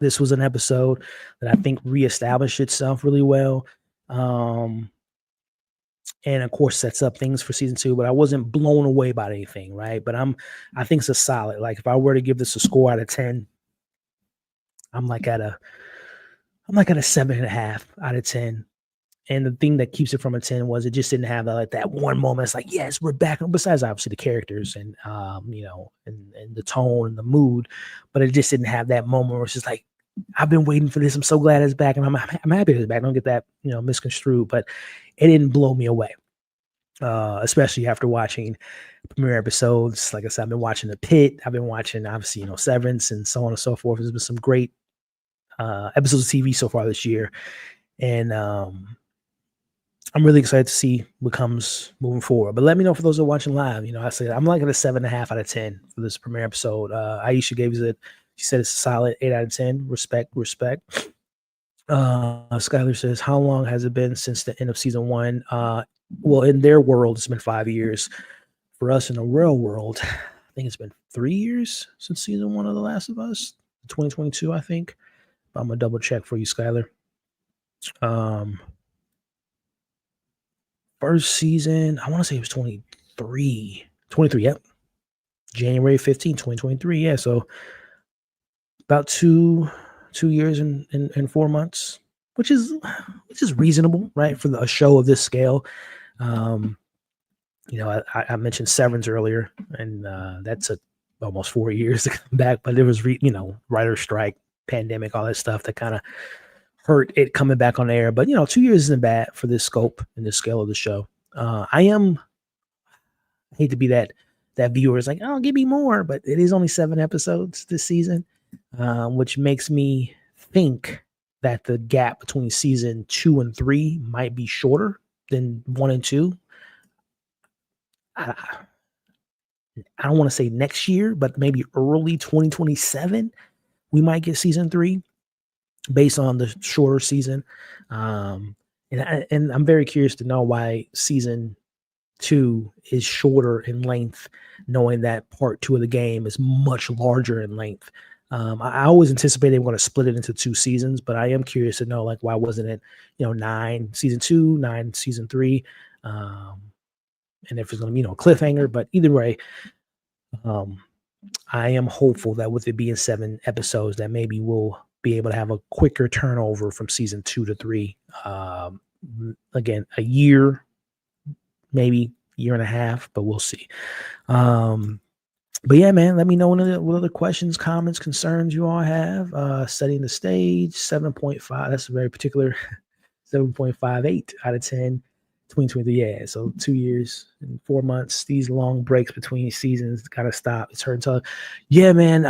this was an episode that I think reestablished itself really well, and of course sets up things for season 2. But I wasn't blown away by anything, right? But I think it's a solid. Like if I were to give this a score out of 10, I'm like at a 7.5 out of 10. And the thing that keeps it from a 10 was it just didn't have that one moment. It's like, yes, we're back. Besides obviously the characters and, and the tone and the mood, but it just didn't have that moment where it's just like, I've been waiting for this. I'm so glad it's back. And I'm happy it's back. Don't get that, misconstrued, but it didn't blow me away. Especially after watching premiere episodes. Like I said, I've been watching The Pit. I've been watching, obviously, Severance and so on and so forth. There's been some great episodes of TV so far this year, and I'm really excited to see what comes moving forward. But let me know for those who are watching live. I said I'm like at a 7.5 out of 10 for this premiere episode. Aisha gave it. She said it's a solid 8 out of 10. Respect. Skylar says, how long has it been since the end of season 1? Well, in their world, it's been 5 years. For us in the real world, I think it's been 3 years since season 1 of The Last of Us, 2022, I think. I'm gonna double check for you, Skylar. First season, I want to say it was 23. Yep. January 15, 2023. Yeah, so about two years and 4 months, which is reasonable, right, for a show of this scale. I mentioned Severance earlier, and that took almost 4 years to come back, but it was writer strike, pandemic, all that stuff that kind of hurt it coming back on air. But 2 years isn't bad for this scope and the scale of the show. I hate to be that viewer is like, oh, give me more, but it is only 7 episodes this season, which makes me think that the gap between season 2 and 3 might be shorter than 1 and 2. I don't want to say next year, but maybe early 2027, we might get season 3 based on the shorter season. And I'm very curious to know why season 2 is shorter in length, knowing that part 2 of the game is much larger in length. I always anticipated they were going to split it into 2 seasons, but I am curious to know, like, why wasn't it, 9 season 2, 9 season 3, and if it's going to be, a cliffhanger. But either way, I am hopeful that with it being 7 episodes, that maybe we'll be able to have a quicker turnover from season 2 to 3. Again, a year, maybe year and a half, but we'll see. But yeah, man, let me know what other questions, comments, concerns you all have. Setting the stage, 7.5. That's a very particular 7.58 out of 10. 2023, yeah. So 2 years and 4 months. These long breaks between seasons gotta stop. It's hurting to. Yeah, man.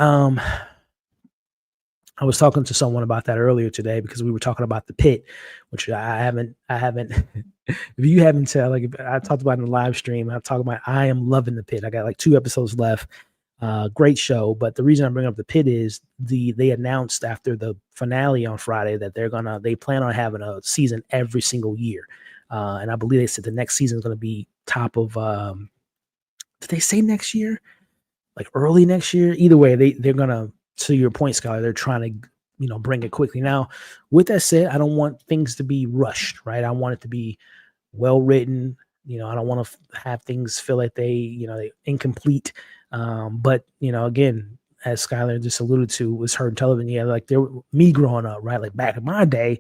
I was talking to someone about that earlier today because we were talking about The Pit, which I haven't. If you haven't, like, if I talked about in the live stream, I am loving The Pit. I got like 2 episodes left. Great show. But the reason I bring up the pit is they announced after the finale on Friday that they plan on having a season every single year. And I believe they said the next season is going to be top of, did they say next year? Like early next year? Either way, they're going to your point, Scholar, they're trying to, bring it quickly. Now, with that said, I don't want things to be rushed, right? I want it to be well written. I don't want to have things feel like they incomplete. But again, as Skylar just alluded to, was heard in television. Yeah, like me growing up, right? Like back in my day,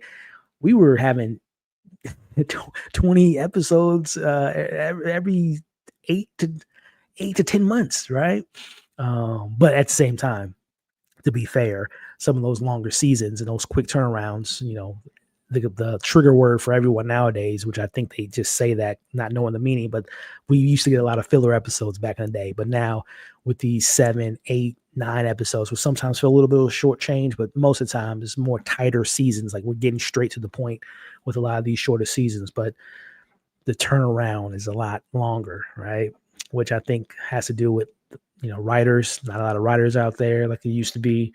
we were having 20 episodes every 8 to 10 months, right? But at the same time, to be fair, some of those longer seasons and those quick turnarounds, the trigger word for everyone nowadays, which I think they just say that not knowing the meaning, but we used to get a lot of filler episodes back in the day. But now with these 7, 8, 9 episodes, which sometimes feel a little bit of a short change, but most of the time it's more tighter seasons. Like we're getting straight to the point with a lot of these shorter seasons, but the turnaround is a lot longer, right? Which I think has to do with writers. Not a lot of writers out there like there used to be.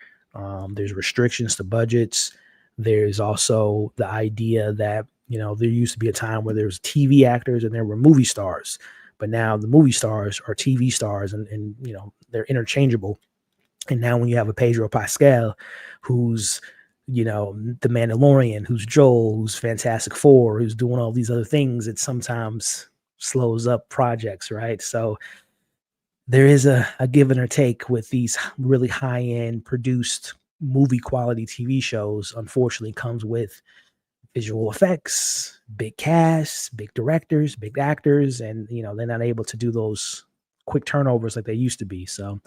There's restrictions to budgets. There's also the idea that there used to be a time where there was TV actors and there were movie stars, but now the movie stars are TV stars, and they're interchangeable. And now when you have a Pedro Pascal, who's the Mandalorian, who's Joel, who's Fantastic Four, who's doing all these other things, it sometimes slows up projects, right? So there is a give and a take with these really high-end produced movie quality TV shows. Unfortunately, comes with visual effects, big casts, big directors, big actors, and they're not able to do those quick turnovers like they used to be. So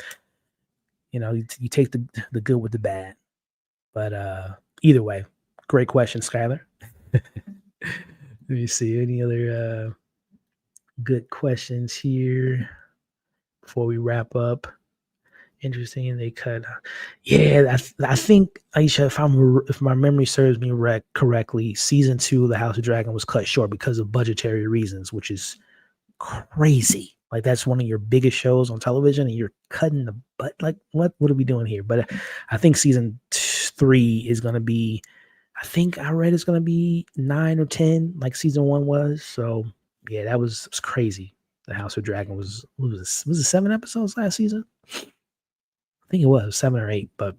you take the good with the bad. But either way, great question, Skylar. Let me see any other good questions here before we wrap up. Interesting. They cut. Yeah, I think Aisha, if my memory serves me correctly, season 2 of the House of Dragon was cut short because of budgetary reasons, which is crazy. Like that's one of your biggest shows on television, and you're cutting the butt. Like what are we doing here? But I think season 3 is going to be. I think I read it's going to be 9 or 10, like season 1 was. So yeah, that was crazy. The House of Dragon was it 7 episodes last season? I think it was 7 or 8, but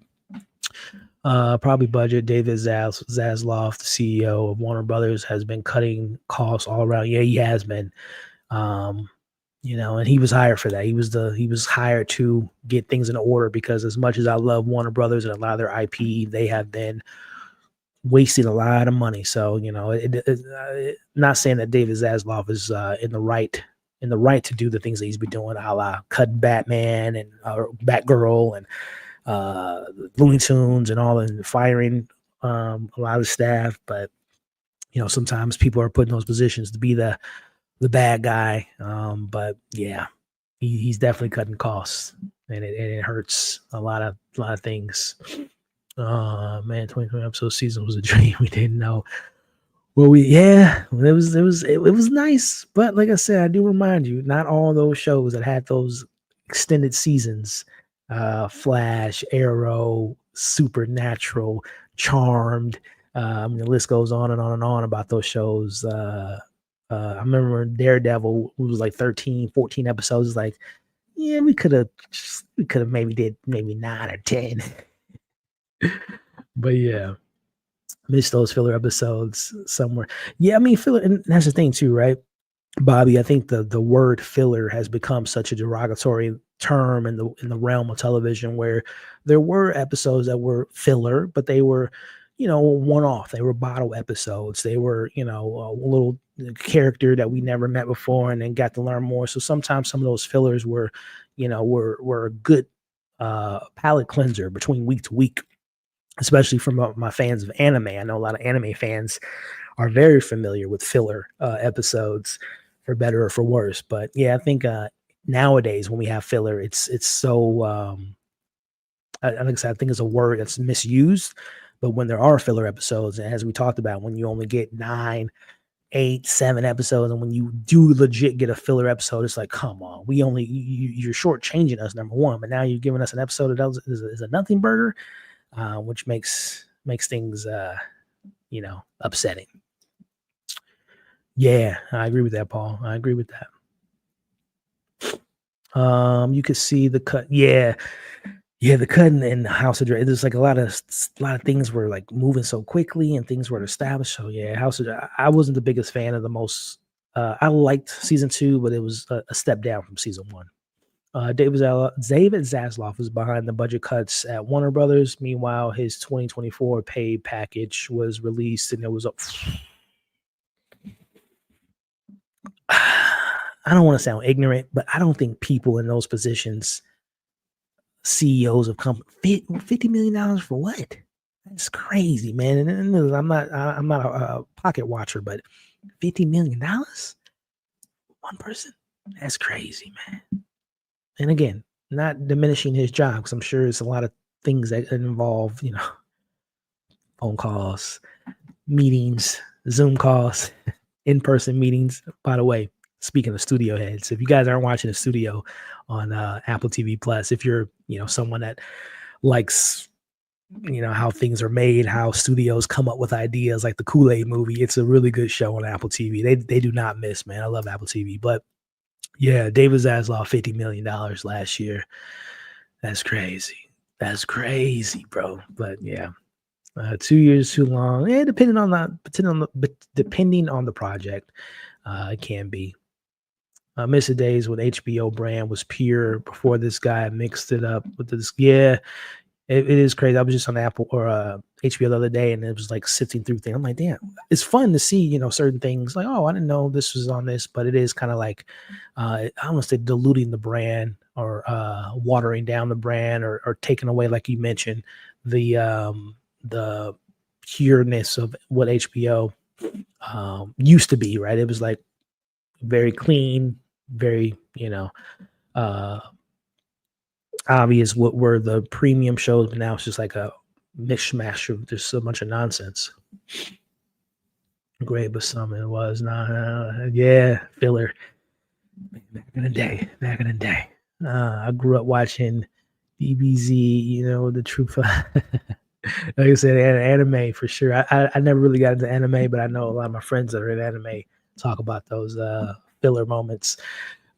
probably budget. David Zaslav, the CEO of Warner Brothers, has been cutting costs all around. Yeah, he has been. And he was hired for that. He was hired to get things in order, because as much as I love Warner Brothers and a lot of their IP, they have been wasting a lot of money. So not saying that David Zaslav is in the right to do the things that he's been doing, a la cut Batman and Batgirl and Looney Tunes and all, and firing a lot of staff. But sometimes people are put in those positions to be the bad guy. But yeah, he's definitely cutting costs, and it hurts a lot of things. Man, 2020 episode season was a dream. We didn't know. Well, it was nice, but like I said, I do remind you, not all those shows that had those extended seasons, Flash, Arrow, Supernatural, Charmed, the list goes on and on and on about those shows. I remember Daredevil, who was like 13, 14 episodes. Like, yeah, we could have maybe did 9 or 10. But yeah, missed those filler episodes somewhere. Yeah, I mean, filler, and that's the thing too, right, Bobby? I think the word filler has become such a derogatory term in the realm of television, where there were episodes that were filler, but they were, one-off. They were bottle episodes. They were, a little character that we never met before and then got to learn more. So sometimes some of those fillers were a good palate cleanser between week to week, especially from my fans of anime. I know a lot of anime fans are very familiar with filler episodes, for better or for worse. But yeah, I think nowadays when we have filler, it's so like I said, I think it's a word that's misused. But when there are filler episodes, and as we talked about, when you only get 9, 8, 7 episodes, and when you do legit get a filler episode, it's like, come on, you're shortchanging us, number one, but now you're giving us an episode that is a nothing burger, which makes things upsetting. Yeah, I agree with that, Paul. I agree with that. You could see the cut. Yeah, the cut in House of Dragon. There's like a lot of things were like moving so quickly and things were established. So yeah, House of Dragon. I wasn't the biggest fan of the most. I liked season 2, but it was a step down from season 1. David Zaslav was behind the budget cuts at Warner Brothers. Meanwhile, his 2024 paid package was released, and it was up. I don't want to sound ignorant, but I don't think people in those positions, CEOs of companies, $50 million for what? That's crazy, man. And I'm not a pocket watcher, but $50 million, one person, that's crazy, man. And again, not diminishing his job, because I'm sure it's a lot of things that involve, phone calls, meetings, Zoom calls, in-person meetings. By the way, speaking of studio heads, if you guys aren't watching the studio on Apple TV Plus, if you're someone that likes how things are made, how studios come up with ideas, like the Kool-Aid movie, it's a really good show on Apple TV. They do not miss, man. I love Apple TV. But yeah, David Zaslav, $50 million last year. That's crazy. That's crazy, bro. But yeah, 2 years too long. Yeah, depending on the project, it can be. I miss the days when HBO brand was pure before this guy mixed it up with this. Yeah, it is crazy. I was just on Apple or HBO the other day, and it was like sifting through things. I'm like, damn, it's fun to see, certain things like, oh, I didn't know this was on this, but it is kind of like, I don't want to say diluting the brand or watering down the brand or taking away, like you mentioned, the pureness of what HBO used to be, right? It was like very clean, very, obvious what were the premium shows, but now it's just like a mishmash of just so much of nonsense. Great, but some it was not. Filler. Back in the day. I grew up watching DBZ, the truth. Like I said, anime for sure. I never really got into anime, but I know a lot of my friends that are in anime talk about those filler moments.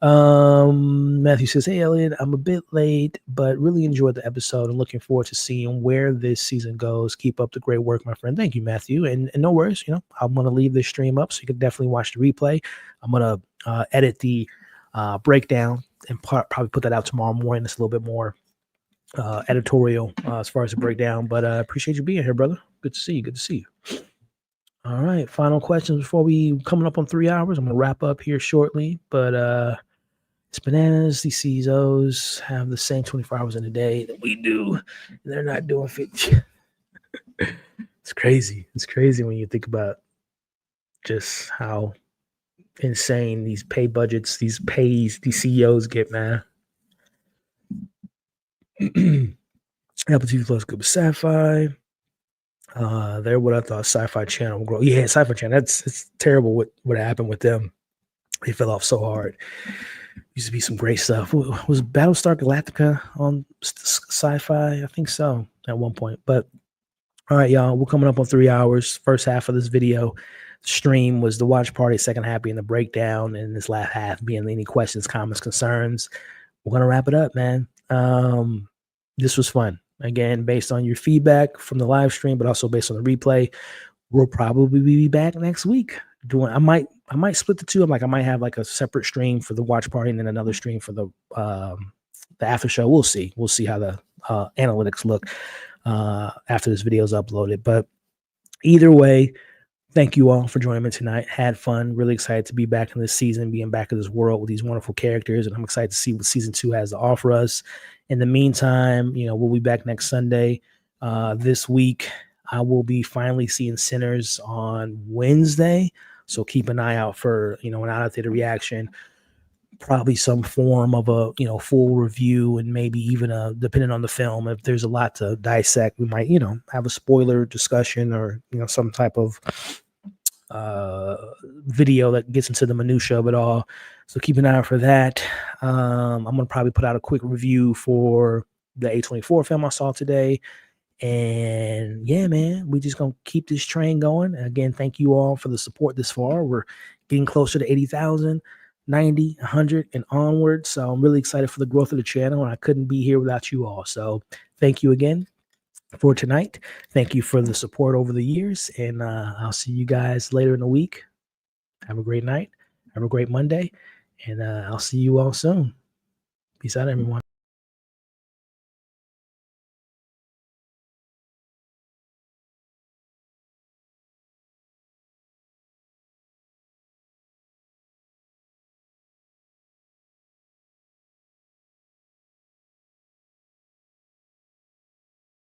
Matthew says, hey, Elliot, I'm a bit late, but really enjoyed the episode and looking forward to seeing where this season goes. Keep up the great work, my friend. Thank you, Matthew. And no worries, I'm going to leave this stream up so you can definitely watch the replay. I'm going to edit the breakdown and probably put that out tomorrow morning. It's a little bit more editorial as far as the breakdown, but I appreciate you being here, brother. Good to see you. All right, final questions before we coming up on 3 hours. I'm gonna wrap up here shortly, but it's bananas. These CEOs have the same 24 hours in a day that we do. They're not doing 50. It's crazy. It's crazy when you think about just how insane these pay budgets, these CEOs get, man. Apple TV Plus good with sci-fi. They're what I thought Sci-Fi Channel will grow. Yeah, Sci-Fi Channel. It's terrible what happened with them. They fell off so hard. Used to be some great stuff. Was Battlestar Galactica on Sci-Fi? I think so at one point. But all right, y'all, we're coming up on 3 hours. First half of this video stream was the watch party. Second half being the breakdown, and this last half being any questions, comments, concerns. We're gonna wrap it up, man. This was fun. Again, based on your feedback from the live stream, but also based on the replay, we'll probably be back next week. I might split the two. I might have like a separate stream for the watch party and then another stream for the after show. We'll see. We'll see how the analytics look after this video is uploaded. But either way, thank you all for joining me tonight. Had fun. Really excited to be back in this season, being back in this world with these wonderful characters. And I'm excited to see what season 2 has to offer us. In the meantime, we'll be back next Sunday. This week, I will be finally seeing Sinners on Wednesday. So keep an eye out for, an out-of-theater reaction. Probably some form of a, full review and maybe even depending on the film. If there's a lot to dissect, we might, have a spoiler discussion or, some type of video that gets into the minutia of it all. So keep an eye out for that. I'm gonna probably put out a quick review for the A24 film I saw today. And yeah, man, we just gonna keep this train going. And again, thank you all for the support this far. We're getting closer to 80,000, 90, 100, and onward. So I'm really excited for the growth of the channel, and I couldn't be here without you all. So thank you again for tonight. Thank you for the support over the years, and I'll see you guys later in the week. Have a great night. Have a great Monday, and I'll see you all soon. Peace out, everyone.